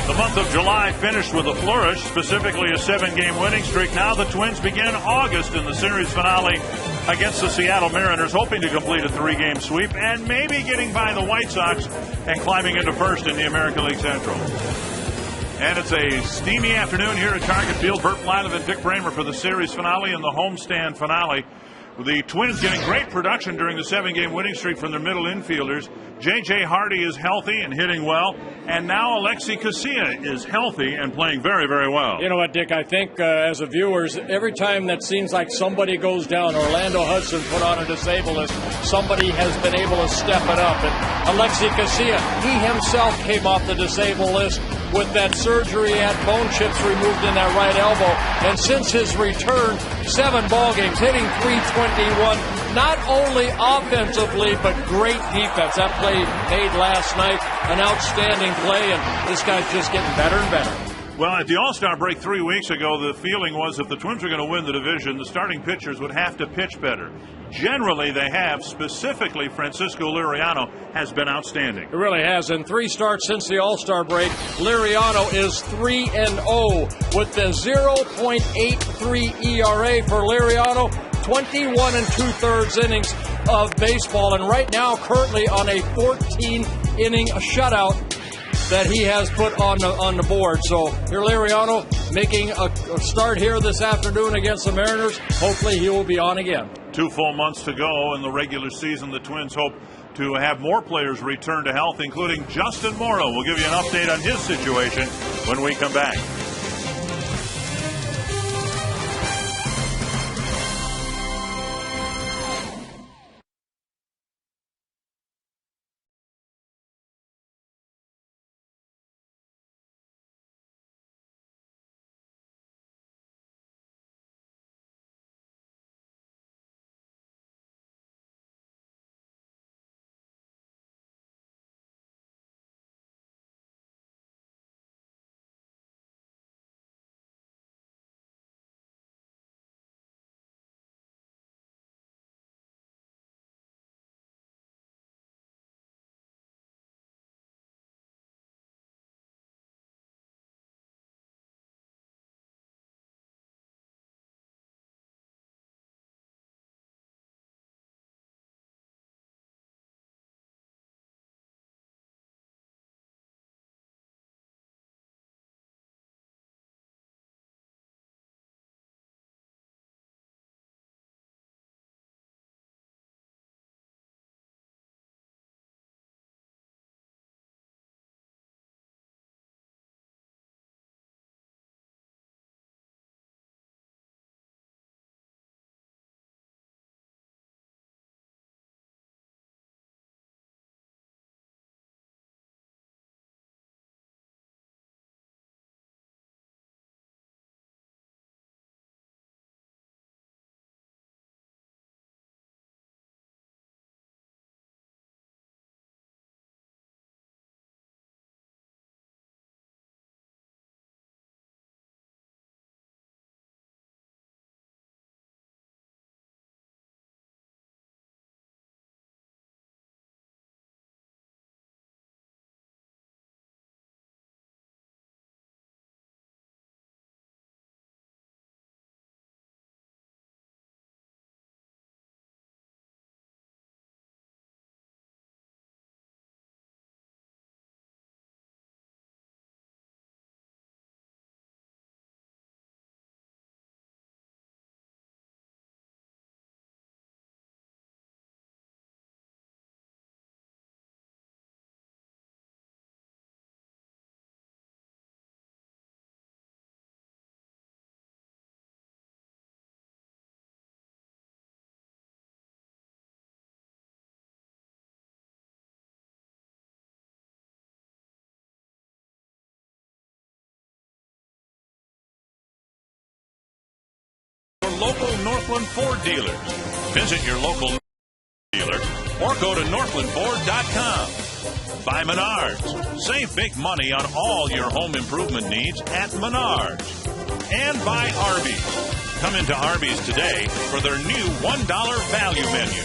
The month of July finished with a flourish, specifically a 7-game winning streak. Now the Twins begin August in the series finale against the Seattle Mariners, hoping to complete a 3-game sweep and maybe getting by the White Sox and climbing into first in the American League Central. And it's a steamy afternoon here at Target Field. Bert Blylev and Dick Bramer for the series finale and the homestand finale. The Twins getting great production during the 7-game winning streak from their middle infielders. J.J. Hardy is healthy and hitting well. And now Alexi Casilla is healthy and playing very, very well. You know what, Dick? I think as a viewers, every time that seems like somebody goes down, Orlando Hudson put on a disabled list, somebody has been able to step it up. And Alexi Casilla, he himself came off the disabled list with that surgery, had bone chips removed in that right elbow. And since his return, 7 ball games, hitting .321, not only offensively, but great defense. That play made last night, an outstanding play, and this guy's just getting better and better. Well, at the All-Star break 3 weeks ago, the feeling was if the Twins were going to win the division, the starting pitchers would have to pitch better. Generally, they have. Specifically, Francisco Liriano has been outstanding. It really has. In 3 starts since the All-Star break, Liriano is 3-0 with the 0.83 ERA for Liriano. 21 2/3 innings of baseball, and right now currently on a 14-inning shutout that he has put on the board. So here Liriano making a start here this afternoon against the Mariners. Hopefully he will be on again. 2 full months to go in the regular season. The Twins hope to have more players return to health, including Justin Morneau. We'll give you an update on his situation when we come back. Local Northland Ford dealers. Visit your local dealer or go to northlandford.com. By Menards. Save big money on all your home improvement needs at Menards. And by Arby's. Come into Arby's today for their new $1 value menu.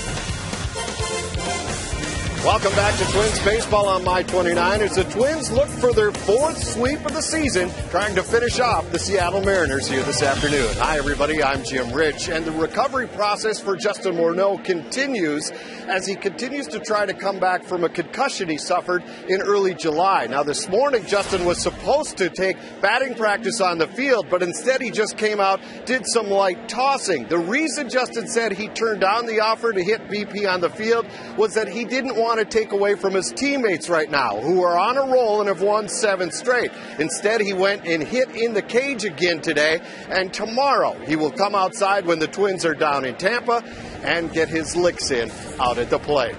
Welcome back to Twins Baseball on My 29 as the Twins look for their fourth sweep of the season, trying to finish off the Seattle Mariners here this afternoon. Hi, everybody. I'm Jim Rich, and the recovery process for Justin Morneau continues as he continues to try to come back from a concussion he suffered in early July. Now, this morning, Justin was supposed to take batting practice on the field, but instead he just came out, did some light tossing. The reason Justin said he turned down the offer to hit BP on the field was that he didn't want to take away from his teammates right now, who are on a roll and have won 7 straight. Instead, he went and hit in the cage again today, and tomorrow he will come outside when the Twins are down in Tampa and get his licks in out at the plate.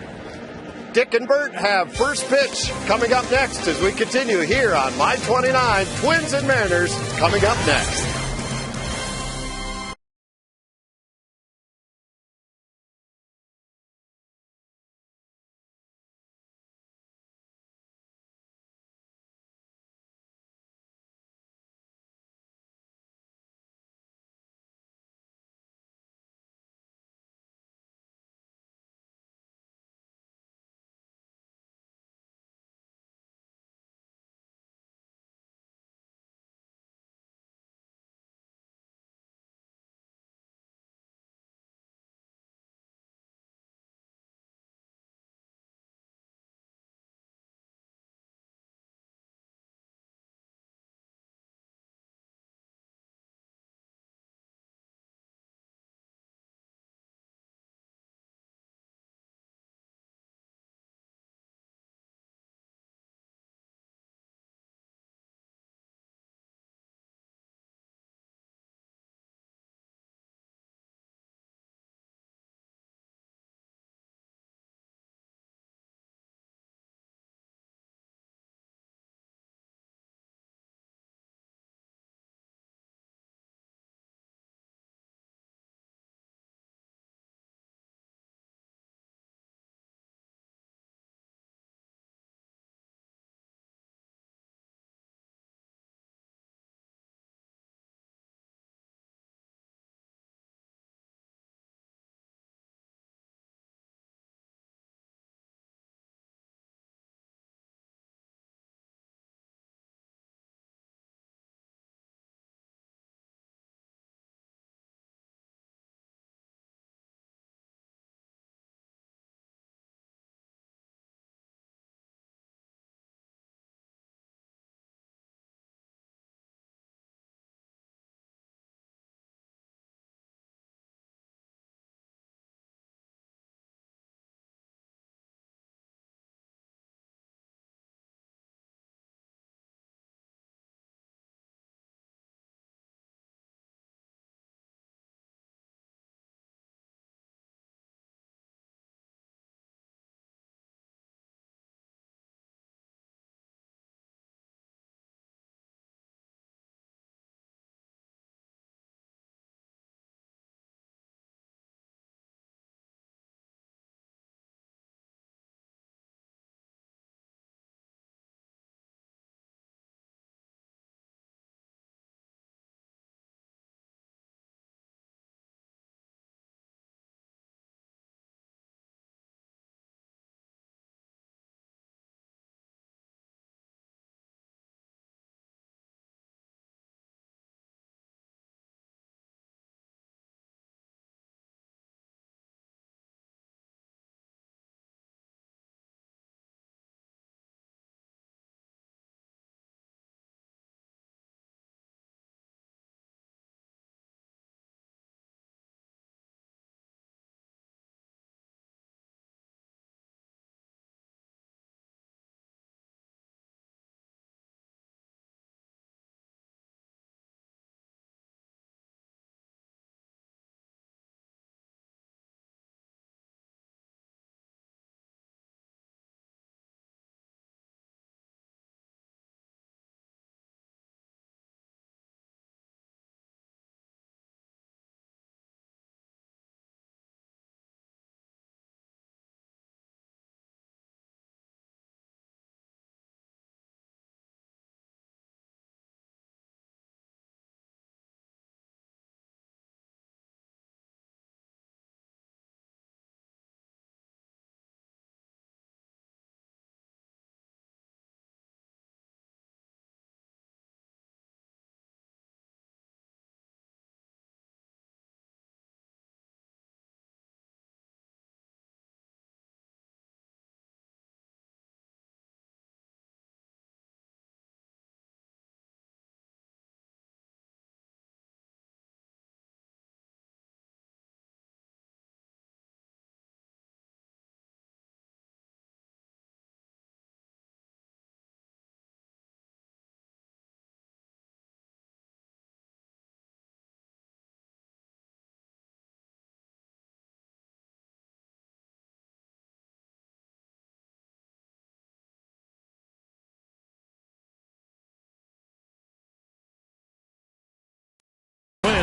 Dick and Bert have first pitch coming up next as we continue here on My 29. Twins and Mariners coming up next.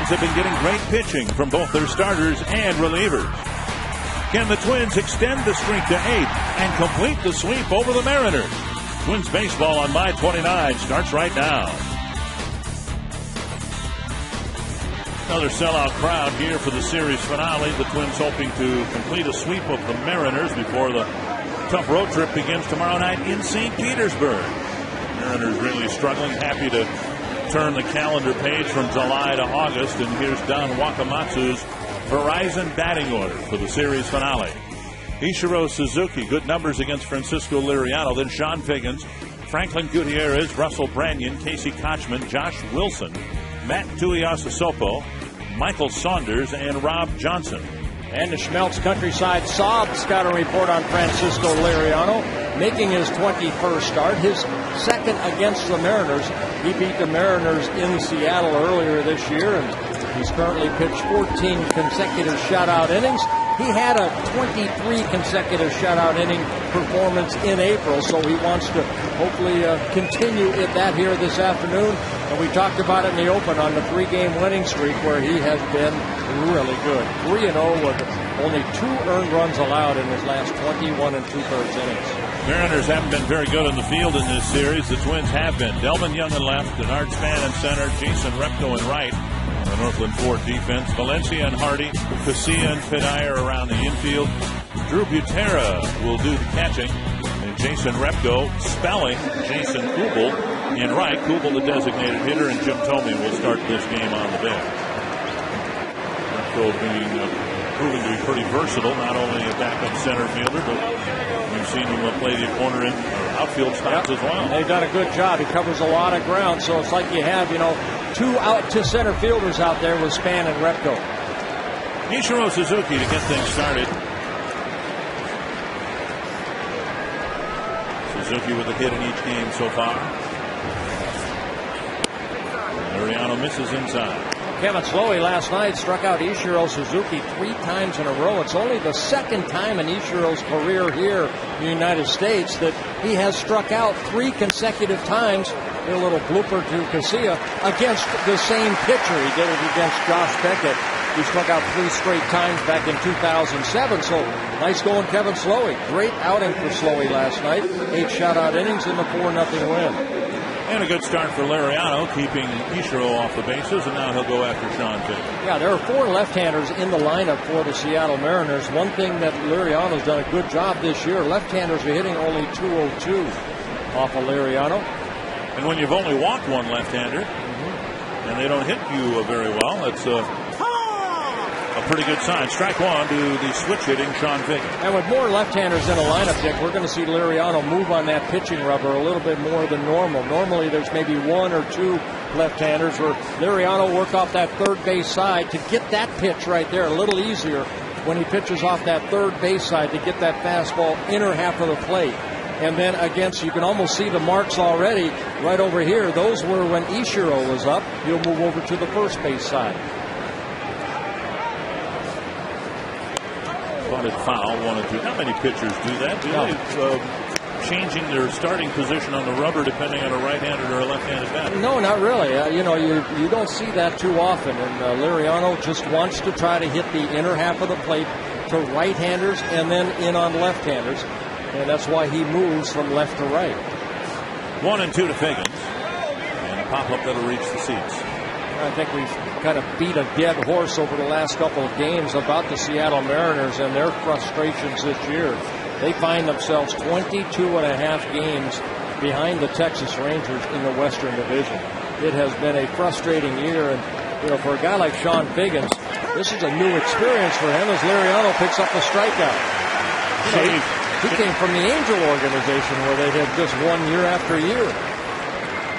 Twins have been getting great pitching from both their starters and relievers. Can the Twins extend the streak to 8 and complete the sweep over the Mariners? Twins baseball on My 29 starts right now. Another sellout crowd here for the series finale. The Twins hoping to complete a sweep of the Mariners before the tough road trip begins tomorrow night in St. Petersburg. Mariners really struggling, happy to turn the calendar page from July to August, and here's Don Wakamatsu's Verizon batting order for the series finale. Ichiro Suzuki, good numbers against Francisco Liriano. Then Sean Figgins, Franklin Gutierrez, Russell Branyan, Casey Kochman, Josh Wilson, Matt Tuiasosopo, Michael Saunders, and Rob Johnson. And the Schmelz Countryside Sob's got a report on Francisco Liriano, making his 21st start, his second against the Mariners. He beat the Mariners in Seattle earlier this year, and he's currently pitched 14 consecutive shutout innings. He had a 23 consecutive shutout inning performance in April, so he wants to hopefully continue that here this afternoon. And we talked about it in the open on the 3-game winning streak where he has been really good. 3-0 with only 2 earned runs allowed in his last 21 2/3 innings. Mariners haven't been very good in the field in this series. The Twins have been. Delvin Young in left, Denard Span in center, Jason Repko in right. The Northland Ford defense, Valencia and Hardy, Casilla and Pinayer around the infield. Drew Butera will do the catching, and Jason Repko spelling Jason Kubel in right. Kubel the designated hitter, and Jim Thome will start this game on the bench. Repko being proving to be pretty versatile, not only a backup center fielder, but we've seen him play the corner and outfield spots as well. They've done a good job. He covers a lot of ground, so it's like you have, 2 out to center fielders out there with Span and Repko. Ichiro Suzuki to get things started. Suzuki with a hit in each game so far. Liriano misses inside. Kevin Slowey last night struck out Ichiro Suzuki 3 times in a row. It's only the second time in Ichiro's career here in the United States that he has struck out 3 consecutive times. A little blooper to Casilla against the same pitcher. He did it against Josh Beckett. He struck out 3 straight times back in 2007. So nice going, Kevin Slowey. Great outing for Slowey last night. 8 shutout innings in the 4-0 win. And a good start for Liriano, keeping Ichiro off the bases, and now he'll go after Sean Figgins. Yeah, there are 4 left-handers in the lineup for the Seattle Mariners. One thing that Liriano's done a good job this year, left-handers are hitting only .202 off of Liriano. And when you've only walked one left-hander, and they don't hit you very well, that's a pretty good sign. Strike one to the switch-hitting Sean Figgins. And with more left-handers in a lineup, Dick, we're going to see Liriano move on that pitching rubber a little bit more than normal. Normally, there's maybe 1 or 2 left-handers where Liriano work off that third base side to get that pitch right there a little easier when he pitches off that third base side to get that fastball inner half of the plate. And then against, you can almost see the marks already right over here. Those were when Ichiro was up. He'll move over to the first base side. Spotted foul, 1-2. Not many pitchers do that, do they? Changing their starting position on the rubber depending on a right-handed or a left-handed batter. No, not really. You don't see that too often. And Liriano just wants to try to hit the inner half of the plate to right-handers and then in on left-handers. And that's why he moves from left to right. 1-2 to Figgins. And a pop-up that'll reach the seats. I think we've kind of beat a dead horse over the last couple of games about the Seattle Mariners and their frustrations this year. They find themselves 22.5 games behind the Texas Rangers in the Western Division. It has been a frustrating year, and for a guy like Sean Figgins, this is a new experience for him as Liriano picks up the strikeout. He came from the Angel organization where they had just won year after year.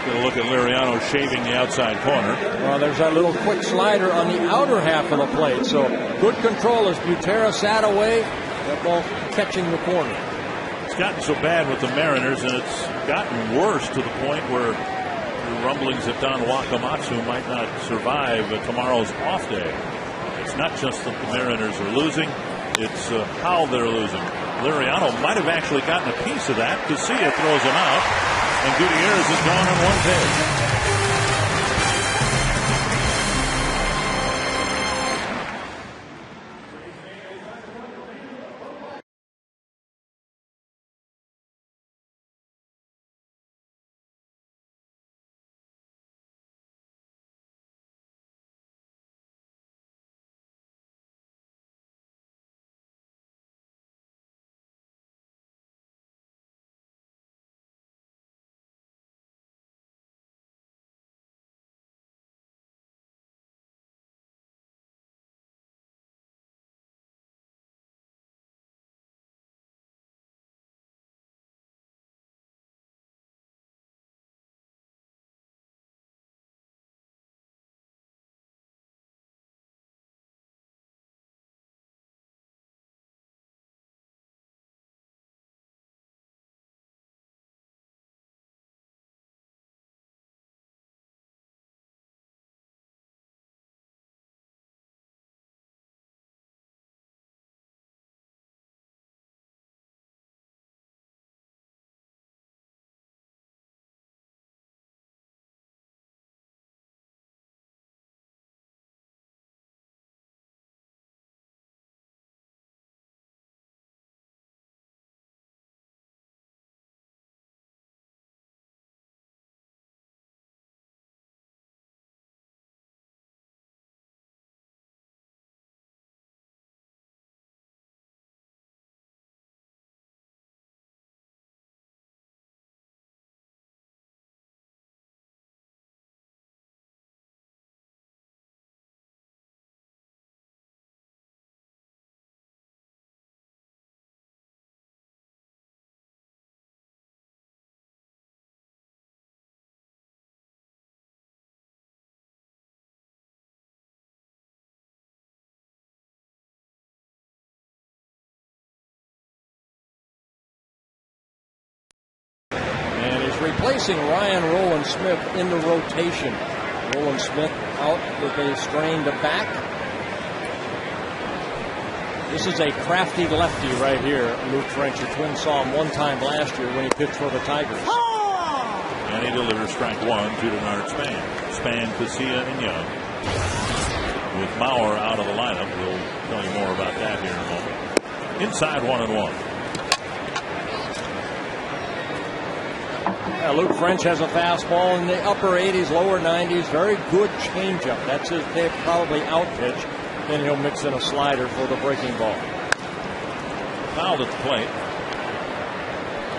Going to look at Liriano shaving the outside corner. Well, there's that little quick slider on the outer half of the plate. So good control as Butera sat away. That ball catching the corner. It's gotten so bad with the Mariners, and it's gotten worse to the point where the rumblings that Don Wakamatsu might not survive tomorrow's off day. It's not just that the Mariners are losing, it's how they're losing. Liriano might have actually gotten a piece of that. Casilla throws him out, and Gutierrez is gone on one pitch. replacing Ryan Rowland-Smith in the rotation. Rowland-Smith out with a strained back. This is a crafty lefty right here, Luke French. The Twins saw him one time last year when he pitched for the Tigers. And he delivers strike one to Denard Span. Span, Casilla, and Young. With Mauer out of the lineup, we'll tell you more about that here in a moment. Inside 1-1. Yeah, Luke French has a fastball in the upper 80s, lower 90s. Very good changeup. That's his probably out pitch. Then he'll mix in a slider for the breaking ball. Fouled at the plate.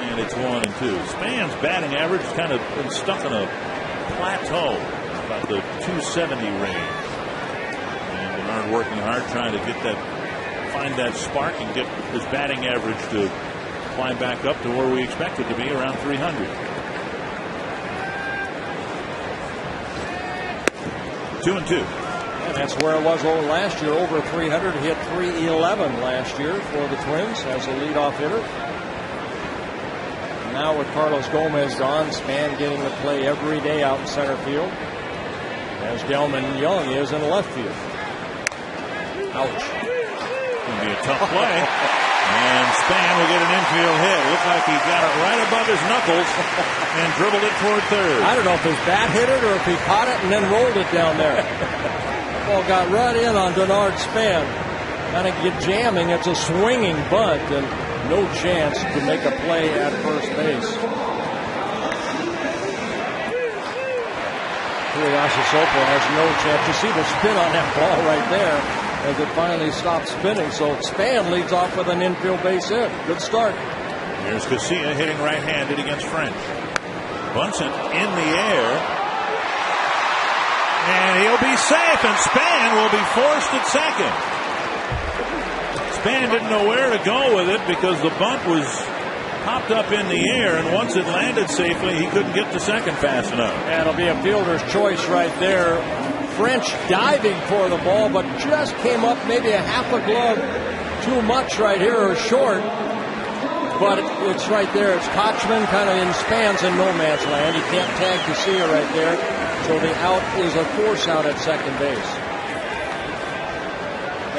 And it's 1-2. Span's batting average has kind of been stuck in a plateau, about the 270 range. And Denard working hard trying to get that, find that spark and get his batting average to climb back up to where we expect it to be, around 300. 2-2. And that's where it was last year, over 300. He hit 311 last year for the Twins as a leadoff hitter. Now with Carlos Gomez gone, Span getting to play every day out in center field, as Delmon Young is in left field. Ouch. Going to be a tough play. And Span will get an infield hit. Looks like he got it right above his knuckles and dribbled it toward third. I don't know if his bat hit it or if he caught it and then rolled it down there. Ball got right in on Denard Span. Kind of get jamming. It's a swinging bunt and no chance to make a play at first base. Tuiasosopo has no chance. You see the spin on that ball right there as it finally stops spinning. So Span leads off with an infield base hit. Good start. Here's Casilla hitting right-handed against French. Bunts it in the air. And he'll be safe, and Span will be forced at second. Span didn't know where to go with it because the bunt was popped up in the air, and once it landed safely, he couldn't get to second fast enough. That'll be a fielder's choice right there. French diving for the ball, but just came up maybe a half a glove too much right here, or short. But it's right there. It's Kochman kind of in Span's in no man's land. He can't tag Casilla right there. So the out is a force out at second base.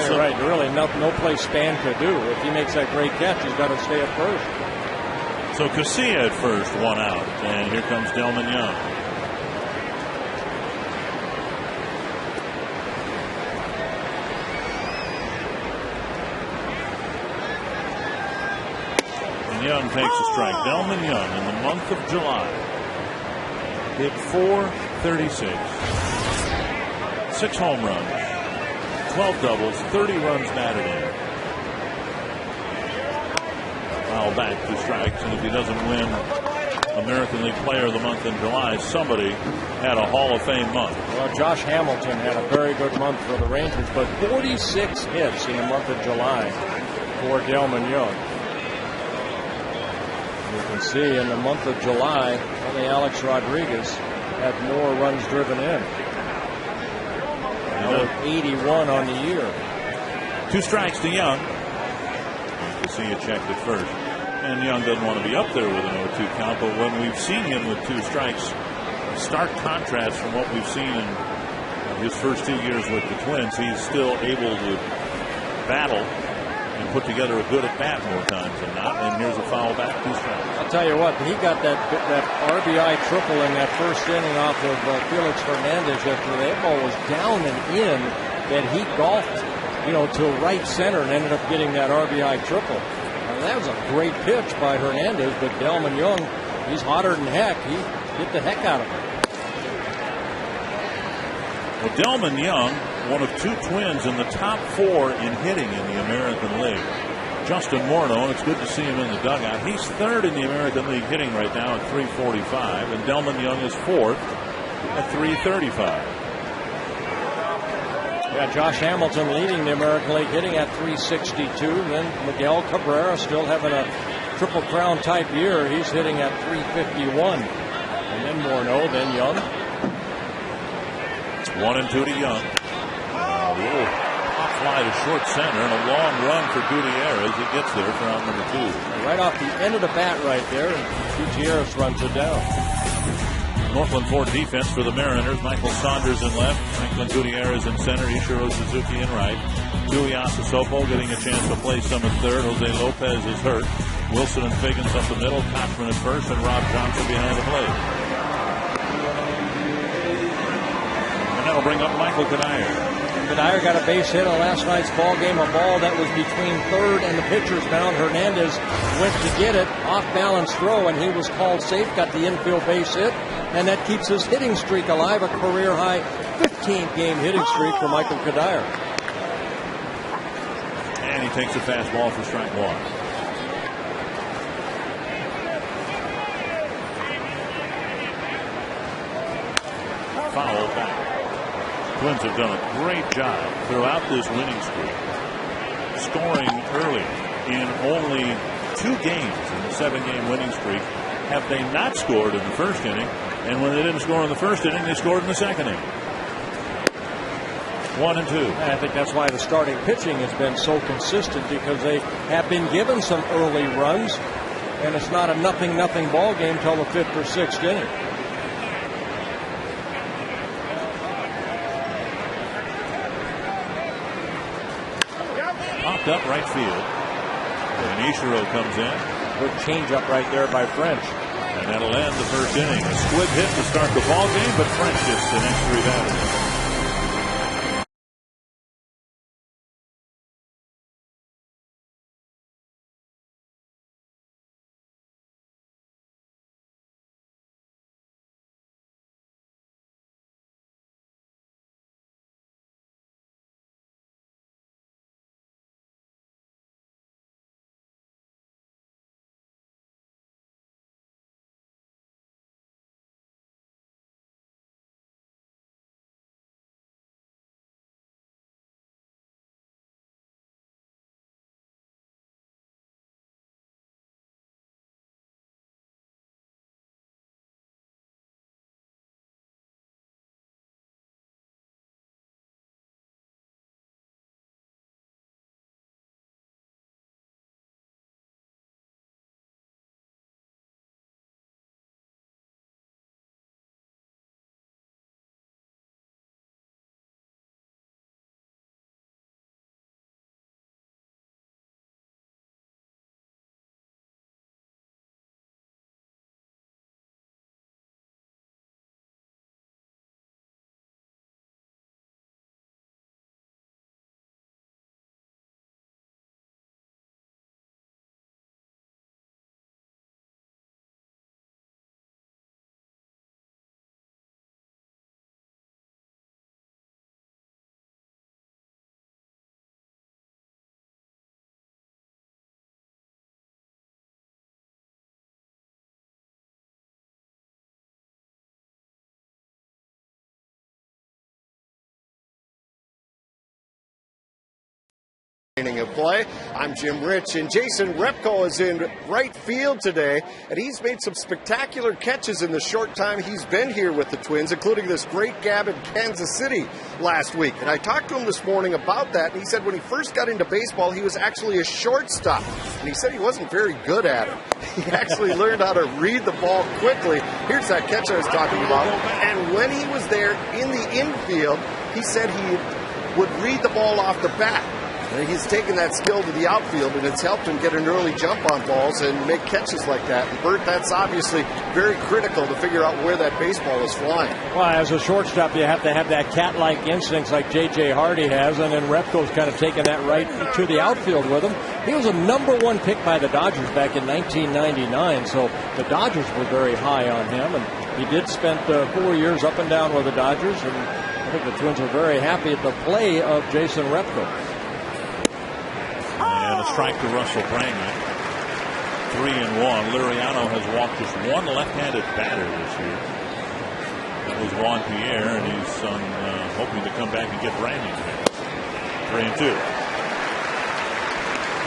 You're right. Really, no place Span could do. If he makes that great catch, he's got to stay at first. So Casilla at first, one out. And here comes Delmon Young. And Young takes a strike. Delmon Young in the month of July hit .436, 6 home runs, 12 doubles, 30 runs batted in. Foul back, 2 strikes, and if he doesn't win American League Player of the Month in July, somebody had a Hall of Fame month. Well, Josh Hamilton had a very good month for the Rangers, but 46 hits in the month of July for Delmon Young. You can see in the month of July, only Alex Rodriguez had more runs driven in. Now with 81 on the year. 2 strikes to Young. Casilla checked at first. And Young doesn't want to be up there with an 0-2 count, but when we've seen him with 2 strikes, stark contrast from what we've seen in his first 2 years with the Twins, he's still able to battle and put together a good at-bat more times than not. And here's a foul back, 2 strikes. I'll tell you what, he got that RBI triple in that first inning off of Felix Hernandez yesterday. That ball was down and in that he golfed, to right center and ended up getting that RBI triple. That was a great pitch by Hernandez, but Delmon Young, he's hotter than heck. He hit the heck out of it. Well, Delmon Young, one of 2 Twins in the top 4 in hitting in the American League. Justin Morneau, and it's good to see him in the dugout. He's 3rd in the American League hitting right now at .345, and Delmon Young is 4th at .335. Yeah, Josh Hamilton leading the American League hitting at .362. Then Miguel Cabrera still having a Triple Crown type year. He's hitting at .351. And then Morneau, then Young. 1-2 to Young. A little off fly to short center and a long run for Gutierrez. He gets there for out number 2. Right off the end of the bat right there, and Gutierrez runs it down. Northland Ford defense for the Mariners. Michael Saunders in left, Franklin Gutierrez in center, Ichiro Suzuki in right. Dewey Asasopo getting a chance to play some at third. Jose Lopez is hurt. Wilson and Figgins up the middle. Kochman at first, and Rob Johnson behind the plate. And that'll bring up Michael Cuddyer. Cuddyer got a base hit on last night's ball game. A ball that was between third and the pitcher's mound. Hernandez went to get it, off balance throw, and he was called safe. Got the infield base hit, and that keeps his hitting streak alive. A career high 15-game hitting streak for Michael Cuddyer. And he takes a fastball for strike 1. Foul back. Twins have done a great job throughout this winning streak, scoring early in only 2 games in the 7-game winning streak. Have they not scored in the first inning? And when they didn't score in the first inning, they scored in the second inning. 1 and 2. I think that's why the starting pitching has been so consistent, because they have been given some early runs, and it's not a 0-0 ball game till the 5th or 6th inning. Up right field, and Ichiro comes in. Good changeup right there by French, and that'll end the first inning. A squib hit to start the ball game, but French gets the next 3 batters. Of play. I'm Jim Rich, and Jason Repko is in right field today, and he's made some spectacular catches in the short time he's been here with the Twins, including this great gab in Kansas City last week. And I talked to him this morning about that, and he said when he first got into baseball, he was actually a shortstop, and he said he wasn't very good at it. He actually learned how to read the ball quickly. Here's that catch I was talking about, and when he was there in the infield, he said he would read the ball off the bat. And he's taken that skill to the outfield, and it's helped him get an early jump on balls and make catches like that. And Bert, that's obviously very critical to figure out where that baseball is flying. Well, as a shortstop, you have to have that cat-like instincts like J.J. Hardy has, and then Repko's kind of taken that right to the outfield with him. He was a #1 pick by the Dodgers back in 1999, so the Dodgers were very high on him, and he did spend 4 years up and down with the Dodgers, and I think the Twins are very happy at the play of Jason Repko. And a strike to Russell Pregame. 3-1. Liriano has walked just one left-handed batter this year. That was Juan Pierre, and he's hoping to come back and get Branyan. 3-2.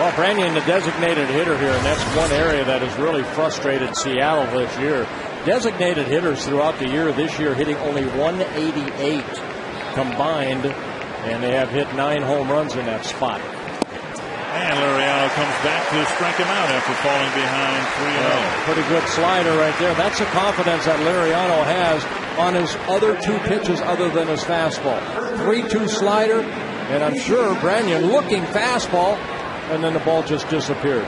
Well, Branyan, the designated hitter here, and that's one area that has really frustrated Seattle this year. Designated hitters throughout the year this year hitting only 188 combined And they have hit 9 home runs in that spot. And Liriano comes back to strike him out after falling behind 3-0. Pretty good slider right there. That's the confidence that Liriano has on his other 2 pitches other than his fastball. 3-2 slider, and I'm sure Branyan looking fastball, and then the ball just disappeared.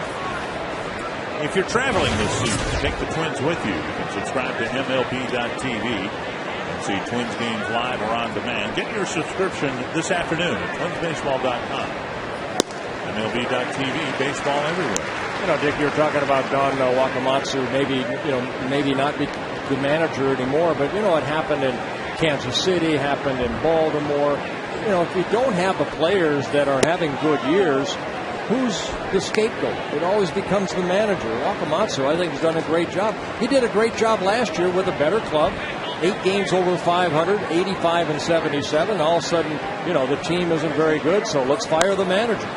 If you're traveling this season, take the Twins with you. You can subscribe to MLB.tv and see Twins games live or on demand. Get your subscription this afternoon at twinsbaseball.com. MLB.tv, baseball everywhere. You know, Dick, you're talking about Don Wakamatsu, maybe not be the manager anymore, but it happened in Kansas City, happened in Baltimore. If you don't have the players that are having good years, who's the scapegoat? It always becomes the manager. Wakamatsu, I think, has done a great job. He did a great job last year with a better club. 8 games over 500, 85 and 77. All of a sudden, the team isn't very good, so let's fire the manager.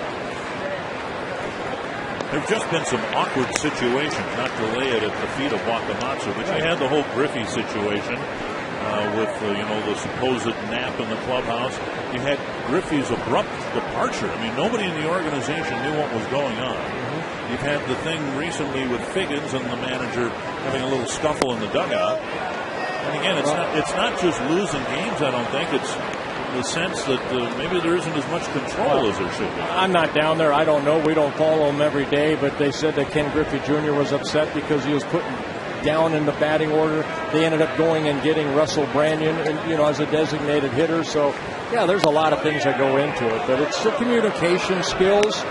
There have just been some awkward situations, not to lay it at the feet of Wakamatsu, but you had the whole Griffey situation with the supposed nap in the clubhouse. You had Griffey's abrupt departure. I mean, nobody in the organization knew what was going on. You've had the thing recently with Figgins and the manager having a little scuffle in the dugout. And again, it's not just losing games, I don't think. It's the sense that maybe there isn't as much control as there should be. I'm not down there. I don't know. We don't follow him every day, but they said that Ken Griffey Jr. was upset because he was put down in the batting order. They ended up going and getting Russell Branyan, as a designated hitter. So, yeah, there's a lot of things that go into it, but it's the communication skills.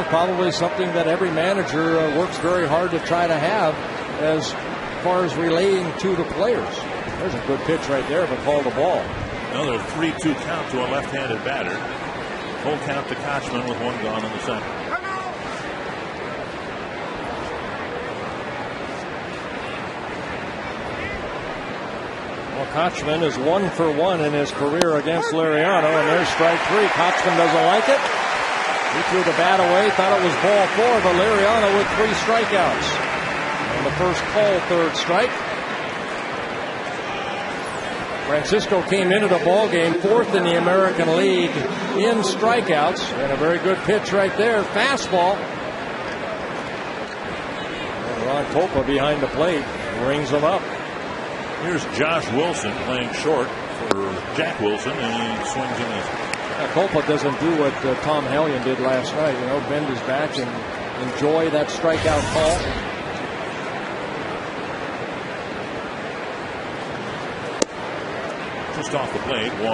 Probably something that every manager works very hard to try to have as far as relating to the players. There's a good pitch right there, but call the ball. Another 3-2 count to a left-handed batter. Full count to Kochman with 1 gone in the second. Well, Kochman is 1 for 1 in his career against Liriano, and there's strike 3. Kochman doesn't like it. He threw the bat away, thought it was ball 4, but Liriano with 3 strikeouts. And the first call, 3rd strike. Francisco came into the ball game 4th in the American League in strikeouts, and a very good pitch right there, fastball. And Ron Copa behind the plate rings him up. Here's Josh Wilson playing short for Jack Wilson, and he swings and misses. Copa doesn't do what Tom Hellion did last night, bend his back and enjoy that strikeout call. Just off the plate, 1-1.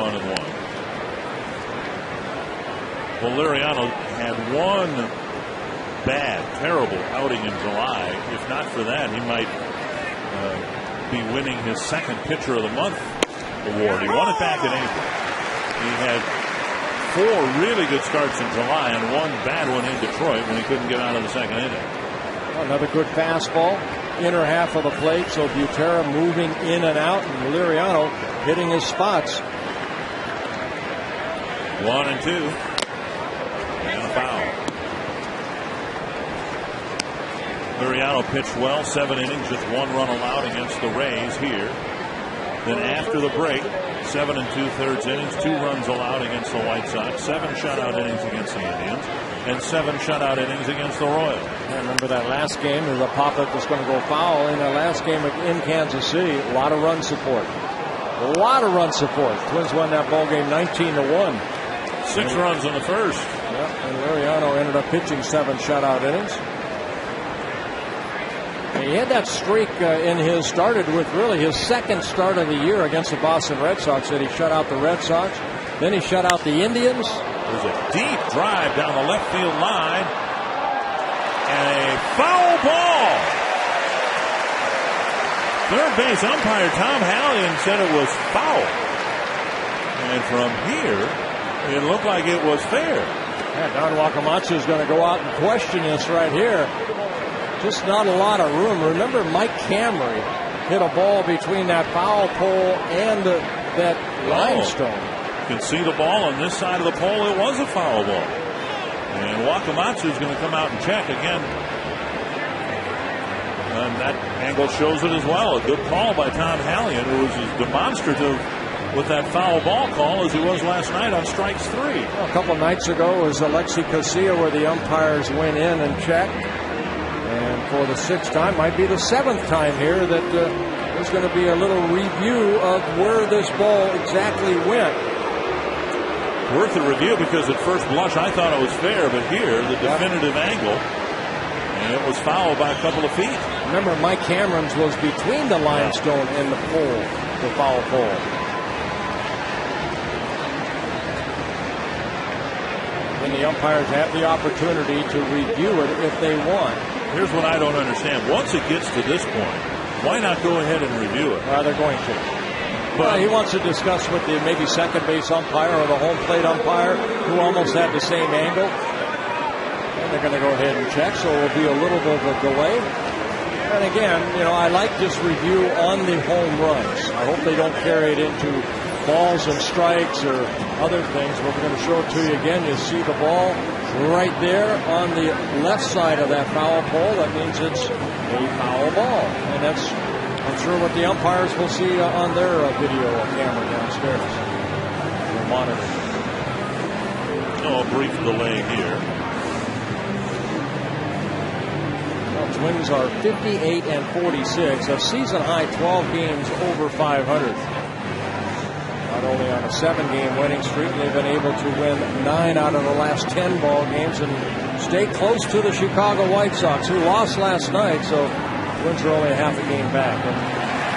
Well, Liriano had one bad, terrible outing in July. If not for that, he might be winning his 2nd Pitcher of the Month award. He won it back in April. He had 4 really good starts in July and 1 bad one in Detroit when he couldn't get out of the 2nd inning. Another good fastball, inner half of the plate, so Butera moving in and out, and Liriano hitting his spots. 1-2. And a foul. Liriano pitched well, 7 innings, just 1 run allowed against the Rays here. Then after the break, 7 2/3 innings, 2 runs allowed against the White Sox, 7 shutout innings against the Indians, and 7 shutout innings against the Royals. I remember that last game, there's a pop-up that's going to go foul. In that last game in Kansas City, a lot of run support. A lot of run support. Twins won that ball game 19-1. 6 runs in the first. Yep, and Liriano ended up pitching 7 shutout innings. And he had that streak started with really his 2nd start of the year against the Boston Red Sox, that he shut out the Red Sox. Then he shut out the Indians. There's a deep drive down the left field line. And a foul ball. Third base umpire Tom Hallion said it was foul. And from here, it looked like it was fair. Yeah, Don Wakamatsu is going to go out and question this right here. Just not a lot of room. Remember, Mike Camry hit a ball between that foul pole and that limestone. You can see the ball on this side of the pole. It was a foul ball. And Wakamatsu is going to come out and check again. And that angle shows it as well. A good call by Tom Hallion, who was as demonstrative with that foul ball call as he was last night on strikes 3. Well, a couple of nights ago was Alexi Casilla, where the umpires went in and checked. And for the 6th time, might be the 7th time here, that there's going to be a little review of where this ball exactly went. Worth a review, because at first blush I thought it was fair, but here the definitive angle, and it was fouled by a couple of feet. Remember, Mike Cameron's was between the limestone and the pole, the foul pole. And the umpires have the opportunity to review it if they want. Here's what I don't understand. Once it gets to this point, why not go ahead and review it? They're going to. But he wants to discuss with the maybe second base umpire or the home plate umpire, who almost had the same angle. And they're going to go ahead and check, so it will be a little bit of a delay. And again, I like this review on the home runs. I hope they don't carry it into balls and strikes or other things. We're going to show it to you again. You see the ball right there on the left side of that foul pole. That means it's a foul ball. And that's, I'm sure, what the umpires will see on their video camera downstairs. Their monitor. A brief delay here. Well, Twins are 58 and 46, a season high 12 games over 500. Not only on a 7-game winning streak, they've been able to win 9 out of the last 10 ball games and stay close to the Chicago White Sox, who lost last night. So Twins are only half a game back. And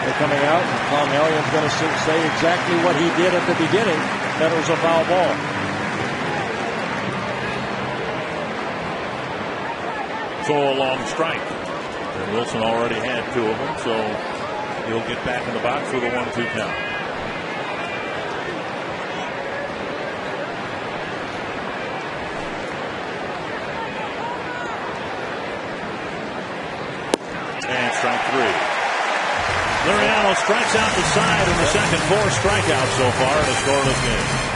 they're coming out, and Tom Ellion's going to say exactly what he did at the beginning, that it was a foul ball. So a long strike. And Wilson already had 2 of them, so he'll get back in the box with a 1-2 count. And strike 3. Liriano strikes out the side in the second. 4 strikeouts so far in a scoreless game.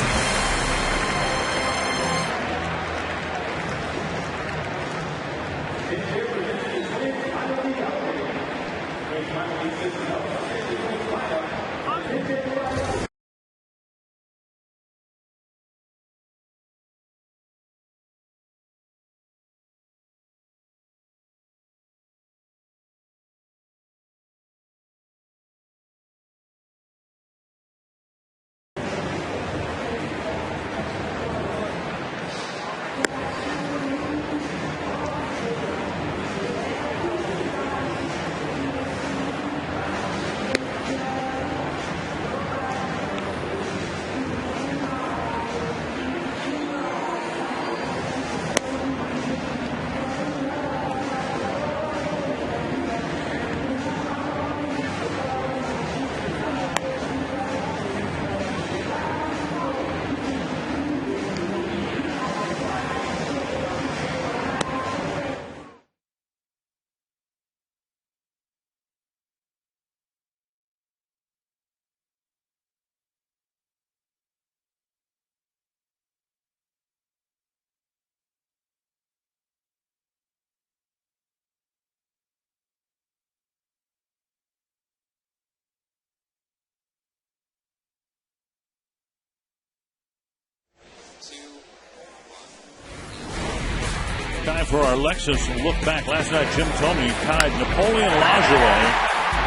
Time for our Lexus look back. Last night, Jim Thome tied Napoleon Lajoie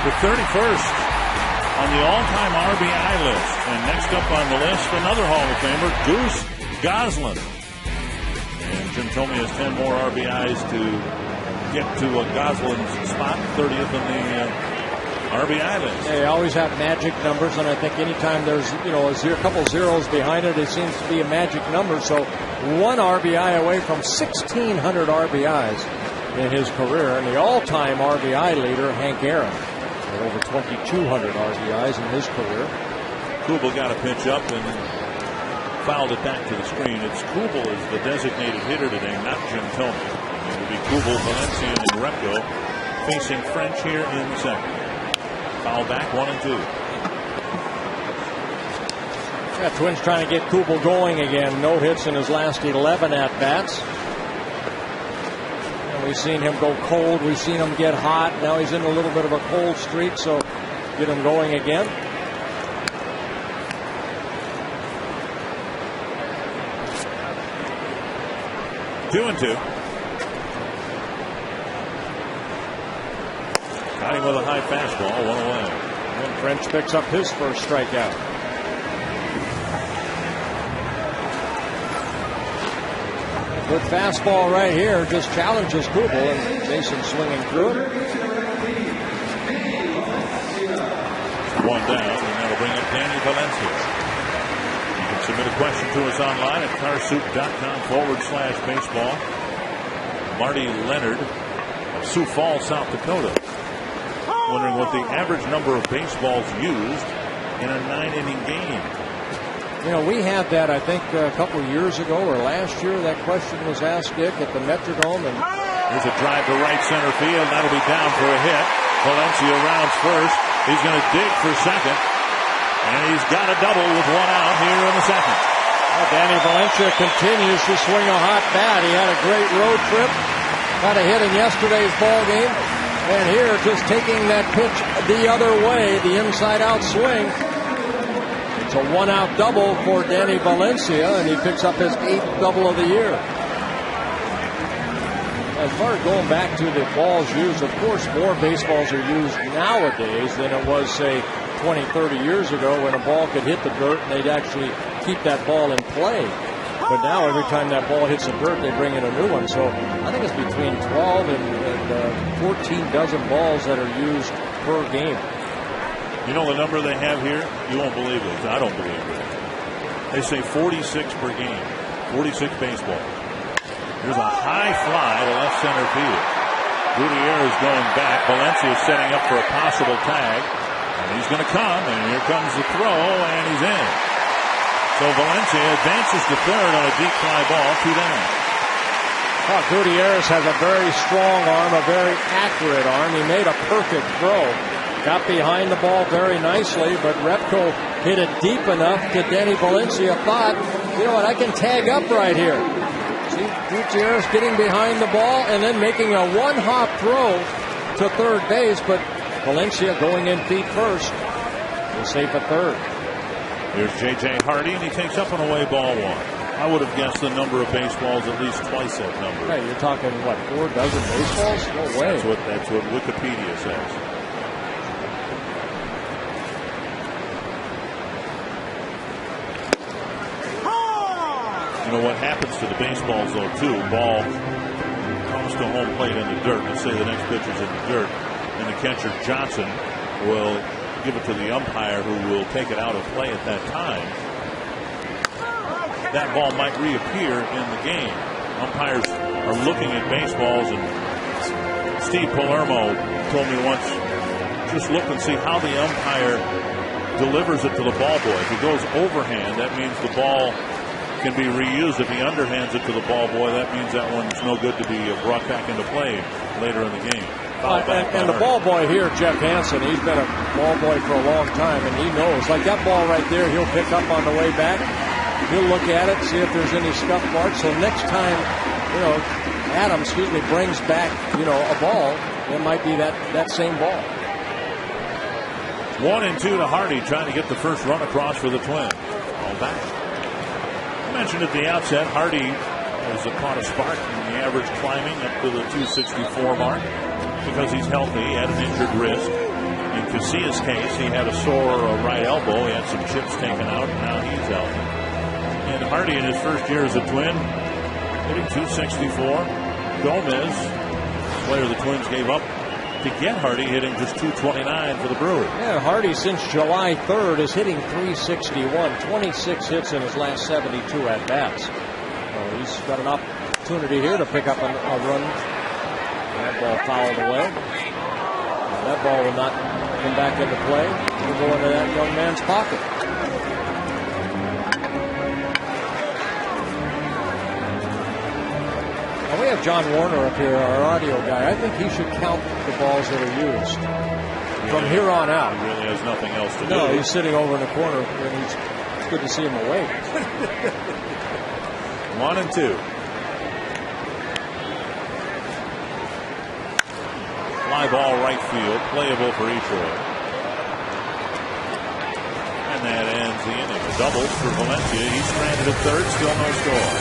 for 31st on the all-time RBI list. And next up on the list, another Hall of Famer, Goose Goslin. And Jim Thome has 10 more RBIs to get to Goslin's spot, 30th on the RBI list. They always have magic numbers, and I think anytime there's a couple zeros behind it, it seems to be a magic number. So 1 RBI away from 1,600 RBIs in his career, and the all-time RBI leader, Hank Aaron, with over 2,200 RBIs in his career. Kubel got a pitch up and fouled it back to the screen. It's Kubel as the designated hitter today, not Jim Thome. It will be Kubel, Valencia, and Repko facing French here in the second. Foul back, 1-2. Yeah, Twins trying to get Kubel going again. No hits in his last 11 at-bats. And we've seen him go cold. We've seen him get hot. Now he's in a little bit of a cold streak, so get him going again. 2-2. Got him with a high fastball, 1 away. And French picks up his first strikeout. Good fastball right here, just challenges Kubel, and Jason swinging through it. 1 down, and that'll bring up Danny Valencia. You can submit a question to us online at carsoup.com/baseball. Marty Leonard of Sioux Falls, South Dakota, wondering what the average number of baseballs used in a 9-inning game. You know, we had that, I think, a couple of years ago or last year. That question was asked, Dick, at the Metrodome. And there's a drive to right center field. That'll be down for a hit. Valencia rounds first. He's going to dig for second. And he's got a double with 1 out here in the second. Well, Danny Valencia continues to swing a hot bat. He had a great road trip. Got a hit in yesterday's ball game. And here, just taking that pitch the other way, the inside-out swing. It's a 1-out double for Danny Valencia, and he picks up his 8th double of the year. As far as going back to the balls used, of course, more baseballs are used nowadays than it was, say, 20, 30 years ago when a ball could hit the dirt and they'd actually keep that ball in play. But now every time that ball hits the dirt, they bring in a new one. So I think it's between 12 and 14 dozen balls that are used per game. You know the number they have here? You won't believe it. I don't believe it. They say 46 per game. 46 baseballs. There's a high fly to left center field. Gutierrez going back. Valencia setting up for a possible tag. And he's going to come, and here comes the throw, and he's in. So Valencia advances to third on a deep fly ball, 2 down. Oh, Gutierrez has a very strong arm, a very accurate arm. He made a perfect throw. Got behind the ball very nicely, but Repko hit it deep enough that Danny Valencia thought, you know what, I can tag up right here. See, Gutierrez getting behind the ball and then making a one-hop throw to third base, but Valencia going in feet first. He's safe at third. Here's J.J. Hardy, and he takes up an away ball 1. I would have guessed the number of baseballs at least twice that number. Hey, you're talking, what, 4 dozen baseballs? No way. That's what Wikipedia says. You know what happens to the baseballs, though, too? Ball comes to home plate in the dirt. Let's say the next pitcher's in the dirt, and the catcher, Johnson, will give it to the umpire, who will take it out of play at that time. That ball might reappear in the game. Umpires are looking at baseballs, and Steve Palermo told me once, just look and see how the umpire delivers it to the ball boy. If he goes overhand, that means the ball can be reused. If he underhands it to the ball boy, that means that one's no good to be brought back into play later in the game. And the ball boy here, Jeff Hansen, he's been a ball boy for a long time, and he knows, like that ball right there, he'll pick up on the way back. He'll look at it, see if there's any scuff marks. So next time, Adams, brings back, a ball, it might be that same ball. 1-2 to Hardy, trying to get the first run across for the Twins. All back. I mentioned at the outset, Hardy has caught a spark in the average climbing up to the 264 mark because he's healthy. He had an injured wrist. In Casillas' case, he had a sore right elbow. He had some chips taken out, and now he's healthy. And Hardy, in his first year as a Twin, hitting 264. Gomez, player the Twins gave up to get Hardy, hitting just 229 for the Brewers. Yeah, Hardy since July 3rd is hitting 361, 26 hits in his last 72 at-bats. So he's got an opportunity here to pick up a run. That ball fouled away. That ball will not come back into play. It'll go into that young man's pocket. Now we have John Warner up here, our audio guy. I think he should count the balls that are used from here on out. He really has nothing else to do. No, he's sitting over in the corner, and it's good to see him awake. 1-2. Fly ball right field, playable for Etroy. And that ends the inning. Doubles for Valencia. He's stranded at third, still no score.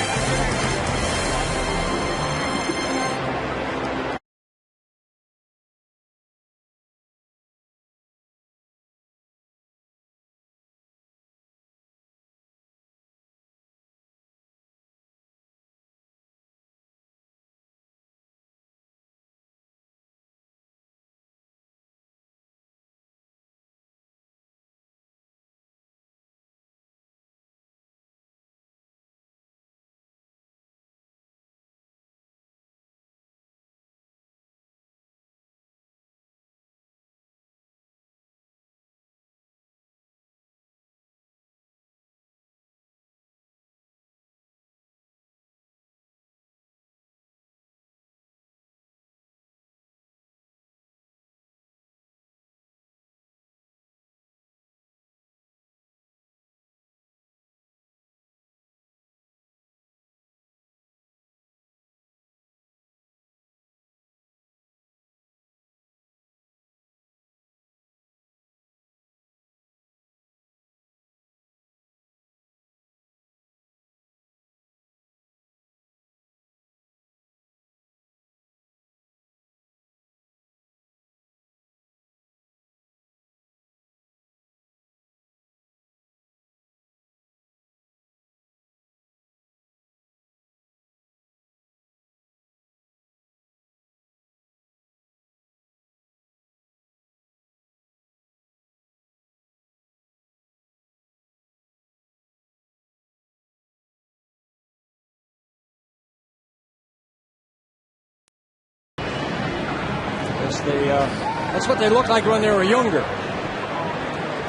That's what they looked like when they were younger.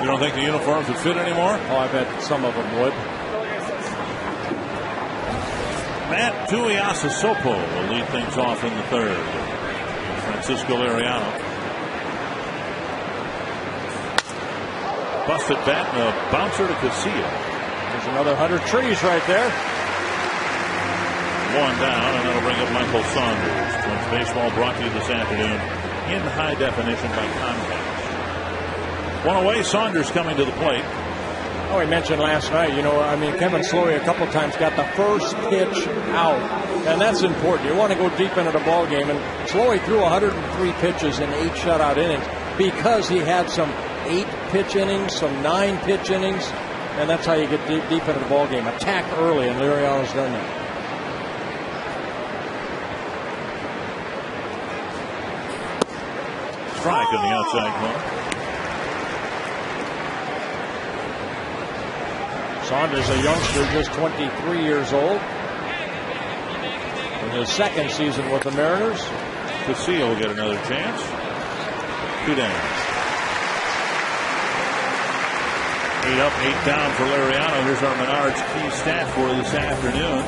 You don't think the uniforms would fit anymore? Oh, I bet some of them would. Matt Tuiasosopo will lead things off in the third. Francisco Liriano. Busted bat and a bouncer to Casilla. There's another 100 trees right there. One down, and that'll bring up Michael Saunders. Twins baseball brought to you this afternoon in high definition by Comcast. One away, Saunders coming to the plate. Oh, we mentioned last night, Kevin Slowey a couple times got the first pitch out, and that's important. You want to go deep into the ball game, and Slowey threw 103 pitches in 8 shutout innings because he had some 8-pitch innings, some 9-pitch innings, and that's how you get deep into the ball game. Attack early, and Liriano's done that. Strike in the outside corner. Saunders, a youngster, just 23 years old. In his second season with the Mariners. Casilla will get another chance. 2 down. 8 up, 8 down for Liriano. Here's our Menards key stat for this afternoon.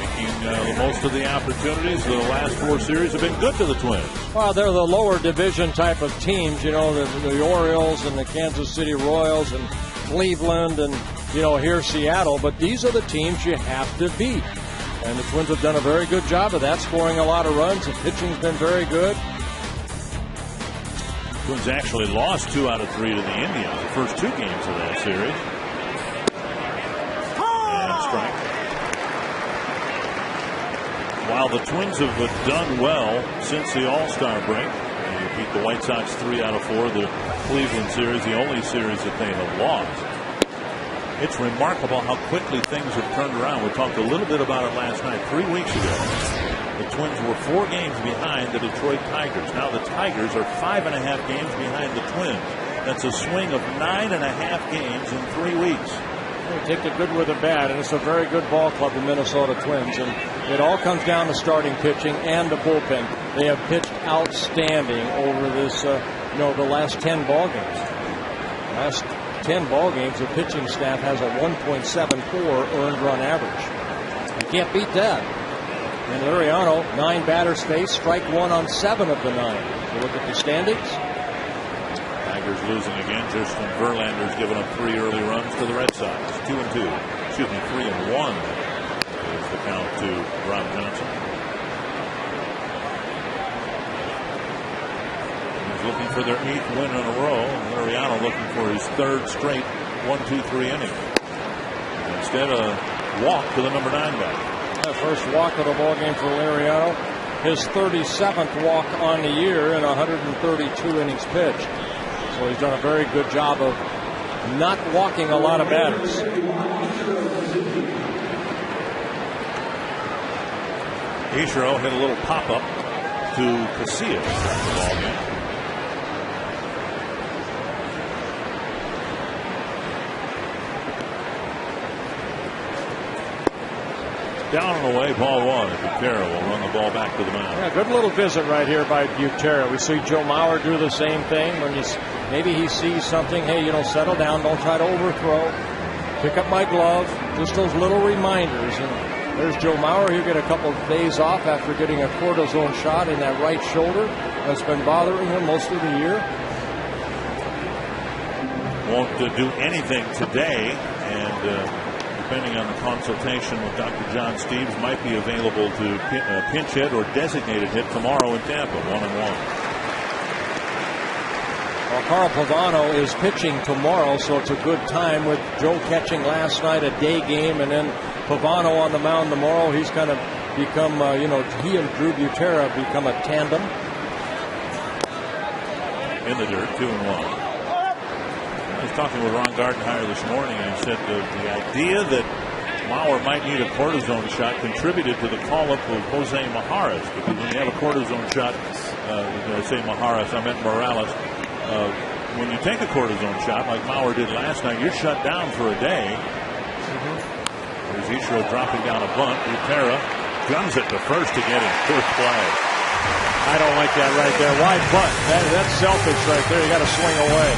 Making the most of the opportunities. The last 4 series have been good to the Twins. Well, they're the lower division type of teams. The Orioles and the Kansas City Royals and Cleveland and here Seattle, but these are the teams you have to beat, and the Twins have done a very good job of that, scoring a lot of runs. The pitching's been very good. Twins actually lost 2 out of 3 to the Indians the first 2 games of that series. And strike. While the Twins have done well since the All-Star break, they beat the White Sox 3 out of 4, the Cleveland series, the only series that they have lost. It's remarkable how quickly things have turned around. We talked a little bit about it last night. 3 weeks ago, the Twins were 4 games behind the Detroit Tigers. Now the Tigers are 5.5 games behind the Twins. That's a swing of 9.5 games in 3 weeks. They take the good with the bad, and it's a very good ball club, the Minnesota Twins. And it all comes down to starting pitching and the bullpen. They have pitched outstanding over this, the last 10 ball games. Last 10 ball games, the pitching staff has a 1.74 earned run average. You can't beat that. And Liriano, 9 batters faced, strike 1 on 7 of the 9. You look at the standings. Tigers losing again. Justin Verlander's given up 3 early runs to the Red Sox. 2-2. 3-1 is the count to Rob Johnson. Looking for their 8th win in a row. Liriano looking for his 3rd straight 1-2-3 inning. Instead, a walk to the number 9 batter. First walk of the ball game for Liriano. His 37th walk on the year in 132 innings pitched. So he's done a very good job of not walking a lot of batters. Ichiro hit a little pop-up to Casilla in the ball game. Down and away, ball 1. Butera will run the ball back to the mound. Yeah, good little visit right here by Butera. We see Joe Mauer do the same thing when maybe he sees something. Hey, settle down. Don't try to overthrow. Pick up my glove. Just those little reminders. And there's Joe Mauer. He'll get a couple of days off after getting a cortisone shot in that right shoulder. That's been bothering him most of the year. Won't do anything today, and depending on the consultation with Dr. John Steeves, might be available to pinch hit or designated hit tomorrow in Tampa, 1-1. Well, Carl Pavano is pitching tomorrow, so it's a good time with Joe catching last night, a day game, and then Pavano on the mound tomorrow. He's kind of become, he and Drew Butera have become a tandem. In the dirt, 2-1. I was talking with Ron Gardenhire this morning, and he said the idea that Mauer might need a cortisone shot contributed to the call-up of Jose Majares, because when you have a cortisone shot, I say Majares, I meant Morales. When you take a cortisone shot like Mauer did last night, you're shut down for a day. There's Ichiro dropping down a bunt. Butera guns it to first to get him. First play. I don't like that right there. Wide butt. That's selfish right there. You got to swing away.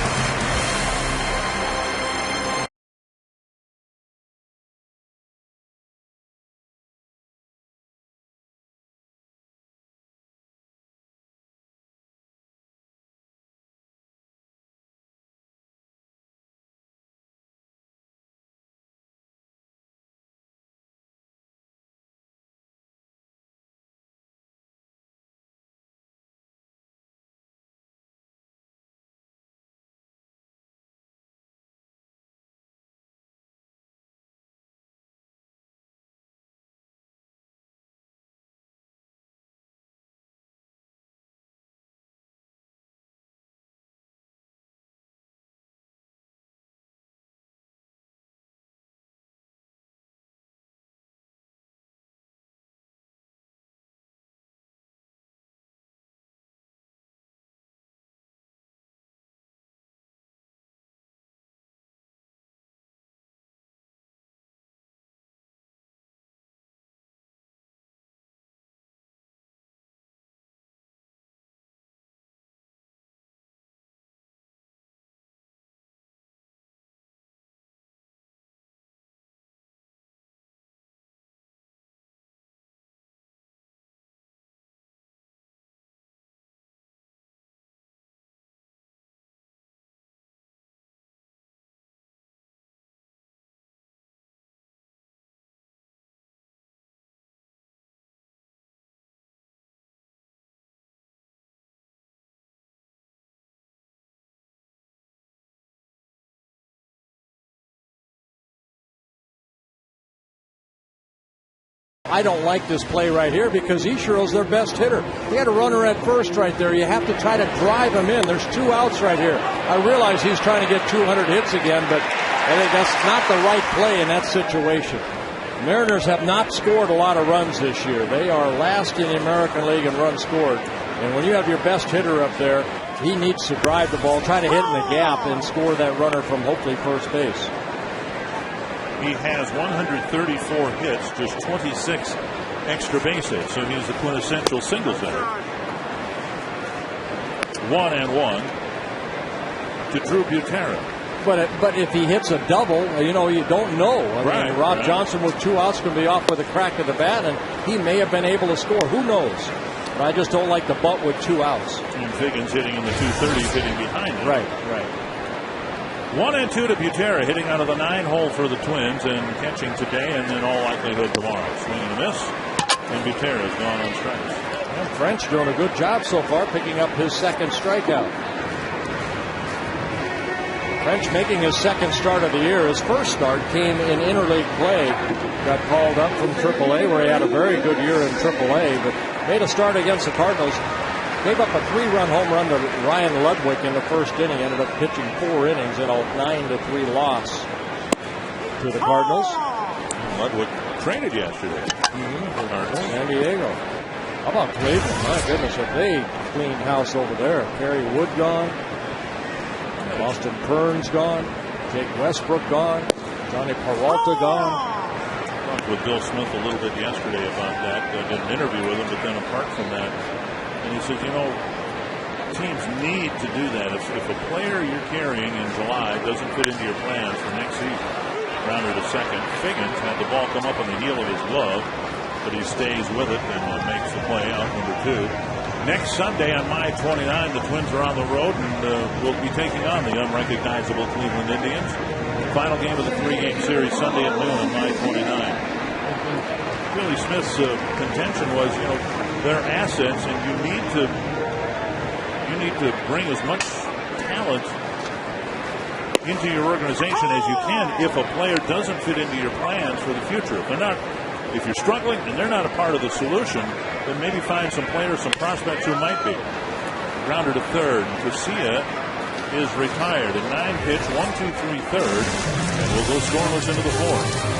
I don't like this play right here because Ishiro's their best hitter. They got a runner at first right there. You have to try to drive him in. There's 2 outs right here. I realize he's trying to get 200 hits again, but I think that's not the right play in that situation. The Mariners have not scored a lot of runs this year. They are last in the American League in runs scored. And when you have your best hitter up there, he needs to drive the ball, try to hit in the gap, and score that runner from hopefully first base. He has 134 hits, just 26 extra base hits, so he's the quintessential singles hitter. 1-1 to Drew Butera. But if he hits a double, you don't know. I mean, Rob Johnson with 2 outs can be off with a crack of the bat, and he may have been able to score. Who knows? But I just don't like the butt with 2 outs. And Figgins hitting in the 230s, hitting behind him. Right. 1-2 to Butera, hitting out of the 9-hole for the Twins and catching today and in all likelihood tomorrow. Swing and a miss, and Butera's gone on strikes. And French doing a good job so far, picking up his second strikeout. French making his second start of the year. His first start came in interleague play. Got called up from AAA, where he had a very good year in AAA, but made a start against the Cardinals. Gave up a 3-run home run to Ryan Ludwig in the first inning. Ended up pitching 4 innings in a 9-3 loss to the Cardinals. Ludwig traded yesterday. San Diego. How about Cleveland? My goodness, have they cleaned house over there. Kerry Wood gone. Boston Kearns gone. Jake Westbrook gone. Johnny Peralta gone. I talked with Bill Smith a little bit yesterday about that. I did an interview with him, but then apart from that, and he says, teams need to do that. If a player you're carrying in July doesn't fit into your plans for next season, rounder to second. Figgins had the ball come up on the heel of his glove, but he stays with it and makes the play out number 2. Next Sunday on May 29, the Twins are on the road and will be taking on the unrecognizable Cleveland Indians. Final game of the 3-game series Sunday at noon on May 29. Billy Smith's contention was, they're assets, and you need to bring as much talent into your organization as you can if a player doesn't fit into your plans for the future. If you're struggling and they're not a part of the solution, then maybe find some players, some prospects who might be. Grounder to third. Casilla is retired. A 9-pitch, 1-2-3 third, and will go scoreless into the 4th.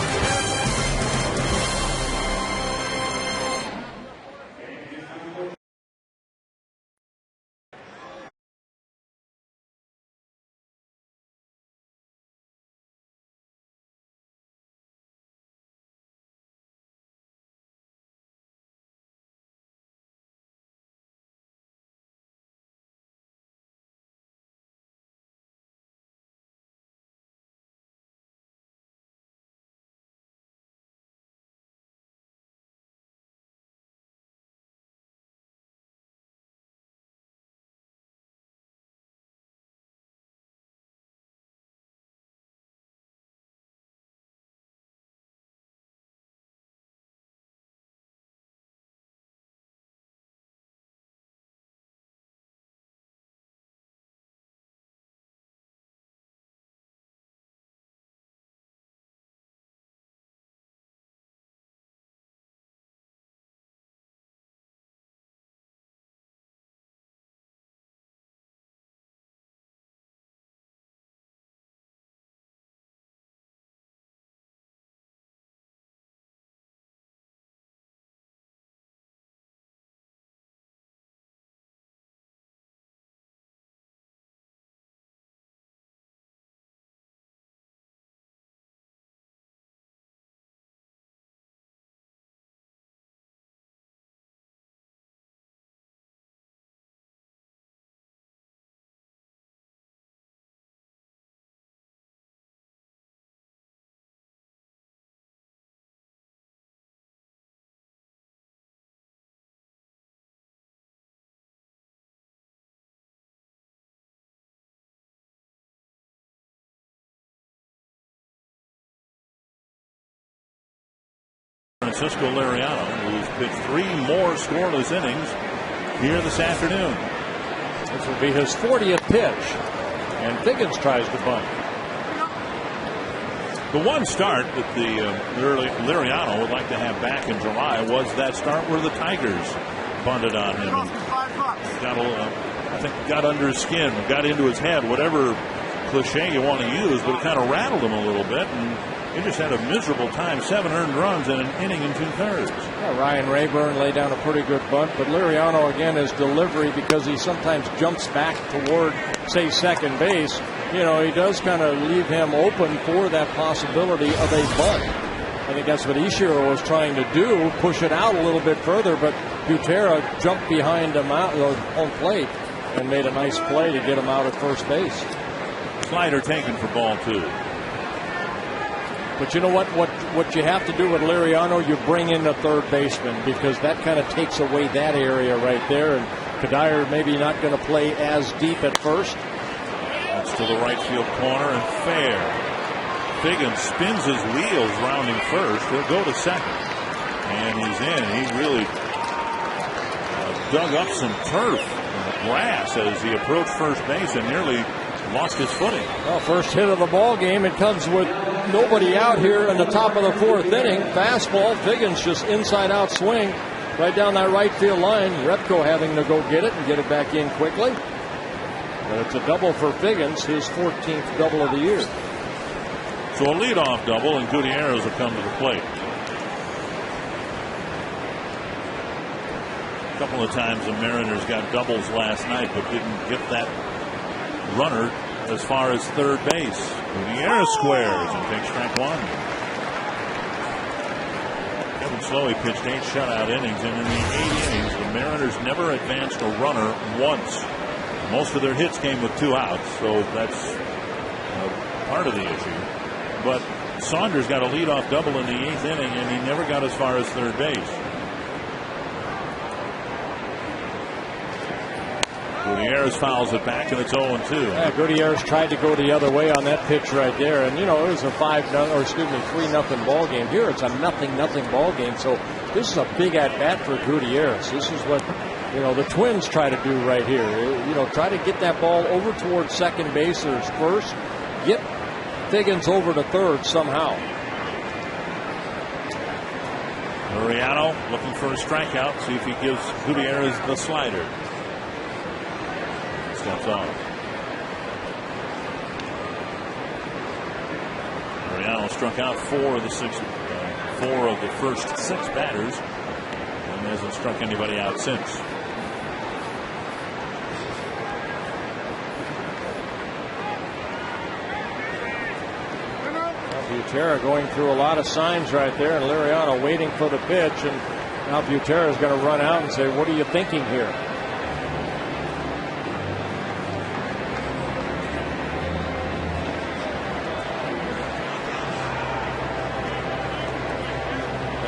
Francisco Liriano, who's pitched 3 more scoreless innings here this afternoon. This will be his 40th pitch, and Figgins tries to bunt. The one start that the Liriano would like to have back in July was that start where the Tigers bunted on him. I think got under his skin, got into his head, whatever cliche you want to use, but it kind of rattled him a little bit, and he just had a miserable time. 7 earned runs in an inning and 2/3. Yeah, Ryan Rayburn laid down a pretty good bunt, but Liriano, again, his delivery, because he sometimes jumps back toward, say, second base, he does kind of leave him open for that possibility of a bunt. I think that's what Ishiro was trying to do, push it out a little bit further, but Butera jumped behind him out on plate and made a nice play to get him out at first base. Slider taken for ball 2. But you know what you have to do with Liriano, you bring in the third baseman, because that kind of takes away that area right there, and Kadire maybe not going to play as deep at first. That's to the right field corner and fair. Figgins spins his wheels rounding first. He'll go to second. And he's in. He really dug up some turf and grass as he approached first base and nearly lost his footing. Well, first hit of the ball game. It comes with nobody out here in the top of the 4th inning. Fastball. Figgins just inside out swing right down that right field line. Repko having to go get it and get it back in quickly. But it's a double for Figgins, his 14th double of the year. So a leadoff double, and Gutierrez will come to the plate. A couple of times the Mariners got doubles last night, but didn't get that runner as far as third base. Gutierrez squares and takes strike 1. Kevin Slowey pitched 8 shutout innings, and in the 8 innings, the Mariners never advanced a runner once. Most of their hits came with 2 outs, so that's part of the issue. But Saunders got a leadoff double in the 8th inning, and he never got as far as third base. Gutierrez fouls it back, and it's 0-2. Yeah, Gutierrez tried to go the other way on that pitch right there, and it was a 3-0 ball game. Here it's a 0-0 ball game, so this is a big at bat for Gutierrez. This is what the Twins try to do right here. Try to get that ball over towards second base first, get Figgins over to third somehow. Liriano looking for a strikeout. See if he gives Gutierrez the slider. Steps off. Liriano struck out 4 of the first 6 batters, and hasn't struck anybody out since. Butera going through a lot of signs right there, and Liriano waiting for the pitch, and now Butera is going to run out and say, "What are you thinking here?"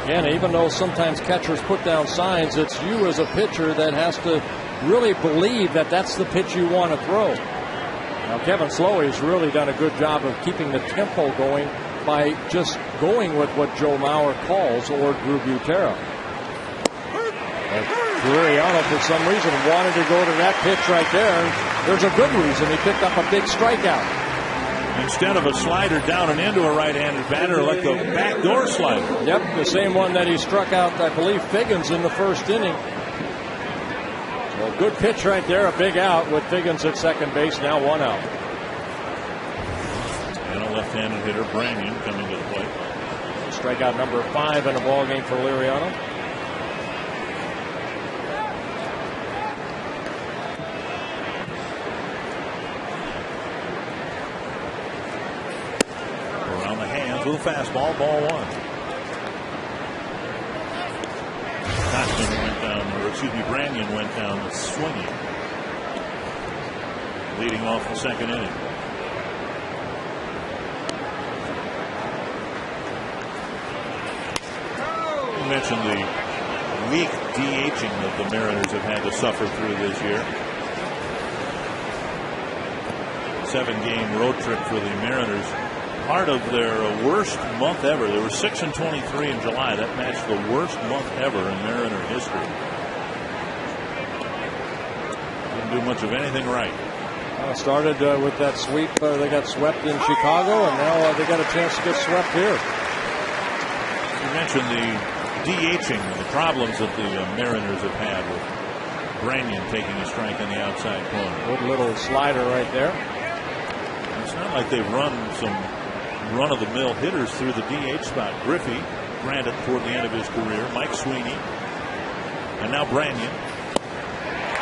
Again, even though sometimes catchers put down signs, it's you as a pitcher that has to really believe that that's the pitch you want to throw. Now, Kevin Slowey's really done a good job of keeping the tempo going by just going with what Joe Mauer calls or Drew Butera. Liriano, for some reason, wanted to go to that pitch right there. And there's a good reason. He picked up a big strikeout. Instead of a slider down and into a right-handed batter, like the backdoor slider. Yep, the same one that he struck out, I believe, Figgins in the first inning. So a good pitch right there, a big out with Figgins at second base, now 1 out. And a left-handed hitter, Branyan, coming to the plate. Strikeout number 5 in a ball game for Liriano. With a fastball, ball 1. Branyan went down swinging, leading off the second inning. You mentioned the weak DHing that the Mariners have had to suffer through this year. 7-game road trip for the Mariners part of their worst month ever. They were 6-23 in July. That matched the worst month ever in Mariner history. Didn't do much of anything right. Started with that sweep. They got swept in Chicago, and now they got a chance to get swept here. You mentioned the DHing, the problems that the Mariners have had with Branyan taking a strike in the outside corner. Good little slider right there. It's not like they've run some run-of-the-mill hitters through the DH spot. Griffey, granted, toward the end of his career. Mike Sweeney, and now Branyan.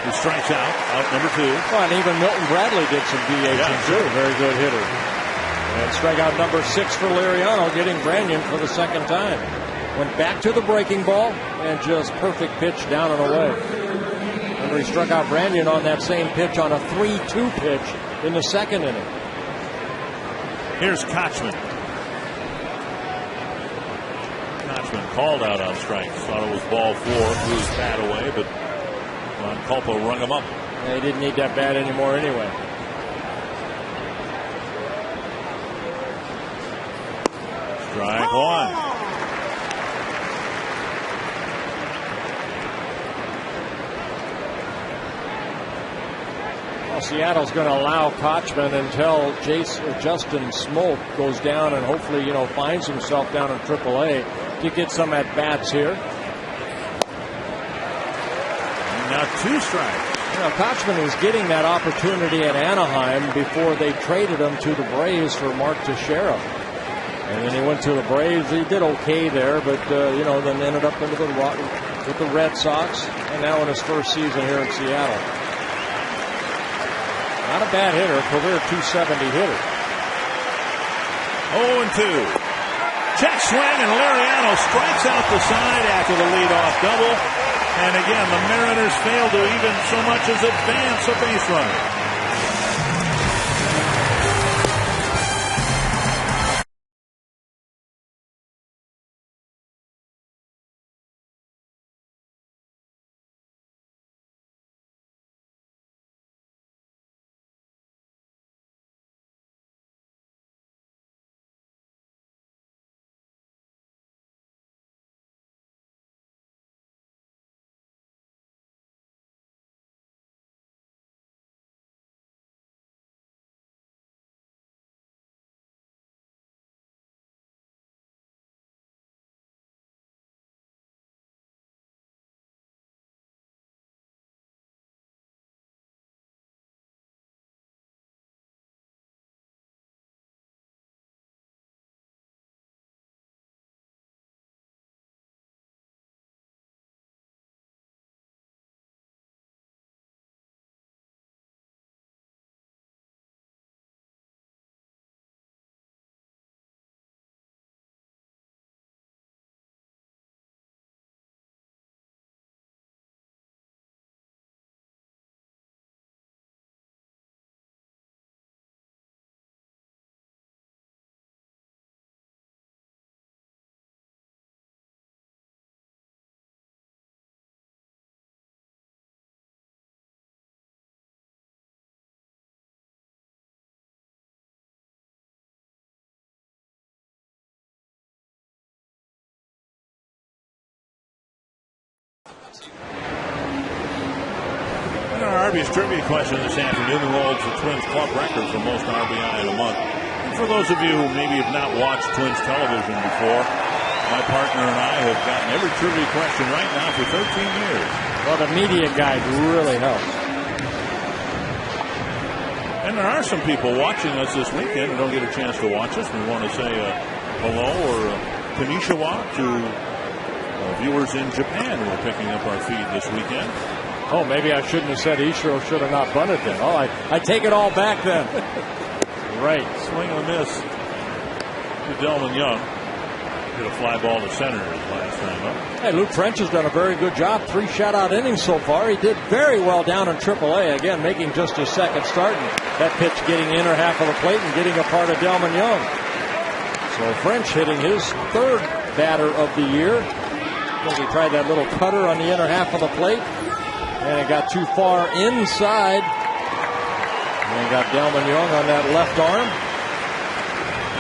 He strikes out number 2. Well, and even Milton Bradley did some DHing too. Very good hitter. And strikeout number 6 for Liriano, getting Branyan for the second time. Went back to the breaking ball and just perfect pitch down and away. Remember, he struck out Branyan on that same pitch on a 3-2 pitch in the second inning. Here's Kochman. Kochman called out on strikes. Thought it was ball 4. Threw his bat away, but Ron Culpo rung him up. Yeah, he didn't need that bat anymore anyway. Strike 1. Well, Seattle's going to allow Kochman until Justin Smoke goes down and hopefully, finds himself down in AAA to get some at bats here. Now 2 strikes. Kochman was getting that opportunity at Anaheim before they traded him to the Braves for Mark Teixeira. And then he went to the Braves. He did okay there, but, then ended up with the Red Sox, and now in his first season here in Seattle. Not a bad hitter, career .270 hitter. 0-2. Check swing, and Liriano strikes out the side after the leadoff double. And again, the Mariners fail to even so much as advance a base runner. And our Arby's trivia question this afternoon holds the Twins club record for most RBI in a month. And for those of you who maybe have not watched Twins television before, my partner and I have gotten every trivia question right now for 13 years. Well, the media guide really helps. And there are some people watching us this weekend who don't get a chance to watch us. We want to say hello or konnichiwa to viewers in Japan who are picking up our feed this weekend. Oh, maybe I shouldn't have said Ichiro should have not bunted then. Oh, I take it all back then. Right. Swing and a miss to Delman Young. Hit a fly ball to center his last time up. Hey, Luke French has done a very good job. 3 shutout innings so far. He did very well down in AAA. Again, making just his second start. And that pitch getting the inner half of the plate and getting a part of Delman Young. So French hitting his 3rd batter of the year. I think he tried that little cutter on the inner half of the plate. And it got too far inside. And got Delman Young on that left arm.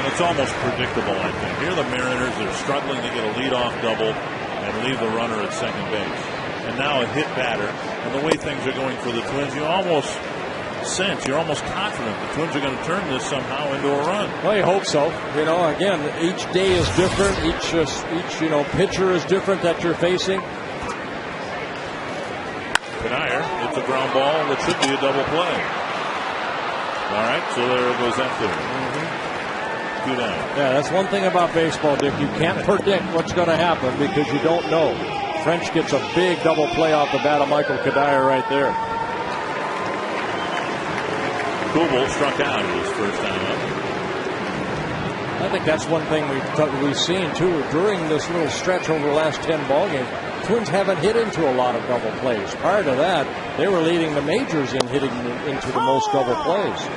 And it's almost predictable, I think. Here the Mariners are struggling to get a leadoff double and leave the runner at second base. And now a hit batter. And the way things are going for the Twins, you almost sense, you're almost confident the Twins are going to turn this somehow into a run. Well, you hope so. You know, again, each day is different. Each pitcher is different that you're facing. Kanayer, it's a ground ball that should be a double play. All right, so there goes that theory. 2 down. Yeah, that's one thing about baseball, Dick. You can't predict what's going to happen because you don't know. French gets a big double play off the bat of Michael Kanayer right there. Kubel struck out his first time up. I think that's one thing we've seen too during this little stretch over the last 10 ball games. Twins haven't hit into a lot of double plays. Prior to that, they were leading the majors in hitting into the most double plays.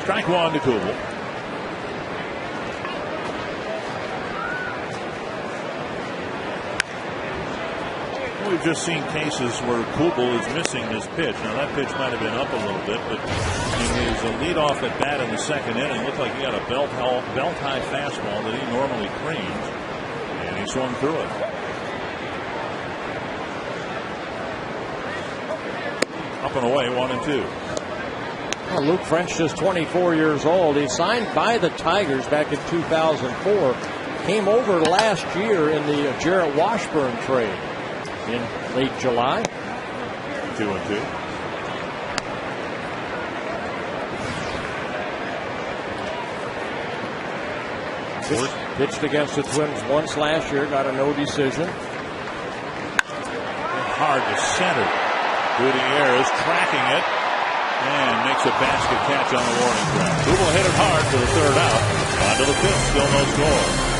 Strike one to Kubel. We've just seen cases where Kubel is missing this pitch. Now that pitch might have been up a little bit, but in his leadoff at bat in the second inning, looked like he got a belt high fastball that he normally creams, and he swung through it. Up and away, 1-2. Well, Luke French is 24 years old. He signed by the Tigers back in 2004. Came over last year in the Jarrett Washburn trade in late July. 2-2. Pitched against the Twins once last year, got a no decision. Hard to center. Gutierrez tracking it and makes a basket catch on the warning track. Kubel hit it hard for the third out. On to the fifth, still no score.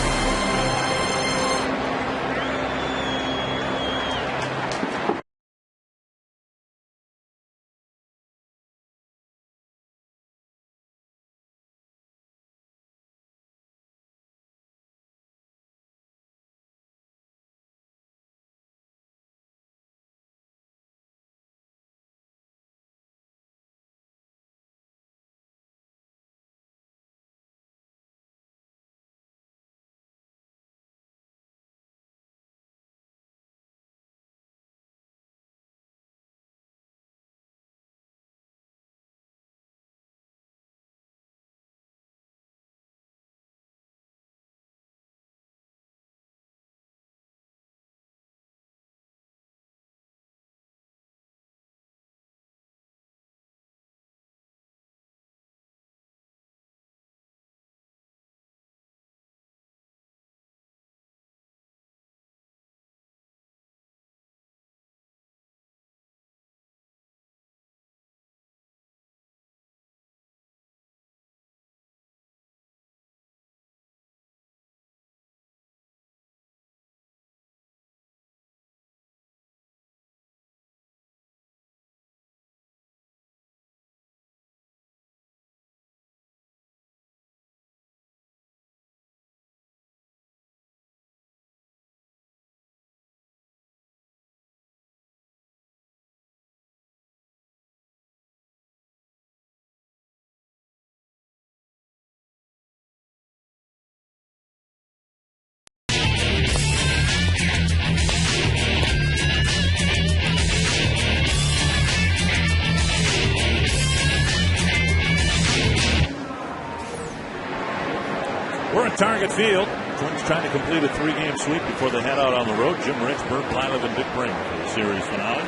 We're at Target Field. Twins trying to complete a 3-game sweep before they head out on the road. Jim Rich, Bert Blylev, and Dick Bring for the series finale.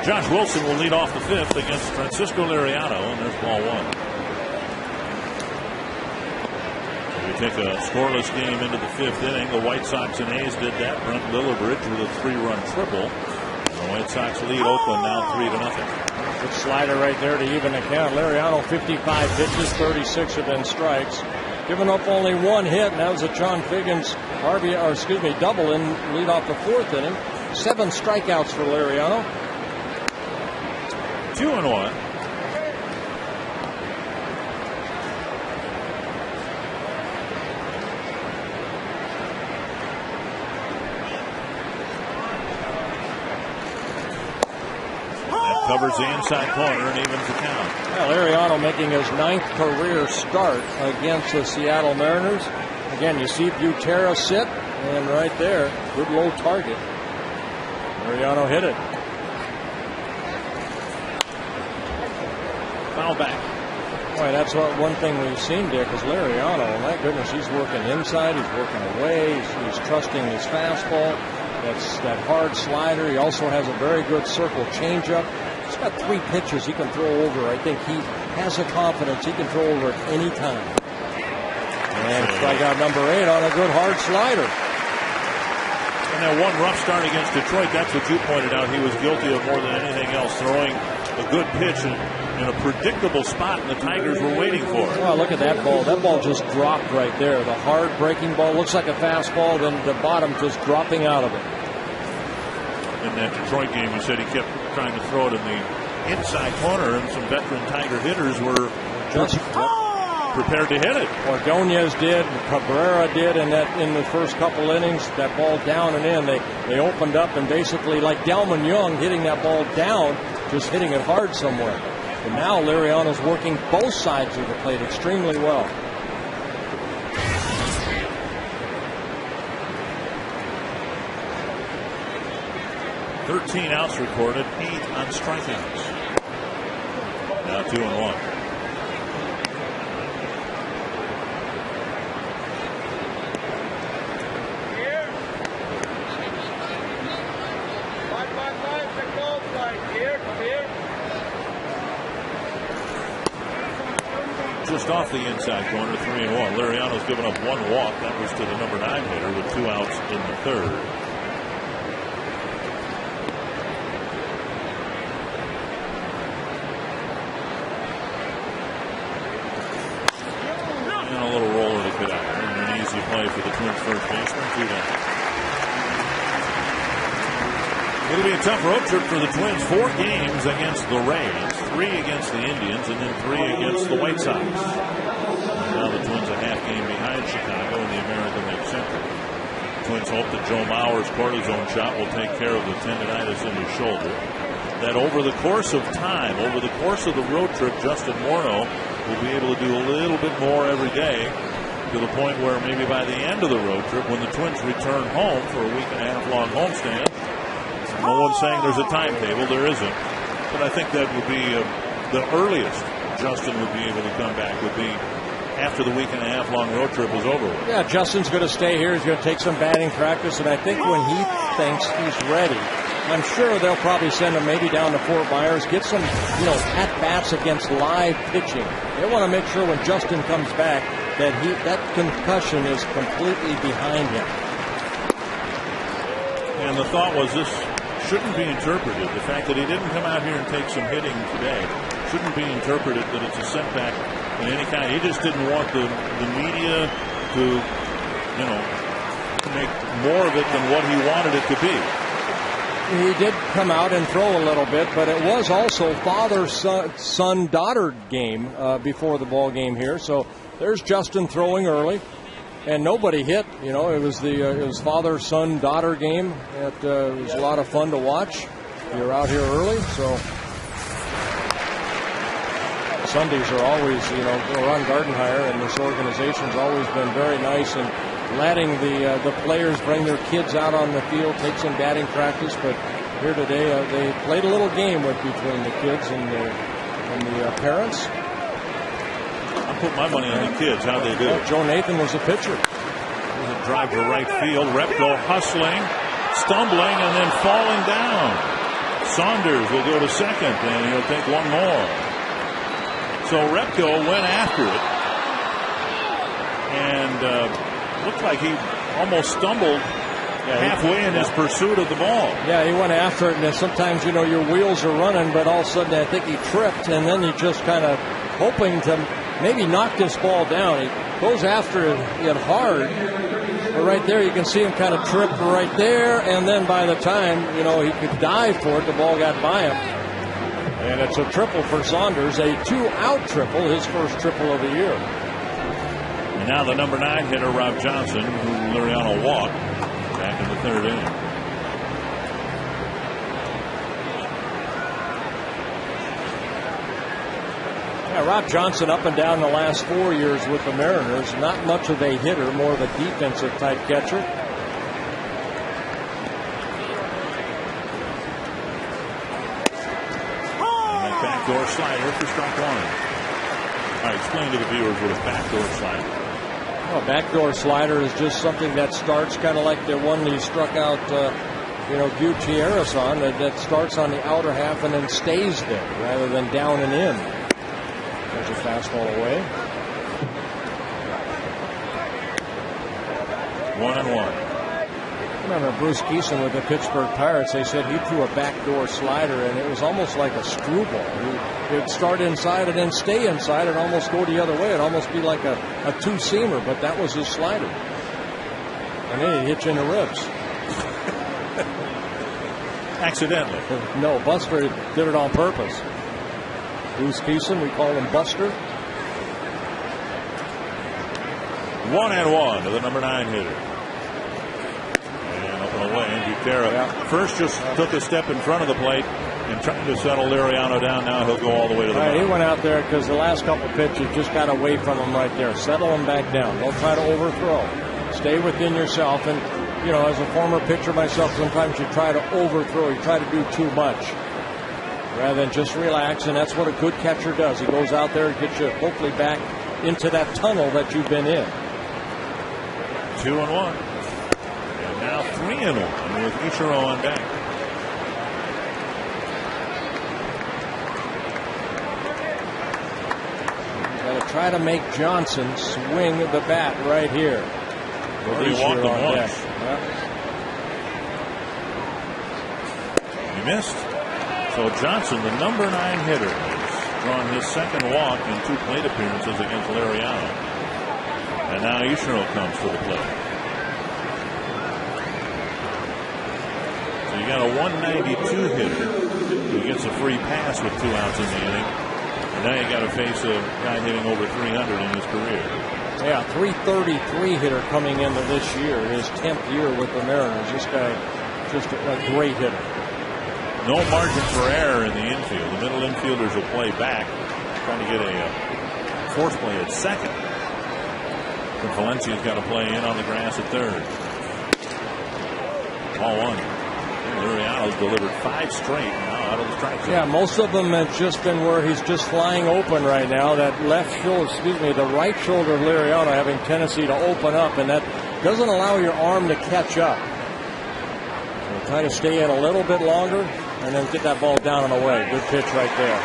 Josh Wilson will lead off the fifth against Francisco Liriano, and there's ball one. So we take a scoreless game into the fifth inning. The White Sox and A's did that. Brent Lillibridge with a 3-run triple. The White Sox lead Oakland now 3-0. Good slider right there to even the count. Liriano 55 pitches, 36 have been strikes. Giving up only one hit, and that was a John Figgins double in lead off the fourth inning. 7 strikeouts for Liriano. 2-1. covers the inside corner and evens the count. Well, Liriano making his 9th career start against the Seattle Mariners. Again, you see Butera sit, and right there, good low target. Liriano hit it. Foul back. Boy, that's one thing we've seen, Dick, is Liriano. My goodness, he's working inside, he's working away, he's trusting his fastball. That's that hard slider. He also has a very good circle changeup. He's got 3 pitches he can throw over. I think he has the confidence he can throw over at any time. And strikeout number 8 on a good hard slider. And that one rough start against Detroit, that's what you pointed out. He was guilty of more than anything else, throwing a good pitch in a predictable spot, and the Tigers were waiting for it. Well, look at that ball. That ball just dropped right there. The hard breaking ball looks like a fastball, then the bottom just dropping out of it. In that Detroit game, you said he kept trying to throw it in the inside corner, and some veteran Tiger hitters were just prepared to hit it. Ordonez did, Cabrera did, and that in the first couple innings, that ball down and in, they opened up and basically like Delman Young hitting that ball down, just hitting it hard somewhere. And now Liriano's working both sides of the plate extremely well. "13 outs recorded, 8 on strikeouts." Now 2-1. Just off the inside corner, 3-1. Liriano's given up 1 walk. That was to the number 9 hitter with 2 outs in the 3rd. And a little roller to get out. And an easy play for the Twins first baseman. 2 down. It'll be a tough road trip for the Twins. 4 games against the Rays, 3 against the Indians, and then 3 against the White Sox. Now the Twins a half game behind Chicago in the American League Central. Twins hope that Joe Mauer's cortisone shot will take care of the tendonitis in his shoulder. That over the course of time, over the course of the road trip, Justin Morneau will be able to do a little bit more every day, to the point where maybe by the end of the road trip, when the Twins return home for a week-and-a-half long homestand, no one's saying there's a timetable. There isn't. But I think that would be the earliest Justin would be able to come back would be after the week-and-a-half long road trip is over with. Yeah, Justin's going to stay here. He's going to take some batting practice, and I think when he thinks he's ready, I'm sure they'll probably send him maybe down to Fort Myers, get some, at-bats against live pitching. They want to make sure when Justin comes back that that concussion is completely behind him. And the thought was this shouldn't be interpreted. The fact that he didn't come out here and take some hitting today shouldn't be interpreted that it's a setback in any kind. He just didn't want the media to, make more of it than what he wanted it to be. He did come out and throw a little bit, but it was also father-son-daughter game before the ball game here. So there's Justin throwing early. And nobody hit. It was it was father, son, daughter game. It was a lot of fun to watch. You're out here early, so Sundays are always, Ron Gardenhire and this organization's always been very nice in letting the players bring their kids out on the field, take some batting practice. But here today, they played a little game between the kids and the parents. Put my money on the kids. How'd they do? Joe Nathan was the pitcher. Drive to right field. Repko hustling, stumbling, and then falling down. Saunders will go to second, and he'll take one more. So Repko went after it, and looked like he almost stumbled halfway in his pursuit of the ball. Yeah, he went after it, and sometimes, your wheels are running, but all of a sudden I think he tripped, and then he just kind of hoping to maybe knock this ball down. He goes after it hard, but right there you can see him kind of trip right there, and then by the time, he could dive for it, the ball got by him. And it's a triple for Saunders, a 2-out triple, his first triple of the year. And now the number 9 hitter, Rob Johnson, who Liriano walked back in the 3rd inning. Yeah, Rob Johnson up and down the last 4 years with the Mariners. Not much of a hitter, more of a defensive type catcher. Backdoor slider for strike one. All right, explain to the viewers what a backdoor slider. Well, backdoor slider is just something that starts kind of like the one he struck out, Gutierrez on. That starts on the outer half and then stays there rather than down and in. There's a fastball away. 1-1. I remember Bruce Keeson with the Pittsburgh Pirates. They said he threw a backdoor slider, and it was almost like a screwball. He'd start inside and then stay inside and almost go the other way. It'd almost be like a two-seamer, but that was his slider. And then he'd hit you in the ribs. Accidentally. No, Buster did it on purpose. Bruce Keeson, we call him Buster. 1-1 to the number 9 hitter. Away. Gutierrez first just took a step in front of the plate and tried to settle Liriano down. Now he'll go all the way to the mound. He went out there because the last couple pitches just got away from him right there. Settle him back down. Don't try to overthrow. Stay within yourself. And, as a former pitcher myself, sometimes you try to overthrow. You try to do too much rather than just relax. And that's what a good catcher does. He goes out there and gets you hopefully back into that tunnel that you've been in. 2-1. Now 3-1 with Ichiro on deck. Got to try to make Johnson swing the bat right here. He walked him once. Yep. He missed. So Johnson, the number 9 hitter, has drawn his second walk in 2 plate appearances against Liriano. And now Ichiro comes to the plate. You got a 192 hitter who gets a free pass with 2 outs in the inning. And now you got to face a guy hitting over 300 in his career. Yeah, 333 hitter coming into this year, his 10th year with the Mariners. This guy, just a great hitter. No margin for error in the infield. The middle infielders will play back, trying to get a force play at second. And Valencia's got to play in on the grass at third. Ball 1. Liriano's delivered 5 straight now out of the strike zone. Yeah, most of them have just been where he's just flying open right now. That left shoulder, the right shoulder of Liriano having tendency to open up, and that doesn't allow your arm to catch up. So try to stay in a little bit longer and then get that ball down and away. Good pitch right there.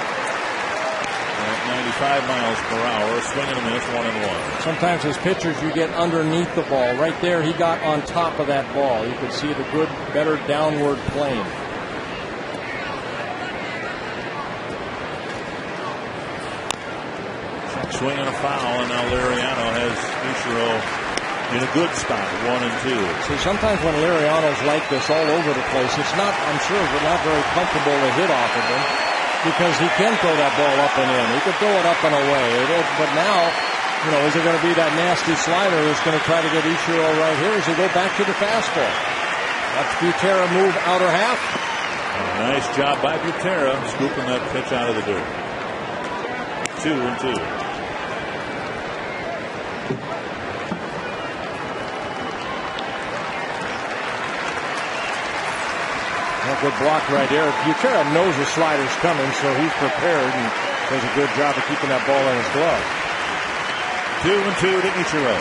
At 95 miles per hour, swing and a miss, 1-1. Sometimes as pitchers you get underneath the ball. Right there he got on top of that ball. You could see the good, better downward plane. Check swing and a foul, and now Liriano has Ichiro in a good spot, 1-2. See, sometimes when Liriano's like this all over the place, it's not, I'm sure, we're not very comfortable to hit off of him. Because he can throw that ball up and in. He can throw it up and away. But now, is it going to be that nasty slider that's going to try to get Ichiro right here as he go back to the fastball? That's Butera move outer half. Nice job by Butera scooping that pitch out of the dirt. 2-2. Good block right there. Butera knows the slider's coming, so he's prepared and does a good job of keeping that ball in his glove. 2-2 to Ichiro.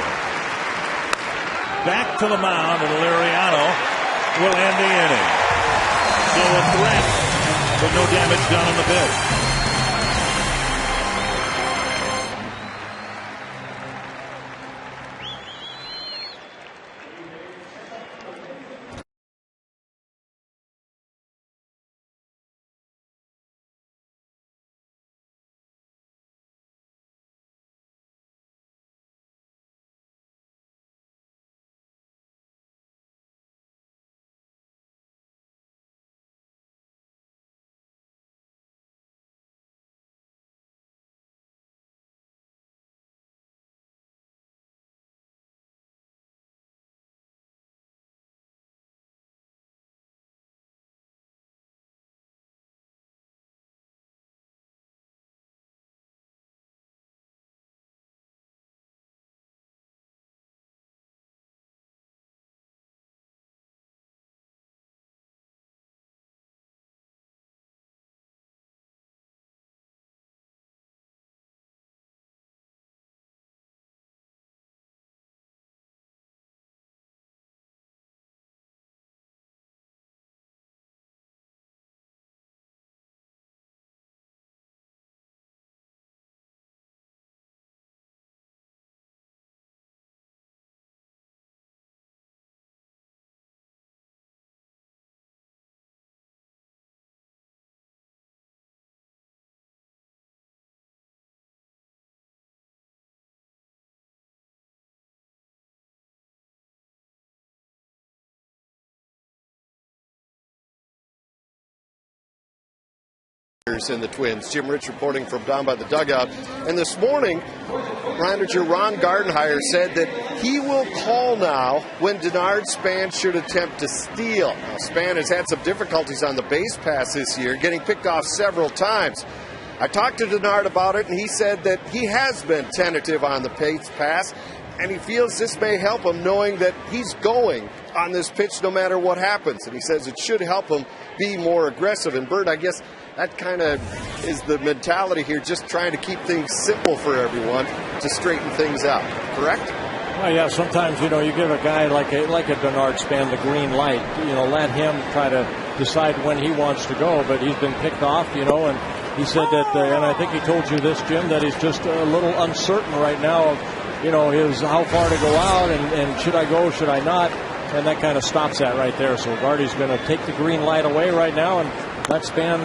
Back to the mound, and Liriano will end the inning. So a threat, but no damage done on the pitch. in the Twins. Jim Rich reporting from down by the dugout. And this morning, manager Ron Gardenhire said that he will call now when Denard Span should attempt to steal. Now, Span has had some difficulties on the base pass this year, getting picked off several times. I talked to Denard about it, and he said that he has been tentative on the base pass, and he feels this may help him knowing that he's going on this pitch no matter what happens. And he says it should help him be more aggressive. And Bert, I guess that kind of is the mentality here, just trying to keep things simple for everyone to straighten things out, correct? Well, yeah, sometimes, you give a guy like a Denard Span the green light, let him try to decide when he wants to go, but he's been picked off, and he said that, and I think he told you this, Jim, that he's just a little uncertain right now of, his how far to go out and should I go, should I not, and that kind of stops that right there. So Gardy's going to take the green light away right now and let Span,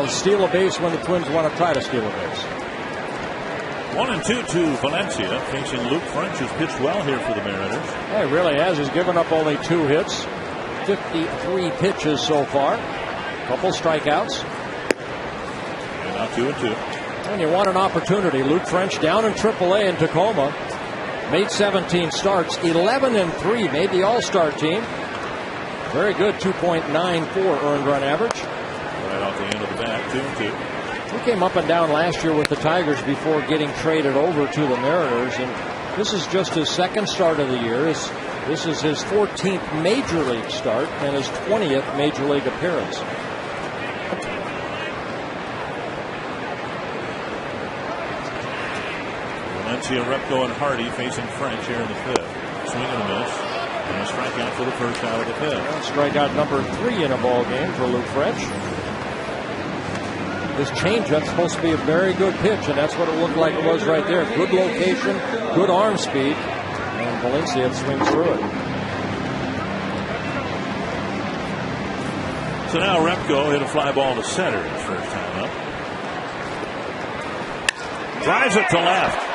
steal a base when the Twins want to try to steal a base. 1-2 to Valencia, facing Luke French, who's pitched well here for the Mariners. Yeah, he really has. He's given up only 2 hits, 53 pitches so far, a couple strikeouts. And now 2-2. And you want an opportunity. Luke French down in AAA in Tacoma. Made 17 starts, 11-3, made the All-Star team. Very good, 2.94 earned run average. Right off the end of the bat, 2-2. He came up and down last year with the Tigers before getting traded over to the Mariners, and this is just his second start of the year. This is his 14th Major League start and his 20th Major League appearance. Valencia, Repko, and Hardy facing French here in the 5th. Swing and a miss. And a strikeout for the first out of the 5th. Strikeout number 3 in a ball game for Luke French. This changeup's supposed to be a very good pitch, and that's what it looked like it was right there. Good location, good arm speed, and Valencia swings through it. So now Repko hit a fly ball to center his first time up. Drives it to left.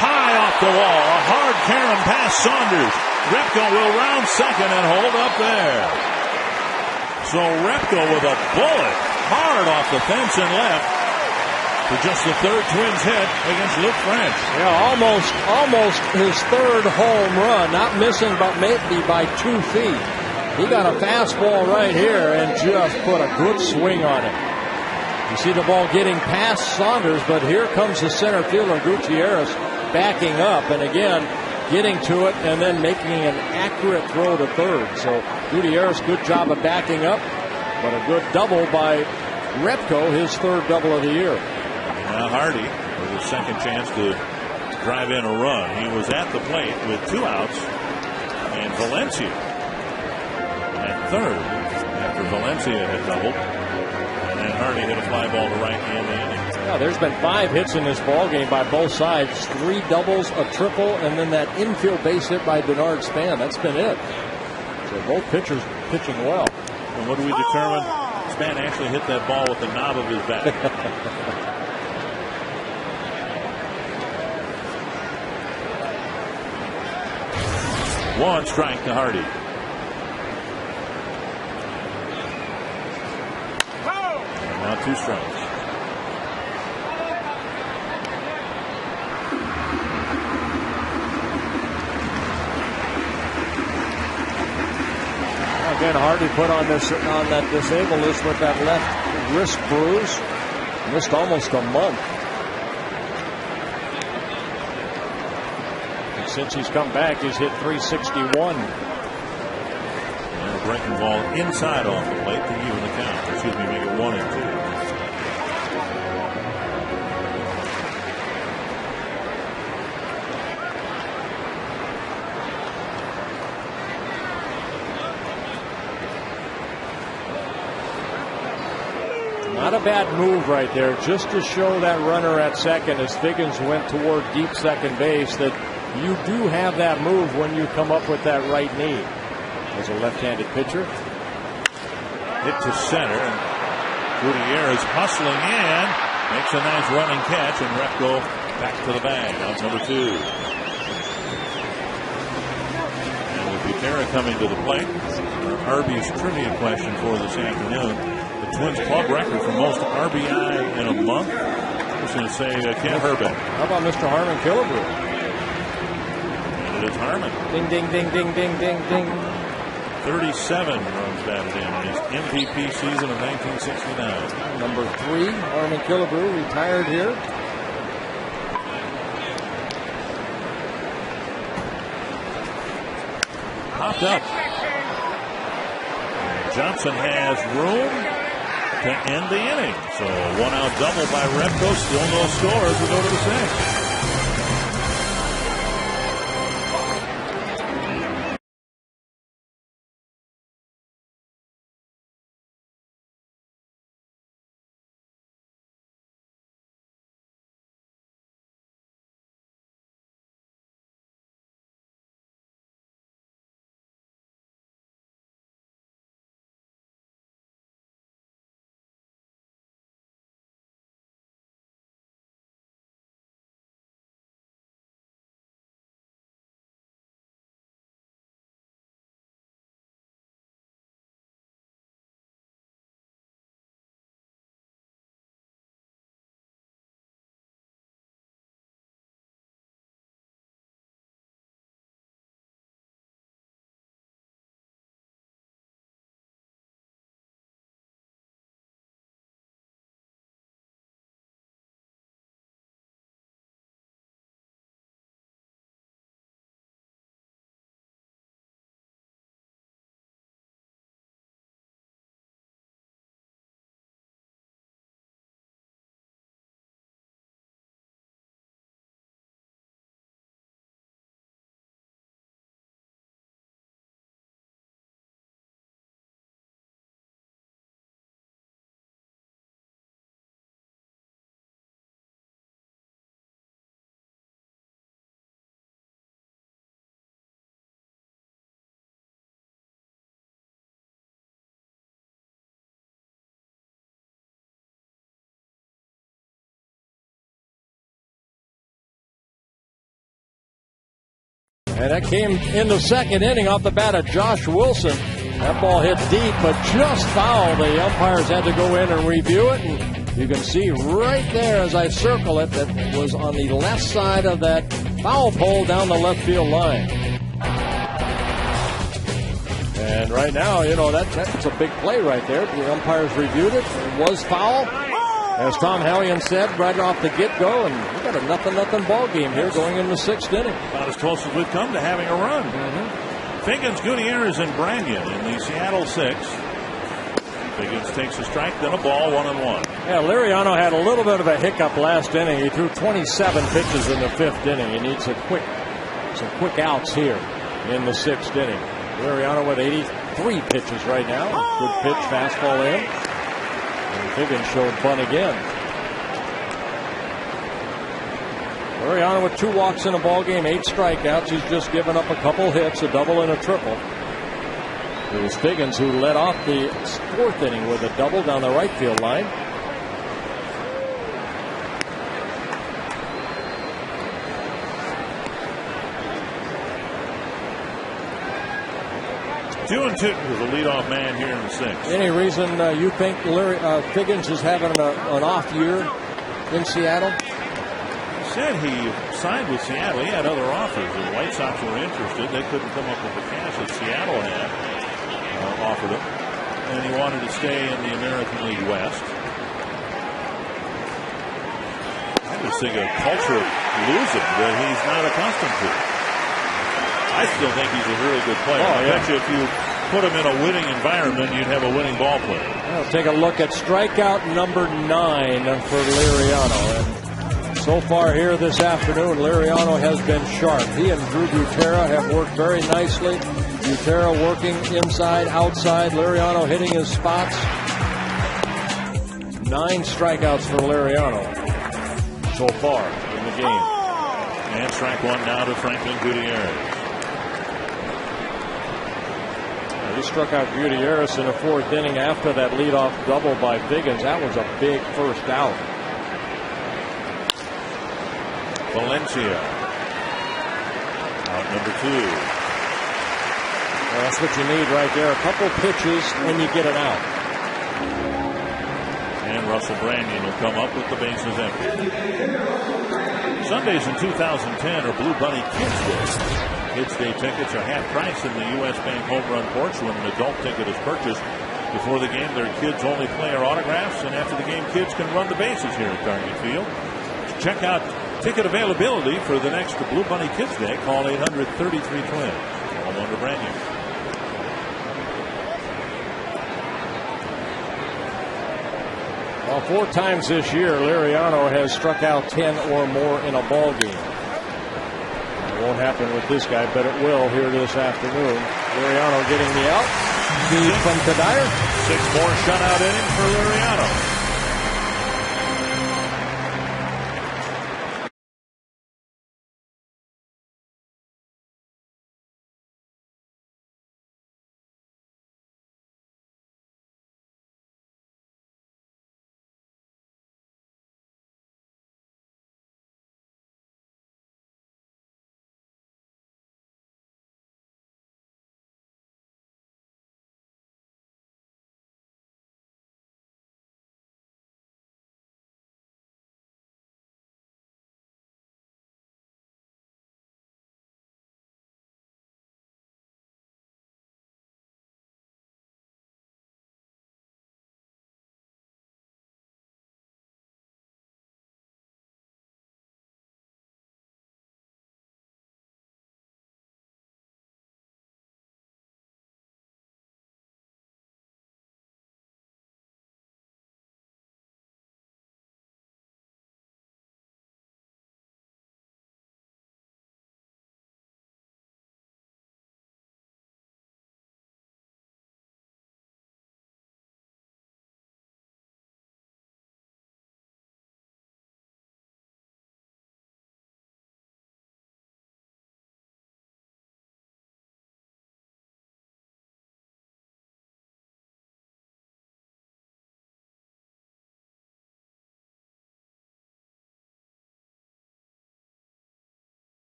High off the wall, a hard carom past Saunders. Repko will round second and hold up there. So Repko with a bullet hard off the fence and left for just the 3rd Twins hit against Luke French. Yeah, almost his 3rd home run, not missing but maybe by 2 feet. He got a fastball right here and just put a good swing on it. You see the ball getting past Saunders, but here comes the center fielder Gutierrez backing up, and again getting to it and then making an accurate throw to 3rd. So Gutierrez, good job of backing up, but a good double by Repko, his 3rd double of the year. Now Hardy with his second chance to drive in a run. He was at the plate with 2 outs, and Valencia at 3rd after Valencia had doubled, and then Hardy hit a fly ball to right in the end of the inning. Yeah, there's been 5 hits in this ball game by both sides. 3 doubles, a triple, and then that infield base hit by Denard Span. That's been it. So both pitchers pitching well. And what do we determine? Span actually hit that ball with the knob of his bat. 1 strike to Hardy. And now 2 strikes. Again, Hardy put on that disabled list with that left wrist bruise. Missed almost a month. And since he's come back, he's hit .361. And a breaking ball inside off the plate to even the count. Excuse me, make it 1-2. Not a bad move right there, just to show that runner at second as Figgins went toward deep second base that you do have that move when you come up with that right knee. As a left-handed pitcher. Hit to center. Gutierrez hustling in. Makes a nice running catch, and Repko back to the bag. Out number 2. And with Gutierrez coming to the plate, our Arby's trivia question for this afternoon. the Twins club record for most RBI in a month. I was going to say Ken Herbeck. How about Mr. Harmon Killebrew? And it is Harmon. Ding, ding, ding, ding, ding, ding, ding. 37 runs batted in his MVP season of 1969. Number 3, Harmon Killebrew, retired here. Popped up. Johnson has room to end the inning. So a 1-out double by Repko. Still no score as we go to the 6th. And that came in the 2nd inning off the bat of Josh Wilson. That ball hit deep, but just foul. The umpires had to go in and review it. And you can see right there as I circle it that it was on the left side of that foul pole down the left field line. And right now, you know, that's a big play right there. The umpires reviewed it. It was foul. As Tom Hallion said right off the get-go, and we've got a nothing ball game here going in the 6th inning. About as close as we've come to having a run. Figgins, Gutierrez, and Branyan in the Seattle 6th. Figgins takes a strike, then a ball, 1-1. Yeah, Liriano had a little bit of a hiccup last inning. He threw 27 pitches in the 5th inning. He needs some quick outs here in the 6th inning. Liriano with 83 pitches right now. Good pitch, fastball in. And Figgins showed fun again. Liriano with 2 walks in a ball game, 8 strikeouts. He's just given up a couple hits, a double and a triple. It was Figgins who led off the 4th inning with a double down the right field line. 2-2 was the leadoff man here in the 6th. Any reason you think Figgins is having an off year in Seattle? He said he signed with Seattle. He had other offers. The White Sox were interested. They couldn't come up with the cash that Seattle had offered him. And he wanted to stay in the American League West. I just think a culture of losing that he's not accustomed to. I still think he's a really good player. I bet you if you put him in a winning environment, you'd have a winning ball player. Well, take a look at strikeout number 9 for Liriano. And so far here this afternoon, Liriano has been sharp. He and Drew Butera have worked very nicely. Butera working inside, outside. Liriano hitting his spots. 9 strikeouts for Liriano so far in the game. And strike 1 now to Franklin Gutierrez. He struck out Gutierrez in the 4th inning after that leadoff double by Figgins. That was a big first out. Valencia. Out number 2. Well, that's what you need right there. A couple pitches and you get it out. Russell Branyan will come up with the bases empty. Sundays in 2010 are Blue Bunny Kids Day. Kids Day tickets are half price in the U.S. Bank home run porch when an adult ticket is purchased. Before the game, their kids-only player autographs, and after the game, kids can run the bases here at Target Field. To check out ticket availability for the next Blue Bunny Kids Day, call 800-33-TWINS. All under Branyan. Well, 4 times this year, Liriano has struck out 10 or more in a ball game. It won't happen with this guy, but it will here this afternoon. Liriano getting the out. Feed from Kadire. 6 more shutout innings for Liriano.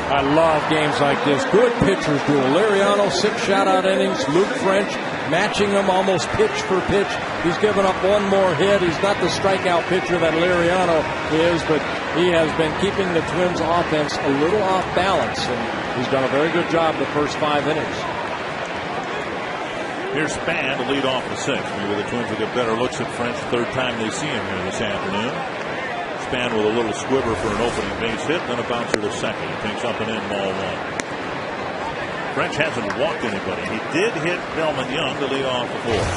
I love games like this. Good pitchers duel. Liriano, 6 shutout innings. Luke French matching them almost pitch for pitch. He's given up one more hit. He's not the strikeout pitcher that Liriano is, but he has been keeping the Twins offense a little off balance, and he's done a very good job the first 5 innings. Here's Span to lead off the 6th. Maybe the Twins will get better looks at French third time they see him here this afternoon. Span with a little squibber for an opening base hit, then a bouncer to second. He picks up and in, ball 1. French hasn't walked anybody. He did hit Delman Young to lead off the 4th.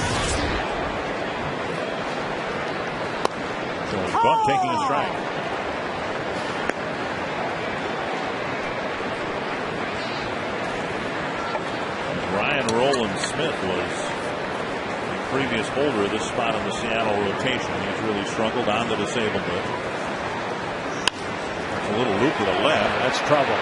So Buck taking a strike. Ryan Roland Smith was the previous holder of this spot in the Seattle rotation. He's really struggled on the disabled list. A little loop to the left. That's trouble.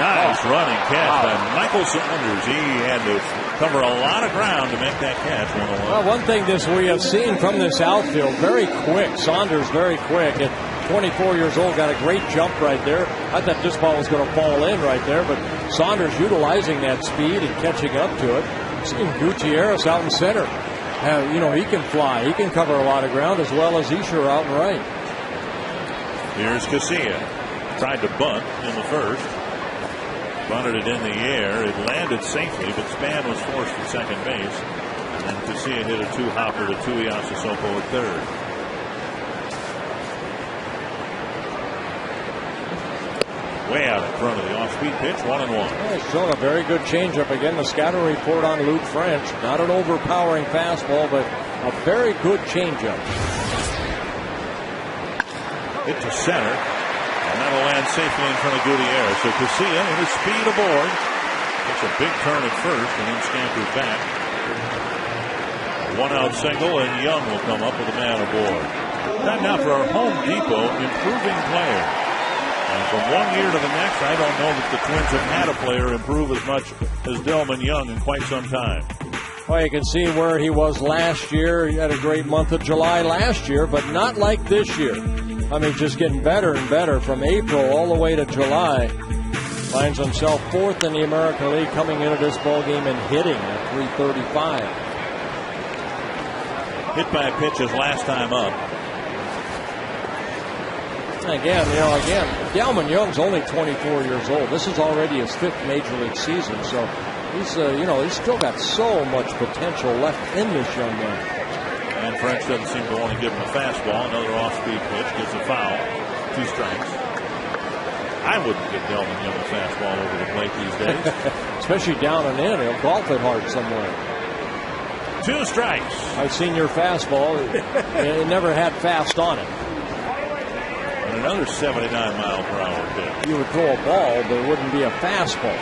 Nice running catch by Michael Saunders. He had to cover a lot of ground to make that catch. 101. Well, one thing we have seen from this outfield, very quick. Saunders very quick. At 24 years old, got a great jump right there. I thought this ball was going to fall in right there, but Saunders utilizing that speed and catching up to it. Seeing Gutierrez out in center. He can fly. He can cover a lot of ground as well as Escher out and right. Here's Casilla. Tried to bunt in the first. Bunted it in the air. It landed safely, but Span was forced to second base. And Casilla hit a 2-hopper to Tuiasa Sissoko at third. Way out in front of the off-speed pitch, 1-1. He's shown a very good changeup. Again, the scouting report on Luke French. Not an overpowering fastball, but a very good changeup. Hit to center, and that'll land safely in front of Gutierrez. So Casilla with his speed aboard. Takes a big turn at first and then scampers back. A 1-out single, and Young will come up with a man aboard. Time now for our Home Depot improving player. And from one year to the next, I don't know that the Twins have had a player improve as much as Delman Young in quite some time. Well, you can see where he was last year. He had a great month of July last year, but not like this year. I mean, just getting better and better from April all the way to July. Finds himself 4th in the American League coming into this ball game and hitting at .335. hit by a pitch his last time up. Again, Delmon Young's only 24 years old. This is already his 5th major league season, so he's still got so much potential left in this young man. And French doesn't seem to want to give him a fastball. Another off-speed pitch gets a foul. 2 strikes. I wouldn't give Delmon Young a fastball over the plate these days, especially down and in. He'll golf it hard somewhere. 2 strikes. I've seen your fastball. It never had fast on it. And another 79-mile-per-hour pitch. You would throw a ball, but it wouldn't be a fastball.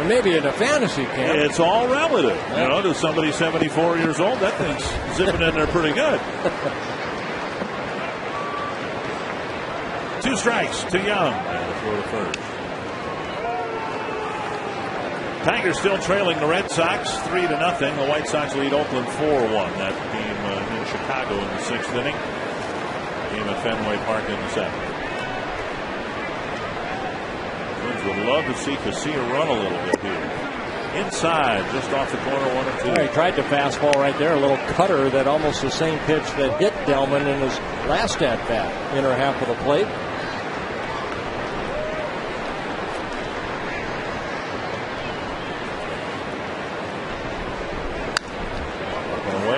Maybe in a fantasy camp. It's all relative. Yeah. You know, to somebody 74 years old, that thing's zipping in there pretty good. 2 strikes to Young. And throw to first. Tigers still trailing the Red Sox 3-0. The White Sox lead Oakland 4-1. That game in Chicago in the 6th inning. Game at Fenway Park in the 7th. Twins would love to see Casilla run a little bit here. Inside, just off the corner, 1 or 2. He tried to fastball right there, a little cutter that almost the same pitch that hit Delmon in his last at-bat, inner half of the plate.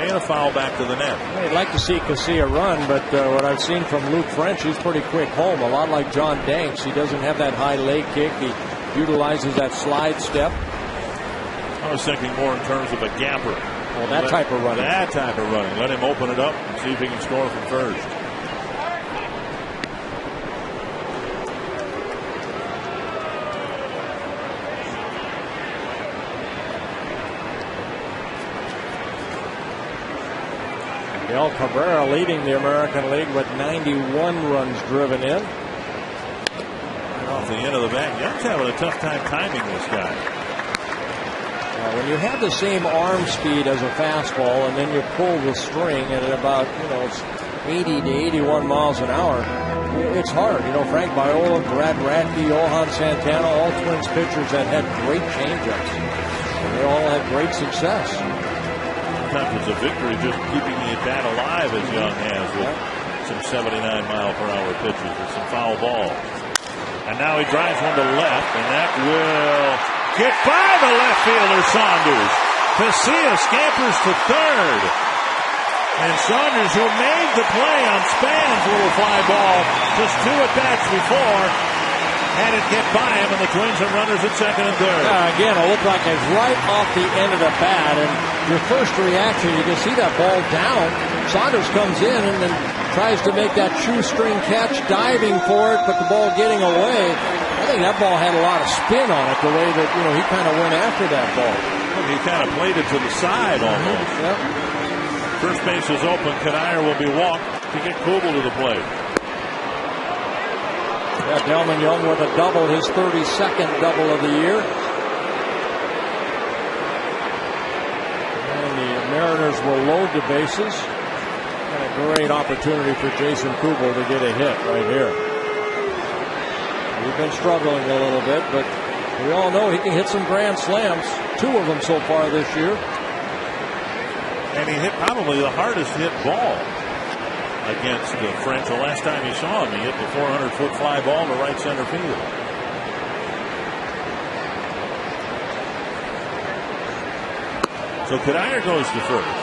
A foul back to the net. I'd like to see Casilla run, but what I've seen from Luke French, he's pretty quick home. A lot like John Danks. He doesn't have that high leg kick. He utilizes that slide step. I was thinking more in terms of a gapper. Well, that type of running. That type of running. Let him open it up and see if he can score from first. Miguel Cabrera leading the American League with 91 runs driven in. Off the end of the bat, Young's having a tough time timing this guy. When you have the same arm speed as a fastball and then you pull the string at about, it's 80 to 81 miles an hour, it's hard. Frank Viola, Brad Radke, Johan Santana, all Twins pitchers that had great changeups. And they all had great success. Sometimes it's a victory just keeping the bat alive as Young has with some 79-mile-per-hour pitches and some foul balls. And now he drives one to left, and that will get by the left fielder, Saunders. Casilla scampers to third. And Saunders, who made the play on Span's little fly ball just 2 at-bats before, had it get by him, and the Twins have runners at second and third. Again, it looked like it's right off the end of the bat, and your first reaction, you can see that ball down. Saunders comes in and then tries to make that shoestring catch, diving for it, but the ball getting away. I think that ball had a lot of spin on it, the way that, he kind of went after that ball. He kind of played it to the side almost. Yep. First base is open. Kanier will be walked to get Kubel to the plate. Yeah, Delmon Young with a double, his 32nd double of the year. And the Mariners will load the bases. And a great opportunity for Jason Kubel to get a hit right here. He's been struggling a little bit, but we all know he can hit some grand slams. 2 of them so far this year. And he hit probably the hardest hit ball against French. The last time you saw him, he hit the 400-foot fly ball to right center field. So Kanier goes to first.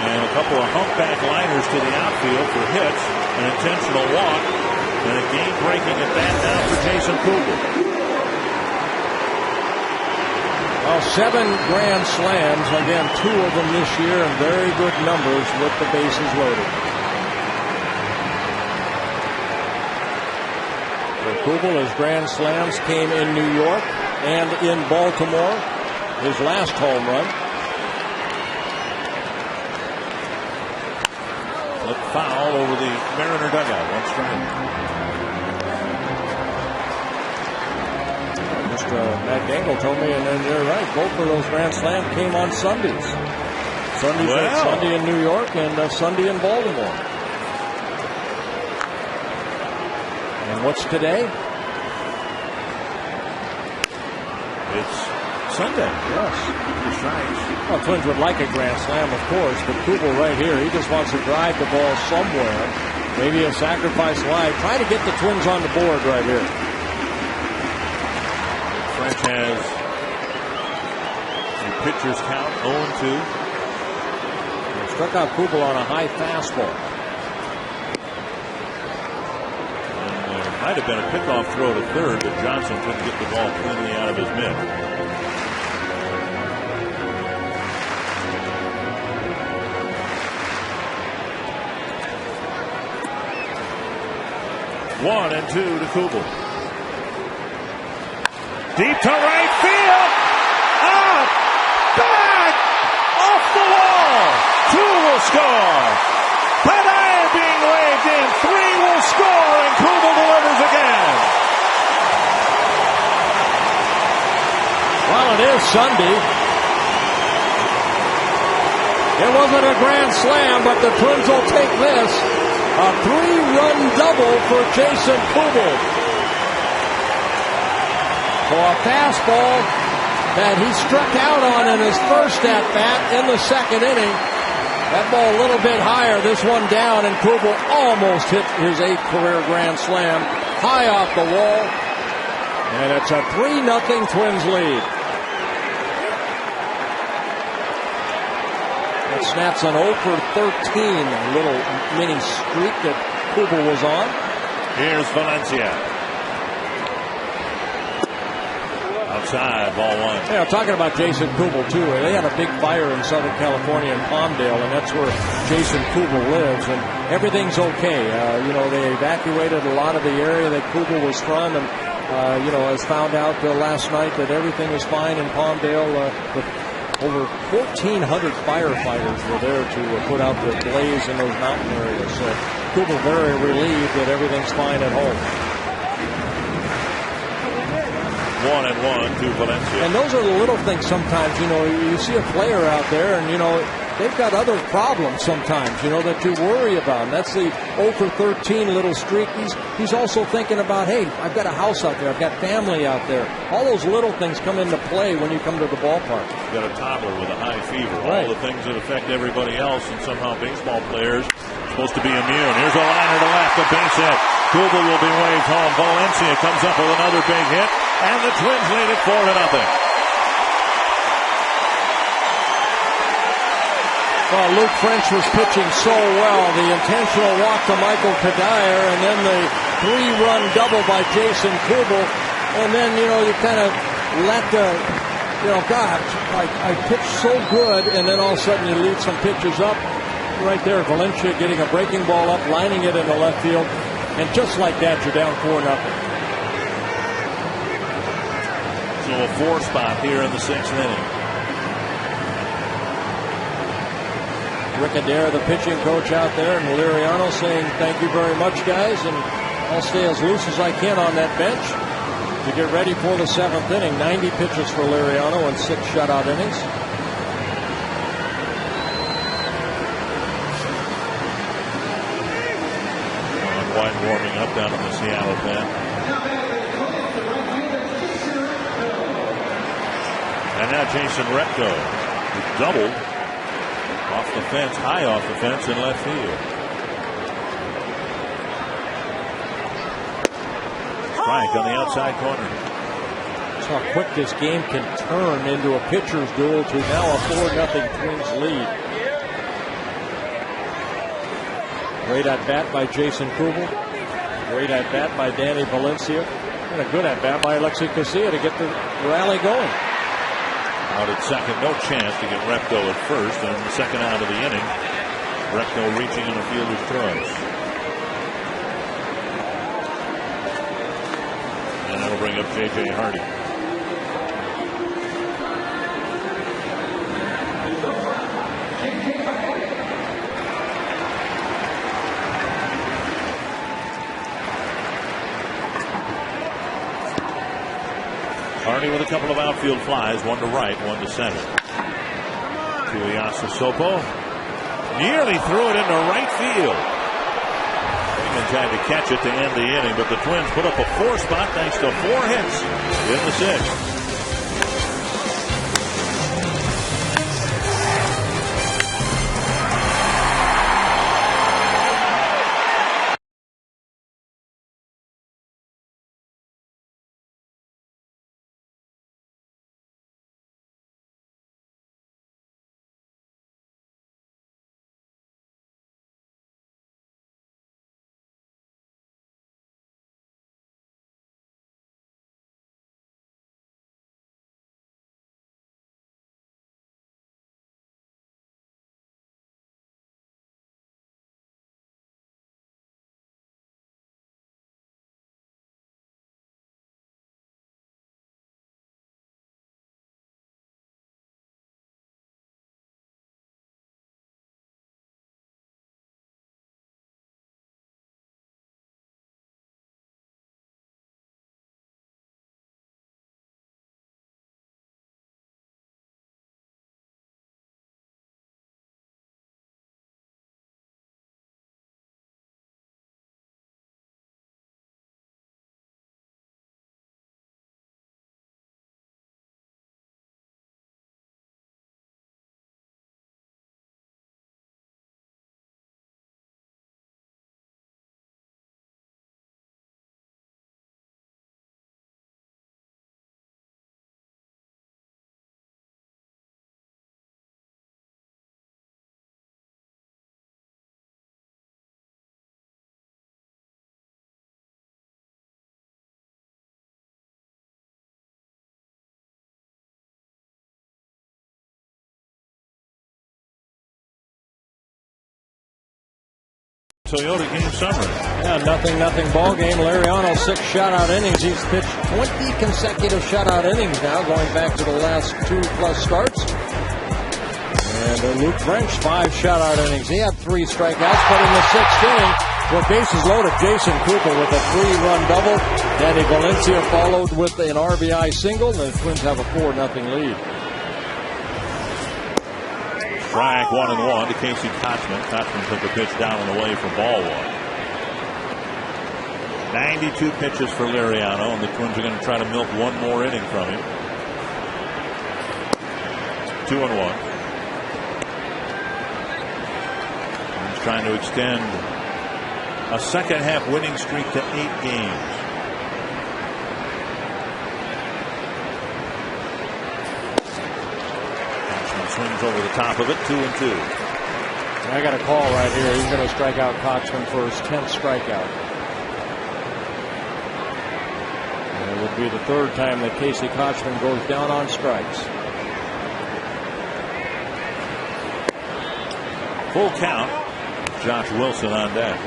And a couple of humpback liners to the outfield for hits, an intentional walk, and a game-breaking at bat now for Jason Kubel. Well, 7 grand slams, again, 2 of them this year, and very good numbers with the bases loaded. For Kubel, his grand slams came in New York and in Baltimore, his last home run. A foul over the Mariner dugout, 1 strike. Matt Gangle told me, and then you're right, both of those grand slams came on Sundays. Sunday in New York and Sunday in Baltimore. And what's today? It's Sunday. Yes. Well, Twins would like a grand slam, of course, but Kubel right here, he just wants to drive the ball somewhere. Maybe a sacrifice fly. Try to get the Twins on the board right here. French has the pitcher's count 0-2. He struck out Kubel on a high fastball. And there might have been a pickoff throw to third, but Johnson couldn't get the ball cleanly out of his mitt. 1-2 to Kubel. Deep to right field. Up, back, off the wall. 2 will score. Pregame being waved in. 3 will score, and Kubel delivers again. Well, it is Sunday. It wasn't a grand slam, but the Twins will take this. A 3-run double for Jason Kubel. For a fastball that he struck out on in his first at-bat in the second inning. That ball a little bit higher, this one down, and Kubel almost hit his 8th career grand slam. High off the wall. And it's a 3-0 Twins lead. That snaps an 0 for 13, a little mini streak that Kubel was on. Here's Valencia. Outside, ball 1. Yeah, talking about Jason Kubel, too. They had a big fire in Southern California in Palmdale, and that's where Jason Kubel lives, and everything's okay. They evacuated a lot of the area that Kubel was from, and, has found out last night that everything is fine in Palmdale. Over 1,400 firefighters were there to put out the blaze in those mountain areas. So Kubel very relieved that everything's fine at home. 1-1 to Valencia. And those are the little things sometimes, you see a player out there and, they've got other problems sometimes, that you worry about. And that's the 0 for 13 little streak. He's also thinking about, hey, I've got a house out there. I've got family out there. All those little things come into play when you come to the ballpark. You've got a toddler with a high fever. Right. All the things that affect everybody else, and somehow baseball players are supposed to be immune. Here's a liner to left, a base hit. Kubel will be waved home. Valencia comes up with another big hit, and the Twins lead it 4-0. Well, Luke French was pitching so well. The intentional walk to Michael Pedire, and then the 3-run double by Jason Kubel. And then, you kind of let I pitched so good, and then all of a sudden you lead some pitches up. Right there, Valencia getting a breaking ball up, lining it into left field. And just like that, you're down 4-0. So a 4 spot here in the 6th inning. Rick Adair, the pitching coach out there, and Liriano saying thank you very much, guys, and I'll stay as loose as I can on that bench to get ready for the 7th inning. 90 pitches for Liriano and 6 shutout innings. White warming up down in the Seattle pen. And now Jason Repko, who doubled off the fence, high off the fence in left field. Strike on the outside corner. That's how quick this game can turn into a pitcher's duel to now a 4-0 Twins lead. Great at bat by Jason Kubel. Great at bat by Danny Valencia. And a good at bat by Alexi Casilla to get the rally going. Out at second, no chance to get Repko at first, and the second out of the inning. Repko reaching in a fielder's choice. And that'll bring up J.J. Hardy. Hardy with a couple of outfield flies, one to right, one to center. Tuiasa Sopo nearly threw it into right field. Freeman tried to catch it to end the inning, but the Twins put up a 4 spot thanks to 4 hits in the 6th. Toyota game summary. Yeah, 0-0 ball game. Liriano 6 shutout innings. He's pitched 20 consecutive shutout innings now, going back to the last 2+ starts. And Luke French 5 shutout innings. He had 3 strikeouts, but in the 6th inning, with bases loaded, Jason Cooper with a 3-run double. Danny Valencia followed with an RBI single, and the Twins have a 4-0 lead. Strike 1-1 to Casey Kochman. Kochman took a pitch down and away for ball 1. 92 pitches for Liriano, and the Twins are going to try to milk one more inning from him. 2-1. He's trying to extend a second-half winning streak to 8 games. Swings over the top of it, 2-2. I got a call right here. He's going to strike out Kochman for his 10th strikeout. And it would be the 3rd time that Casey Kochman goes down on strikes. Full count. Josh Wilson on deck.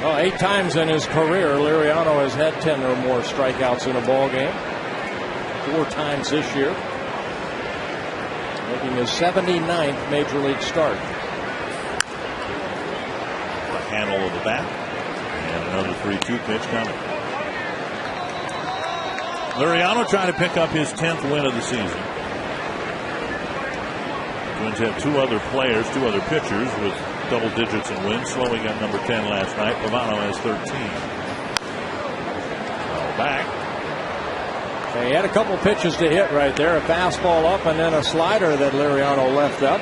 Well, 8 times in his career, Liriano has had 10 or more strikeouts in a ball game. 4 times this year. Making his 79th Major League start. The handle of the bat. And another 3-2 pitch coming. Liriano trying to pick up his 10th win of the season. Twins have 2 other players, 2 other pitchers with double digits in wins. Slowing got number 10 last night. Pavano has 13. Back. He had a couple pitches to hit right there. A fastball up and then a slider that Liriano left up.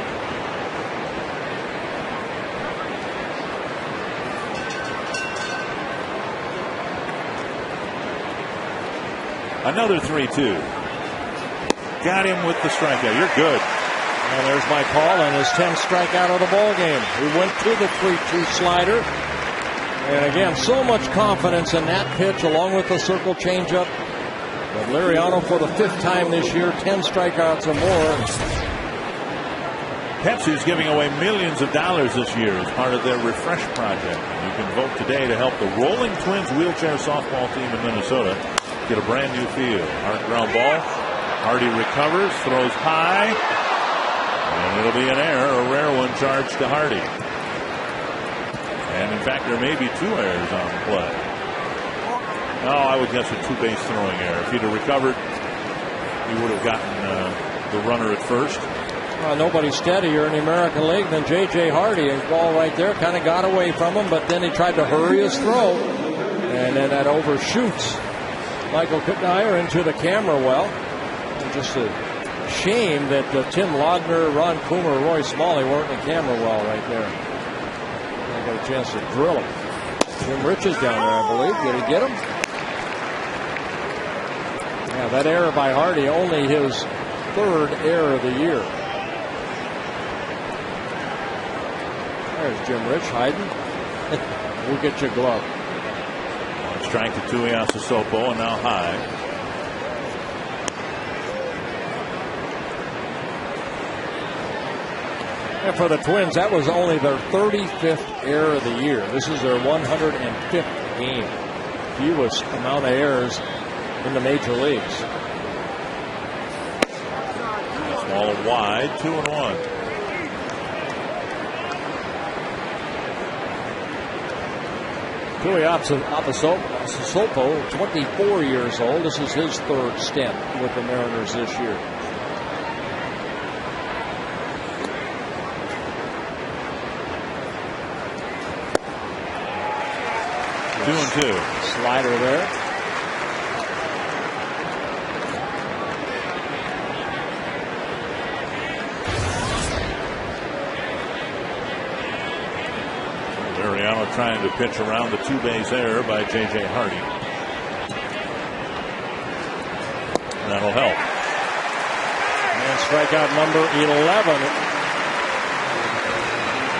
Another 3-2. Got him with the strikeout. You're good. And there's my call and his 10th strikeout of the ball game. He went to the 3-2 slider. And again, so much confidence in that pitch along with the circle changeup. But Liriano for the 5th time this year, 10 strikeouts or more. Pepsi's giving away millions of dollars this year as part of their Refresh project. You can vote today to help the Rolling Twins wheelchair softball team in Minnesota get a brand new field. Hard ground ball. Hardy recovers, throws high. And it'll be an error, a rare one charged to Hardy. And in fact, there may be 2 errors on the play. No, I would guess a 2-base throwing error. If he'd have recovered, he would have gotten the runner at first. Well, nobody's steadier in the American League than J.J. Hardy. His ball right there kind of got away from him, but then he tried to hurry his throw. And then that overshoots Michael Kutnyer into the camera well. And just a shame that Tim Laudner, Ron Coomer, Roy Smalley weren't in the camera well right there. I got a chance to drill him. Jim Rich is down there, I believe. Did he get him? Yeah, that error by Hardy, only his 3rd error of the year. There's Jim Rich hiding. We'll get your glove. Strike to Tuiasa Sopo, and now high. And for the Twins, that was only their 35th error of the year. This is their 105th game. Fewest amount of errors in the major leagues. Ball wide, 2-1. Tuiasa Sopo, 24 years old. This is his 3rd stint with the Mariners this year. Two and two. Slider there. Liriano trying to pitch around the 2-base error by J.J. Hardy. That'll help. And strikeout number 11.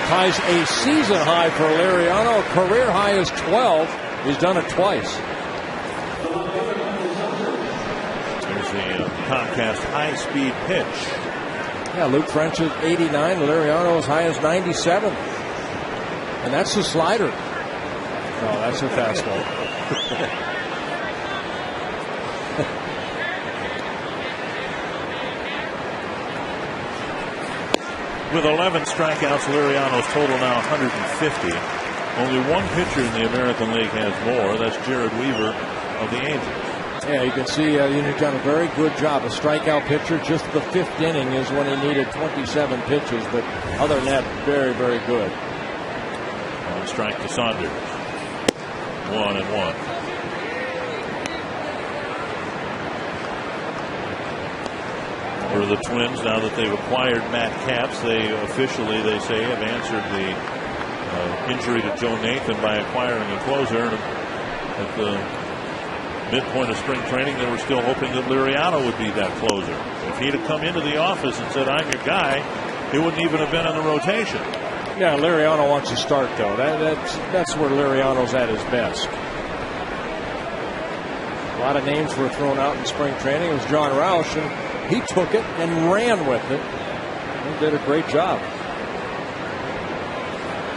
Ties a season high for Liriano. Career high is 12. He's done it twice. There's the Comcast high-speed pitch. Yeah, Luke French is 89. Liriano as high as 97. And that's the slider. No, that's a fastball. With 11 strikeouts, Liriano's total now 150. Only one pitcher in the American League has more. That's Jared Weaver of the Angels. Yeah, you can see you've done a very good job. A strikeout pitcher, just the 5th inning is when he needed 27 pitches. But other than that, very, very good. One strike to Saunders. 1-1. For the Twins, now that they've acquired Matt Capps, they officially, they say, have answered the injury to Joe Nathan by acquiring a closer. And at the midpoint of spring training, they were still hoping that Liriano would be that closer. If he'd have come into the office and said, "I'm your guy," he wouldn't even have been in the rotation. Yeah, Liriano wants to start, though. That's where Liriano's at his best. A lot of names were thrown out in spring training. It was John Roush, and he took it and ran with it. He did a great job.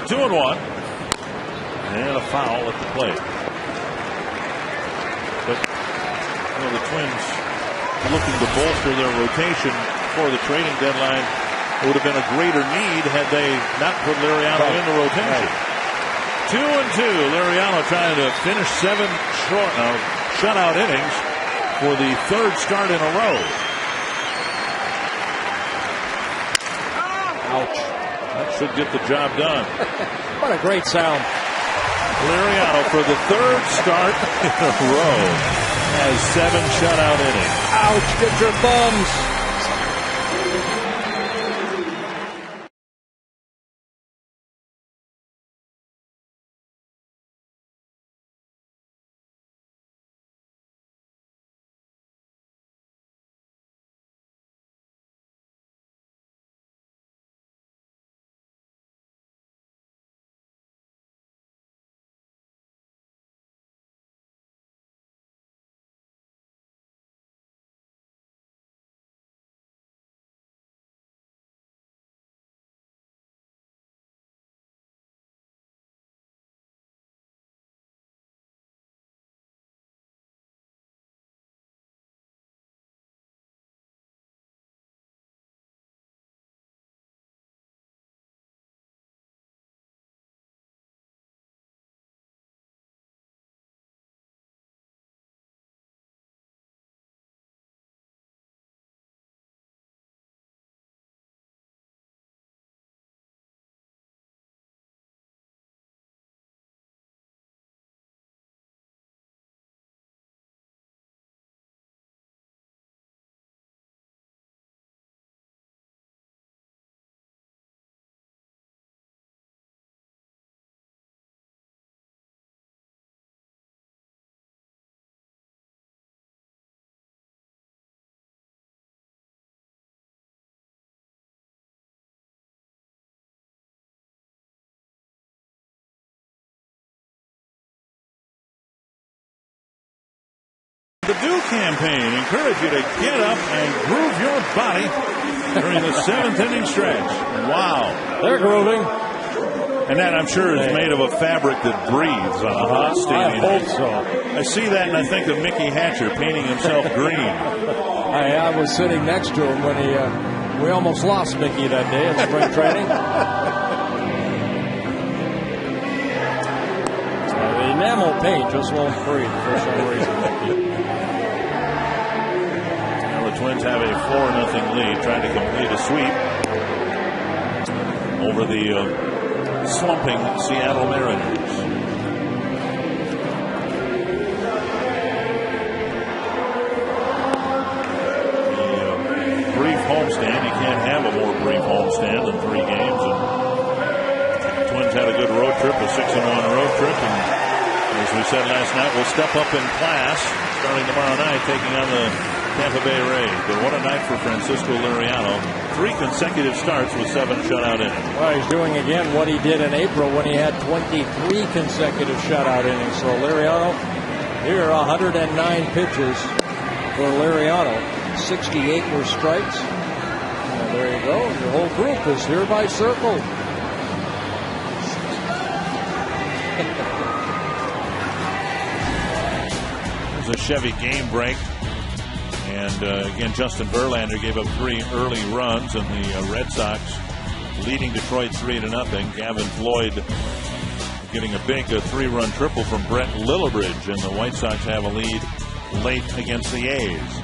2-1. And a foul at the plate. But the Twins looking to bolster their rotation for the trading deadline. It would have been a greater need had they not put Liriano in the rotation. 2-2. Liriano trying to finish 7 shutout innings for the 3rd start in a row. Ouch. That should get the job done. What a great sound. Liriano, for the 3rd start in a row, has 7 shutout innings. Ouch, get your thumbs. The Do campaign encourage you to get up and groove your body during the 7th inning stretch. Wow. They're grooving. And that, I'm sure, is made of a fabric that breathes on a hot stadium. I hope so. I see that and I think of Mickey Hatcher painting himself green. I was sitting next to him when we almost lost Mickey that day in spring training. The enamel paint just won't breathe for some reason. Now the Twins have a 4-0 lead, trying to complete a sweep over the slumping Seattle Mariners. Brief homestand. You can't have a more brief homestand than 3 games. And the Twins had a good road trip, a 6-1 road trip, and as we said last night, we'll step up in class starting tomorrow night, taking on the Tampa Bay Rays. But what a night for Francisco Liriano. 3 consecutive starts with 7 shutout innings. Well, he's doing again what he did in April when he had 23 consecutive shutout innings. So Liriano, here 109 pitches for Liriano. 68 were strikes. And there you go. Your whole group is hereby circled. was a Chevy game break. And again, Justin Verlander gave up 3 early runs, and the Red Sox leading Detroit 3-0. Gavin Floyd getting a big 3-run triple from Brett Lillibridge, and the White Sox have a lead late against the A's.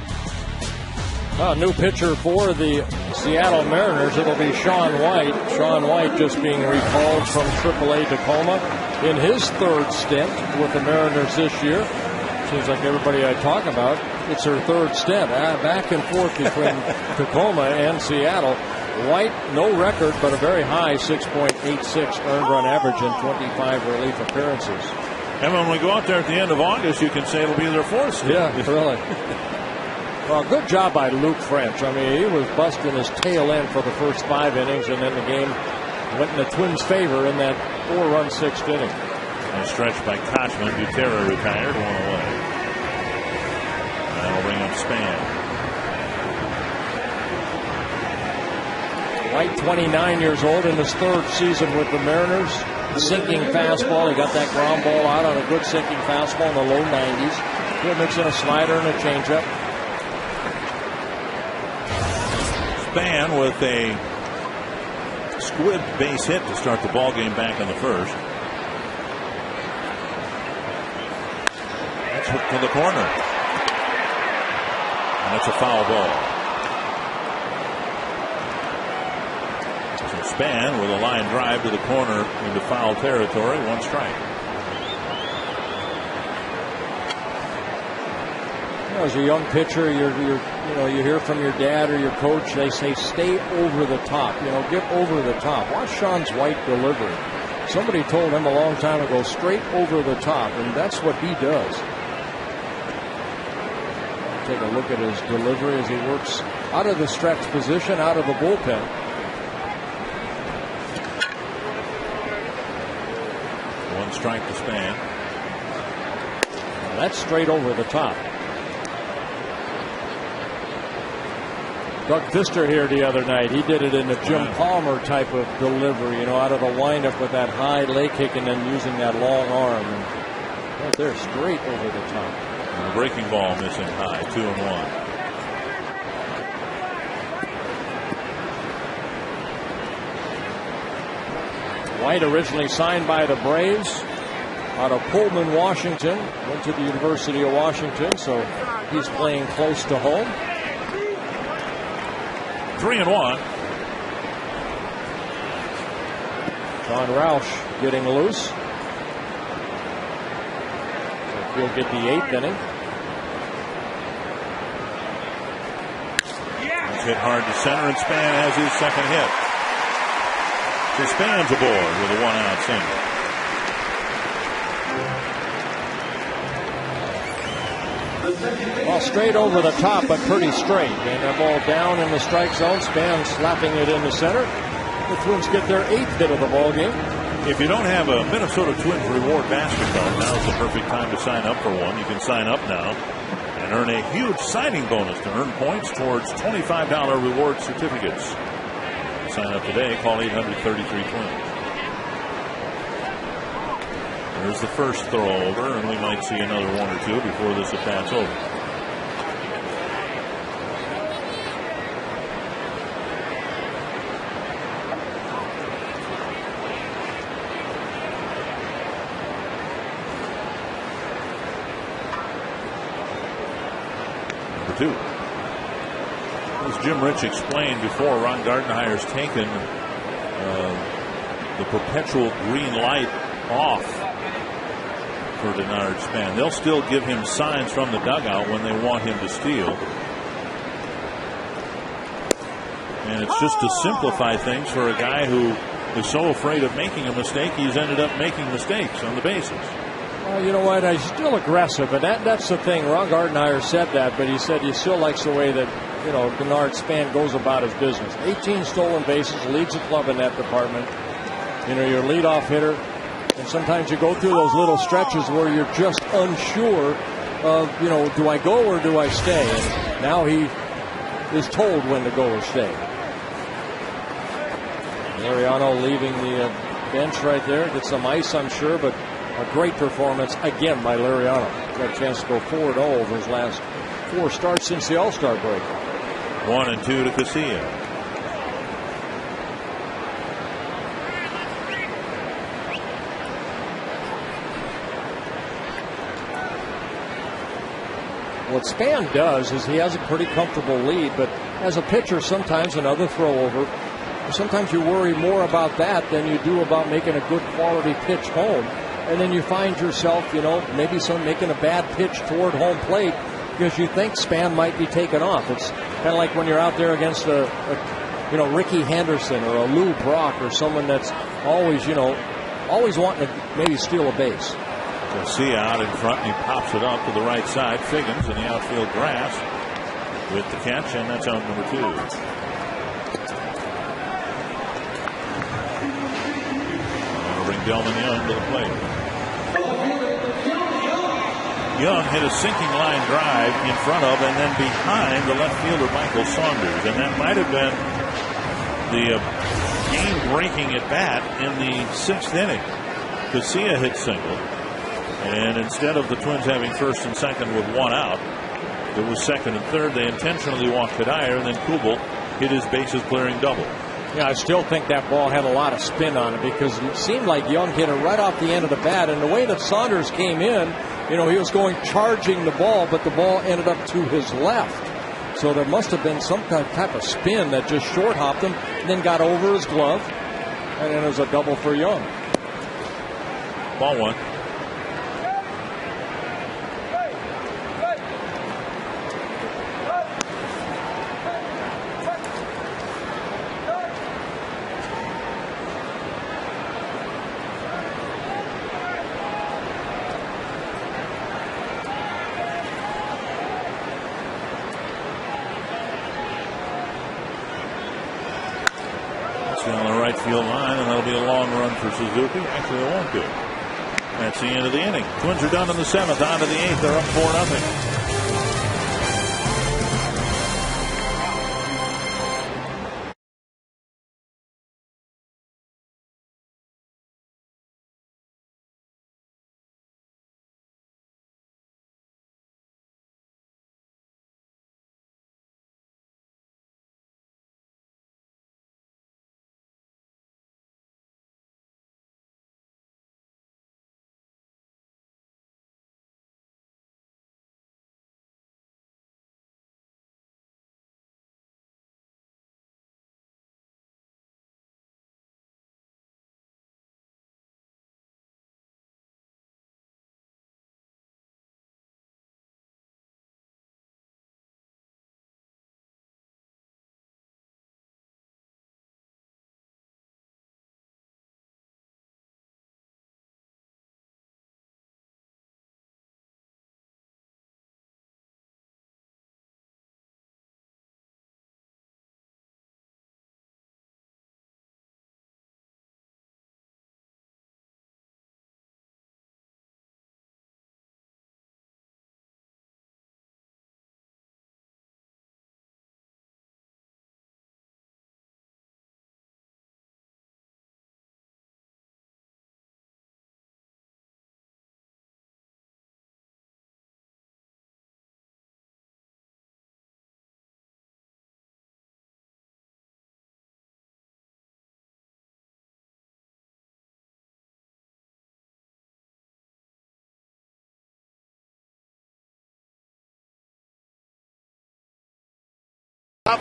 New pitcher for the Seattle Mariners. It'll be Shaun White. Shaun White just being recalled from AAA Tacoma in his 3rd stint with the Mariners this year. Seems like everybody I talk about, it's her 3rd stint. Back and forth between Tacoma and Seattle. White, no record, but a very high 6.86 earned run average in 25 relief appearances. And when we go out there at the end of August, you can say it'll be their 4th stint. Yeah, really. Well, good job by Luke French. I mean, he was busting his tail end for the first 5 innings, and then the game went in the Twins' favor in that 4-run 6th inning. A stretch by Kochman. Butera retired, 1 away. That'll bring up Span. White, 29 years old, in his 3rd season with the Mariners. Sinking fastball. He got that ground ball out on a good sinking fastball in the low 90s. He'll mix in a slider and a changeup. Span with a squib base hit to start the ball game back in the 1st. That's to the corner. And that's a foul ball. So Span with a line drive to the corner into foul territory. 1 strike. As a young pitcher, you hear from your dad or your coach, they say stay over the top. Get over the top. Watch Shaun White's delivery. Somebody told him a long time ago, straight over the top, and that's what he does. Take a look at his delivery as he works out of the stretch position, out of the bullpen. One strike to Span. Well, that's straight over the top. Doug Fister here the other night, he did it in a Jim Palmer type of delivery, out of the windup with that high leg kick and then using that long arm. And right there, straight over the top. And the breaking ball missing high, 2-1. White originally signed by the Braves out of Pullman, Washington. Went to the University of Washington, so he's playing close to home. 3-1. John Roush getting loose. He'll get the 8th inning. It's hit hard to center, and Span has his 2nd hit. So Span's aboard with a 1-out single. Well, straight over the top, but pretty straight. And that ball down in the strike zone. Span slapping it in the center. The Twins get their 8th hit of the ball game. If you don't have a Minnesota Twins reward MasterCard, now's the perfect time to sign up for one. You can sign up now and earn a huge signing bonus to earn points towards $25 reward certificates. Sign up today. Call 800-33-TWINS. There's the first throw over, and we might see another 1 or 2 before this at-bat's over. Number 2. As Jim Rich explained before, Ron Gardenhire's taken the perpetual green light off for Denard Span. They'll still give him signs from the dugout when they want him to steal. And it's just to simplify things for a guy who is so afraid of making a mistake, he's ended up making mistakes on the bases. Well, you know what? He's still aggressive, and that's the thing. Ron Gardenhire said that, but he said he still likes the way that, Denard Span goes about his business. 18 stolen bases, leads the club in that department. Your leadoff hitter. And sometimes you go through those little stretches where you're just unsure of, do I go or do I stay? And now he is told when to go or stay. Mariano leaving the bench right there. Gets some ice, I'm sure, but A great performance again by Liriano. Got a chance to go 4-0 over his last 4 starts since the All-Star break. 1-2 to Casilla. What Span does is he has a pretty comfortable lead, but as a pitcher, sometimes another throw over, sometimes you worry more about that than you do about making a good quality pitch home. And then you find yourself, maybe making a bad pitch toward home plate because you think Span might be taken off. It's kind of like when you're out there against a Ricky Henderson or a Lou Brock or someone that's always wanting to maybe steal a base. Garcia out in front, and he pops it up to the right side. Figgins in the outfield grass with the catch, and that's out number 2. That'll bring Delman Young to the plate. Young hit a sinking line drive in front of and then behind the left fielder Michael Saunders, and that might have been the game-breaking at bat in the 6th inning. Casilla hit single. And instead of the Twins having first and second with 1 out, it was second and third. They intentionally walked Kadire, and then Kubel hit his bases clearing double. Yeah, I still think that ball had a lot of spin on it because it seemed like Young hit it right off the end of the bat. And the way that Saunders came in, he was going charging the ball, but the ball ended up to his left. So there must have been some type of spin that just short hopped him and then got over his glove. And then it was a double for Young. Ball 1. On the right field line, and that'll be a long run for Suzuki. Actually, it won't be. That's the end of the inning. Twins are done in the 7th. On to the 8th. They're up 4-0.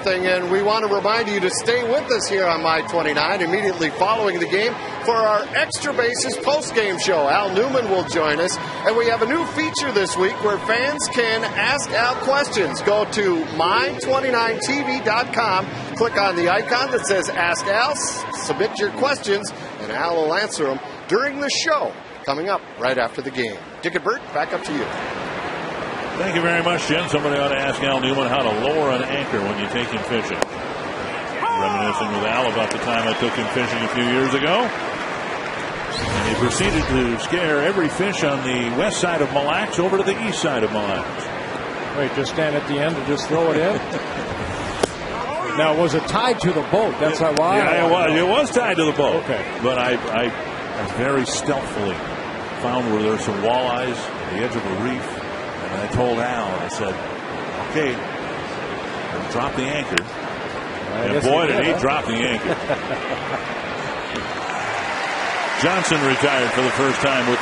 And we want to remind you to stay with us here on My 29 immediately following the game for our Extra Bases post-game show. Al Newman will join us, and we have a new feature this week where fans can ask Al questions. Go to my29tv.com, click on the icon that says Ask Al, submit your questions, and Al will answer them during the show coming up right after the game. Dick and Bert, back up to you. Thank you very much, Jim. Somebody ought to ask Al Newman how to lower an anchor when you take him fishing. Reminiscing with Al about the time I took him fishing a few years ago. And he proceeded to scare every fish on the west side of Mille Lacs over to the east side of Mille Lacs. Wait, just stand at the end and just throw it in? Now, was it tied to the boat? That's why? Yeah, it was tied to the boat. Okay. But I very stealthily found where there's some walleyes at the edge of a reef. And I told Al, I said, okay, drop the anchor. And boy, did he drop the anchor. Johnson retired for the first time with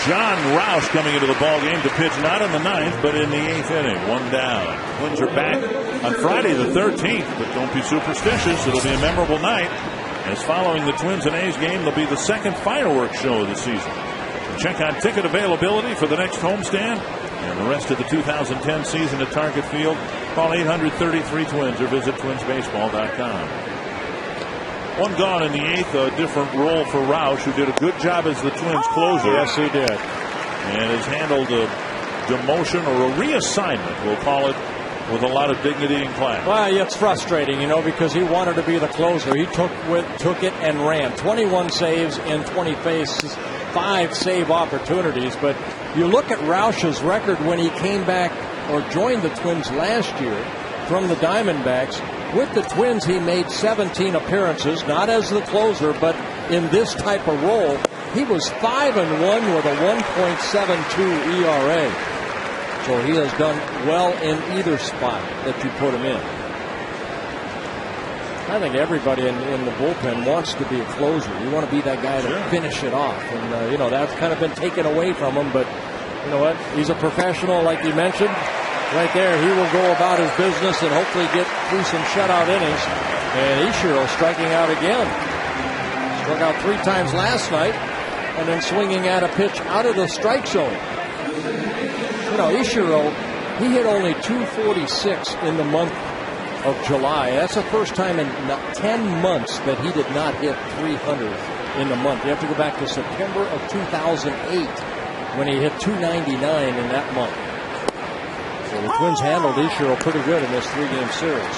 John Roush coming into the ball game to pitch not in the 9th, but in the 8th inning. 1 down. Twins are back on Friday the 13th, but don't be superstitious. It'll be a memorable night, as following the Twins and A's game, there'll be the second fireworks show of the season. Check on ticket availability for the next homestand and the rest of the 2010 season at Target Field. Call 833-TWINS or visit twinsbaseball.com. 1 gone in the 8th, a different role for Roush, who did a good job as the Twins closer. Yes, he did. And has handled a demotion or a reassignment, we'll call it, with a lot of dignity and class. Well, it's frustrating, because he wanted to be the closer. He took it and ran. 21 saves in 20 faces, 5 save opportunities. But you look at Roush's record when he came back or joined the Twins last year from the Diamondbacks. With the Twins, he made 17 appearances, not as the closer, but in this type of role. He was 5-1 with a 1.72 ERA. So he has done well in either spot that you put him in. I think everybody in the bullpen wants to be a closer. You want to be that guy to finish it off. And, that's kind of been taken away from him. But you know what? He's a professional, like you mentioned. Right there, he will go about his business and hopefully get through some shutout innings. And Ichiro striking out again. Struck out 3 times last night and then swinging at a pitch out of the strike zone. Ichiro, he hit only 246 in the month of July. That's the first time in 10 months that he did not hit 300 in the month. You have to go back to September of 2008 when he hit 299 in that month. So the Twins handled Ichiro pretty good in this 3-game series.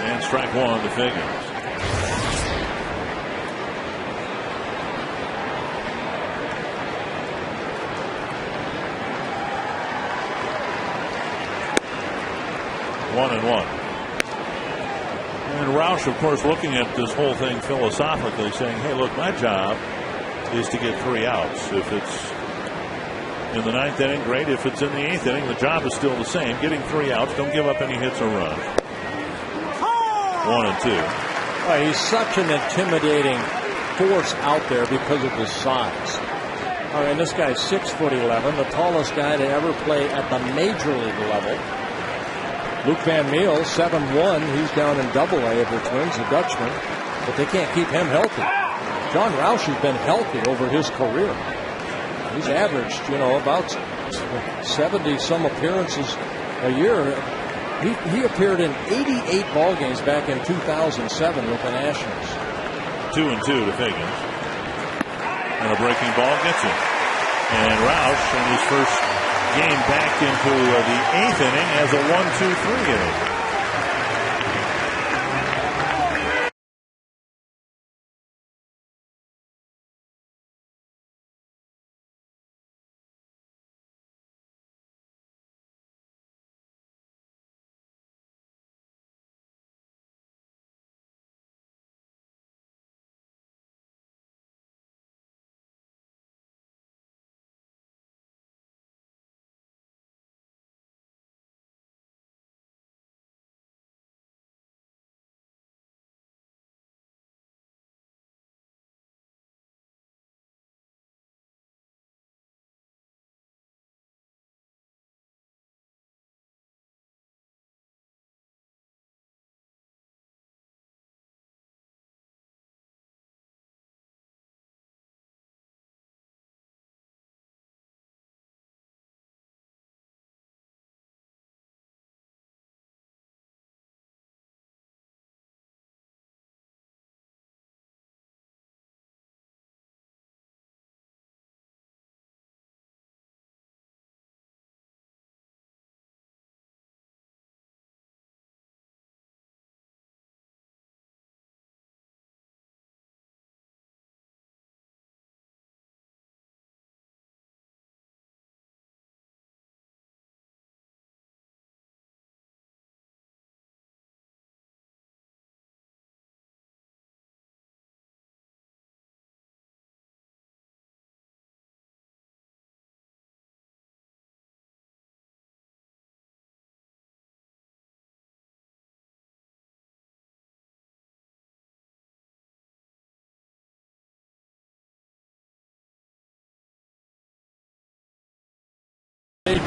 And strike 1 to Figgins. One and one. And Roush, of course, looking at this whole thing philosophically, saying, hey, look, my job is to get 3 outs. If it's in the 9th inning, great. If it's in the 8th inning, the job is still the same. Getting 3 outs. Don't give up any hits or runs. 1 and 2. Well, he's such an intimidating force out there because of his size. All right, and this guy's 6'11", the tallest guy to ever play at the major league level. Luke Van Meel, 7'1", he's down in Double-A of the Twins, the Dutchman, but they can't keep him healthy. John Roush has been healthy over his career. He's averaged, about 70-some appearances a year. He appeared in 88 ball games back in 2007 with the Nationals. 2 and 2 to Figgins. And a breaking ball gets him. And Roush in his first game back into the 8th inning as a 1-2-3 inning.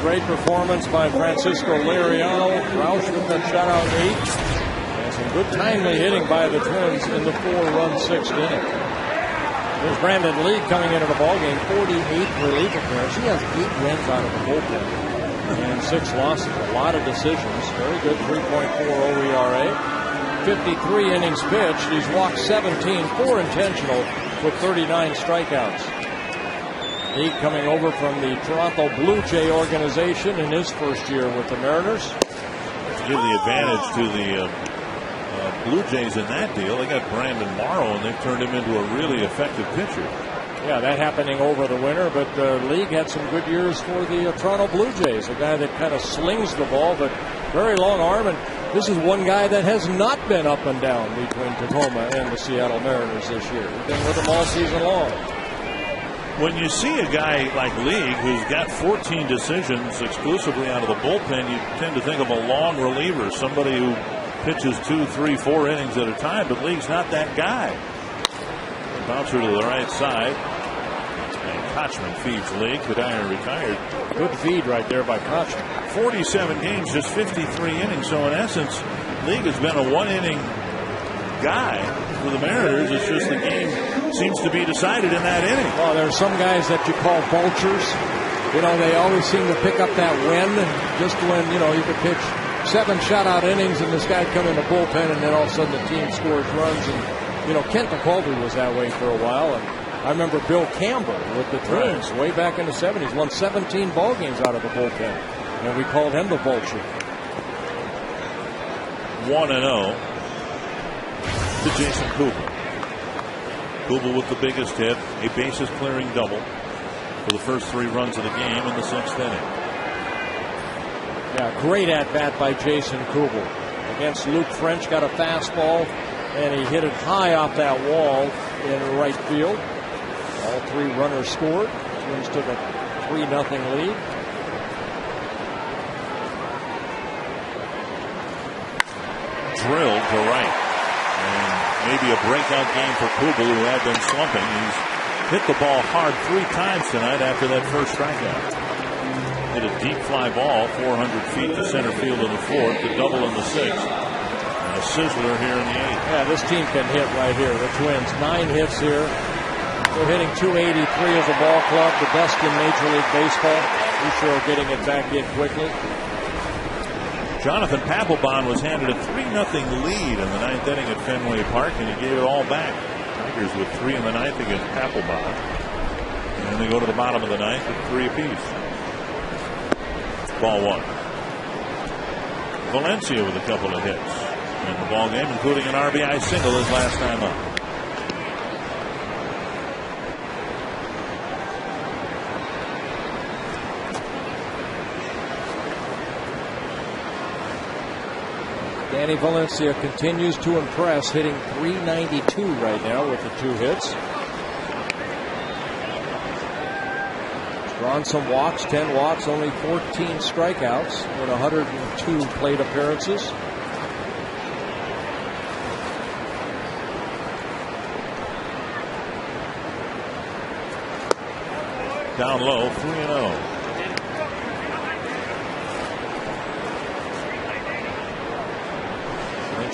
Great performance by Francisco Liriano. Roush with the shutout 8. And some good timely hitting by the Twins in the 4-run 6th inning. There's Brandon Lee coming into the ballgame. 48 relief appearance. He has 8 wins out of the bullpen and 6 losses. A lot of decisions. Very good 3.40 ERA. 53 innings pitched. He's walked 17, 4 intentional with 39 strikeouts. He coming over from the Toronto Blue Jay organization in his first year with the Mariners. To give the advantage to the Blue Jays in that deal, they got Brandon Morneau, and they've turned him into a really effective pitcher. Yeah, that happening over the winter, but the league had some good years for the Toronto Blue Jays. A guy that kind of slings the ball, but very long arm. And this is one guy that has not been up and down between Tacoma and the Seattle Mariners this year. He's been with them all season long. When you see a guy like League who's got 14 decisions exclusively out of the bullpen, you tend to think of a long reliever, somebody who pitches 2, 3, 4 innings at a time, but League's not that guy. Bouncer to the right side. And Kochman feeds League. Kadire retired. Good feed right there by Kochman. 47 games, just 53 innings. So in essence, League has been a 1-inning guy for the Mariners. It's just the game seems to be decided in that inning. Well, there are some guys that you call vultures. You know, they always seem to pick up that win just when, you know, you could pitch 7 shutout innings and this guy come in the bullpen and then all of a sudden the team scores runs. And, you know, Kent McCullough was that way for a while. And I remember Bill Campbell with the Twins way back in the 70s. Won 17 ball games out of the bullpen. And we called him the vulture. 1-0 to Jason Kubel. Kubel with the biggest hit, a bases clearing double for the first 3 runs of the game in the 6th inning. Yeah, great at bat by Jason Kubel against Luke French. Got a fastball and he hit it high off that wall in right field. All 3 runners scored. Twins took a 3-0 lead. Drilled to right. And maybe a breakout game for Kubel, who had been slumping. He's hit the ball hard 3 times tonight after that first strikeout. Hit a deep fly ball 400 feet to center field in the 4th, the double in the 6th, and a sizzler here in the 8th. Yeah, this team can hit right here. The Twins, 9 hits here. They're hitting .283 as a ball club, the best in Major League Baseball. Sure getting it back in quickly. Jonathan Papelbon was handed a 3-0 lead in the 9th inning at Fenway Park, and he gave it all back. Tigers with 3 in the 9th against Papelbon. And then they go to the bottom of the 9th with 3 apiece. Ball 1. Valencia with a couple of hits in the ball game, including an RBI single his last time up. Danny Valencia continues to impress, hitting .392 right now with the 2 hits. He's drawn some walks, 10 walks, only 14 strikeouts in 102 plate appearances. Down low, 3-0.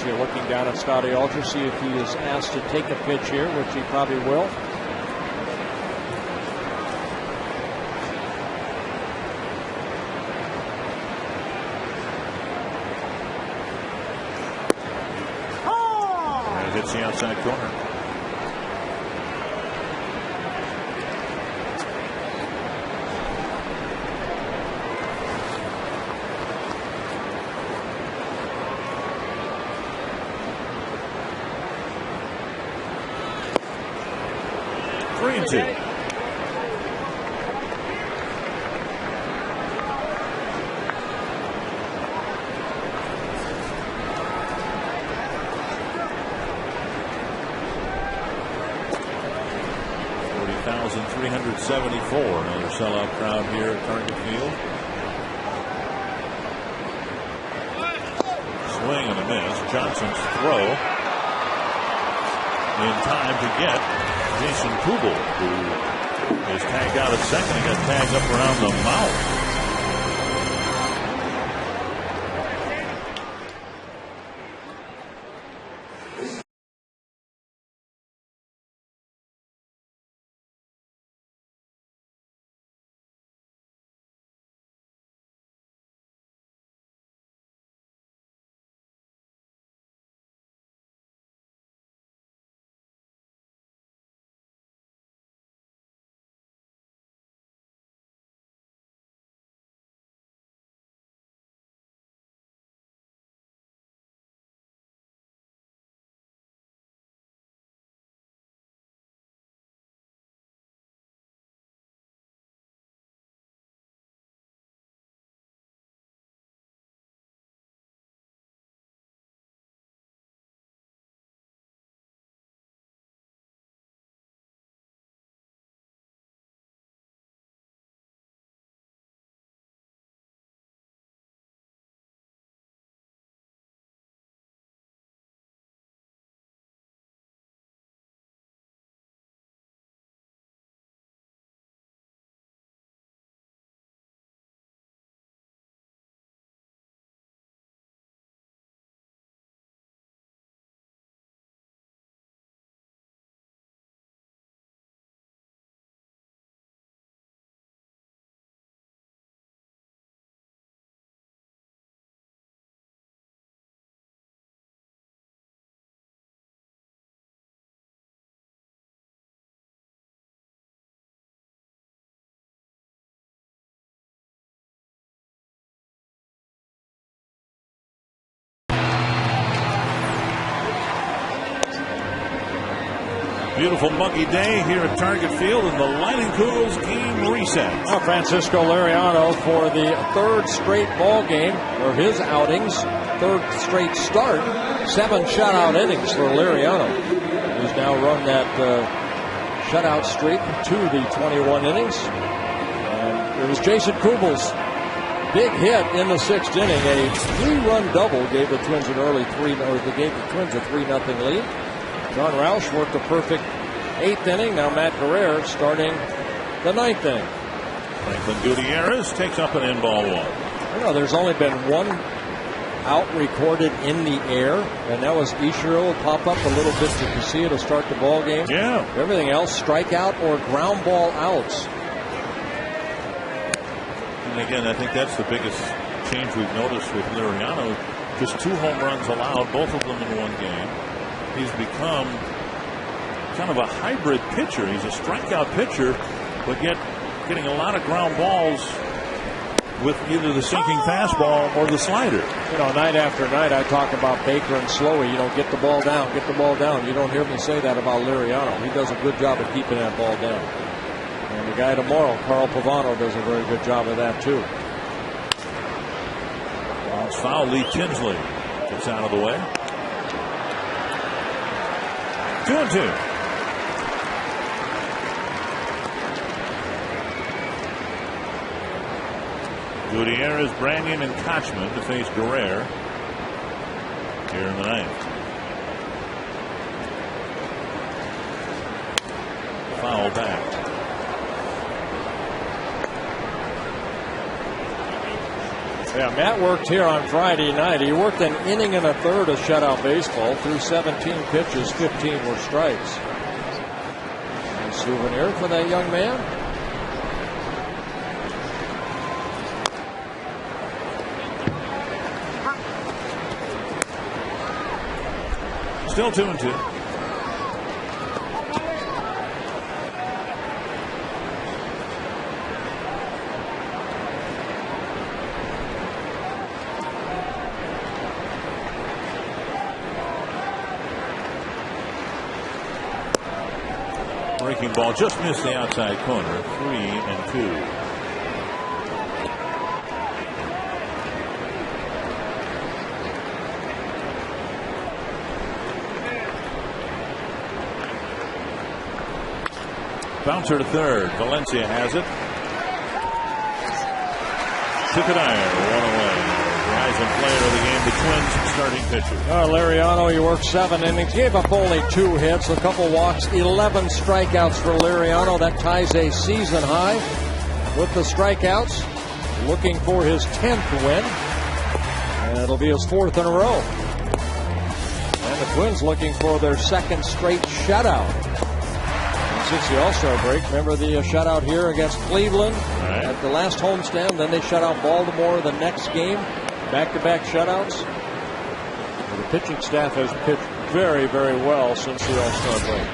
Looking down at Scotty Alter, see if he is asked to take a pitch here, which he probably will. And it hits the outside corner. Another sellout crowd here at Target Field. Swing and a miss. Johnson's throw in time to get Jason Kubel, who is tagged out at second. He got tagged up around the mouth. beautiful muggy day here at Target Field in the Lightning Cougars game reset. Well, Francisco Liriano for the third straight ball game, or his outings, third straight start, 7 shutout innings for Liriano. He's now run that shutout streak to the 21 innings. And it was Jason Kubel's big hit in the 6th inning. A 3-run double gave the Twins an early 3-0 lead. John Roush worked a perfect 8th inning. Now Matt Guerrero starting the 9th inning. Franklin Gutierrez takes up an in-ball one. You know, there's only been one out recorded in the air, and that was Ichiro pop up a little bit to Casilla to start the ball game. Yeah. Everything else, strikeout or ground ball outs. And again, I think that's the biggest change we've noticed with Liriano. Just 2 home runs allowed, both of them in one game. He's become kind of a hybrid pitcher. He's a strikeout pitcher, but yet getting a lot of ground balls with either the sinking fastball or the slider. You know, night after night I talk about Baker and Slowey. You know, get the ball down, get the ball down. You don't hear me say that about Liriano. He does a good job of keeping that ball down. And the guy tomorrow, Carl Pavano, does a very good job of that too. Well, it's foul. Lee Tinsley gets out of the way. 2-2. Gutierrez, Branyan, and Kochman to face Guerrero here in the 9th. Foul back. Yeah, Matt worked here on Friday night. He worked an inning and a third of shutout baseball. Through 17 pitches, 15 were strikes. A souvenir for that young man. Still 2-2. Breaking ball just missed the outside corner. 3-2. Bouncer to third. Valencia has it. Tukadire, 1 away. Rising player of the game, the Twins starting pitcher. Liriano, he worked 7 innings. Gave up only 2 hits, a couple walks, 11 strikeouts for Liriano. That ties a season high with the strikeouts. Looking for his 10th win. And it'll be his 4th in a row. And the Twins looking for their 2nd straight shutout. Since the All-Star break, remember the shutout here against Cleveland at the last homestand. Then they shut out Baltimore the next game. Back-to-back shutouts. The pitching staff has pitched very, very well since the All-Star break,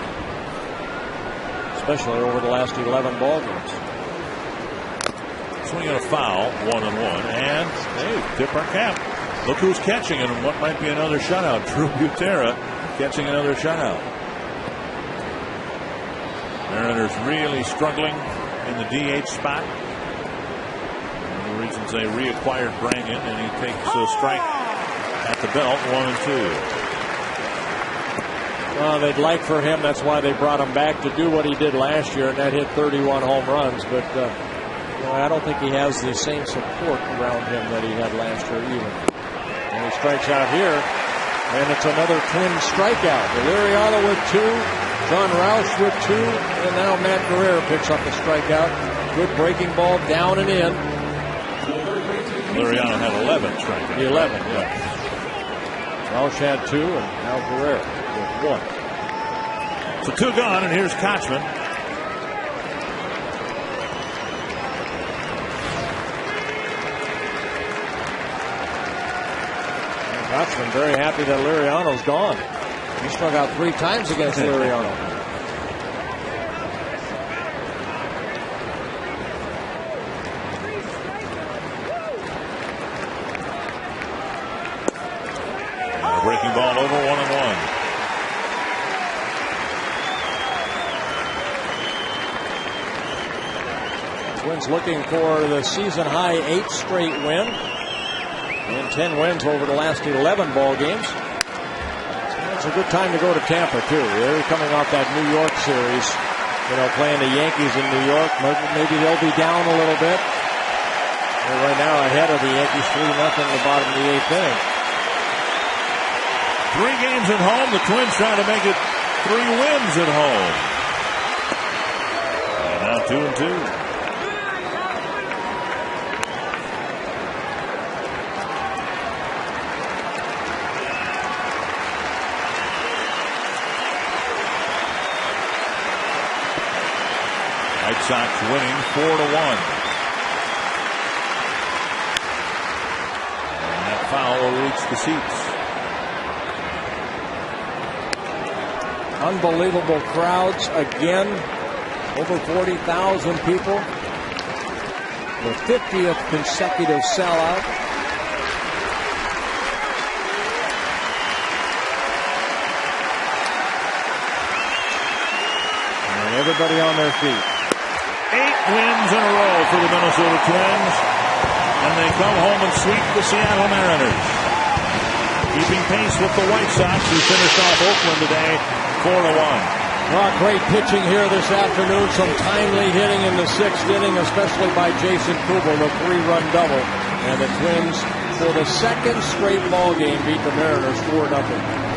especially over the last 11 ball games. Swing and a foul, 1-1, and hey, tip our cap. Look who's catching it, and what might be another shutout. Drew Butera catching another shutout. Mariners really struggling in the DH spot. One of the reasons they reacquired Branyan, and he takes a strike at the belt, 1-2. Well, they'd like for him. That's why they brought him back to do what he did last year, and that hit 31 home runs. But I don't think he has the same support around him that he had last year either. And he strikes out here, and it's another Twin strikeout. Liriano with 2. John Roush with 2, and now Matt Guerrero picks up a strikeout. Good breaking ball down and in. Liriano had 11 strikeouts. 11, yeah. Roush had 2, and now Guerrero with 1. So 2 gone, and here's Kochman. Kochman very happy that Liriano's gone. He struck out 3 times against Liriano. Breaking ball over, 1-1. Twins looking for the season high 8th straight win. And 10 wins over the last 11 ball games. It's a good time to go to Tampa, too. They're coming off that New York series, playing the Yankees in New York. Maybe they'll be down a little bit. They're right now ahead of the Yankees 3-0 in the bottom of the 8th inning. 3 games at home. The Twins trying to make it 3 wins at home. And now 2-2. White Sox winning 4-1. And that foul will reach the seats. Unbelievable crowds again. Over 40,000 people. The 50th consecutive sellout. And everybody on their feet. 8 wins in a row for the Minnesota Twins, and they come home and sweep the Seattle Mariners, keeping pace with the White Sox, who finished off Oakland today 4-1. Well, great pitching here this afternoon. Some timely hitting in the 6th inning, especially by Jason Kubel, the 3-run double. And the Twins, for the 2nd straight ball game, beat the Mariners 4-0.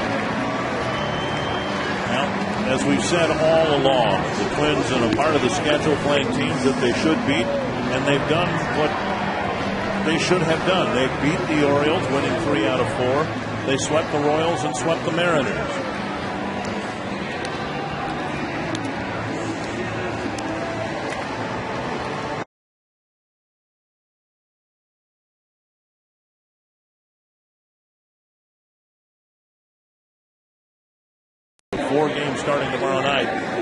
As we've said all along, the Twins in a part of the schedule playing teams that they should beat, and they've done what they should have done. They beat the Orioles, winning 3 out of 4. They swept the Royals and swept the Mariners. Four games starting tomorrow night.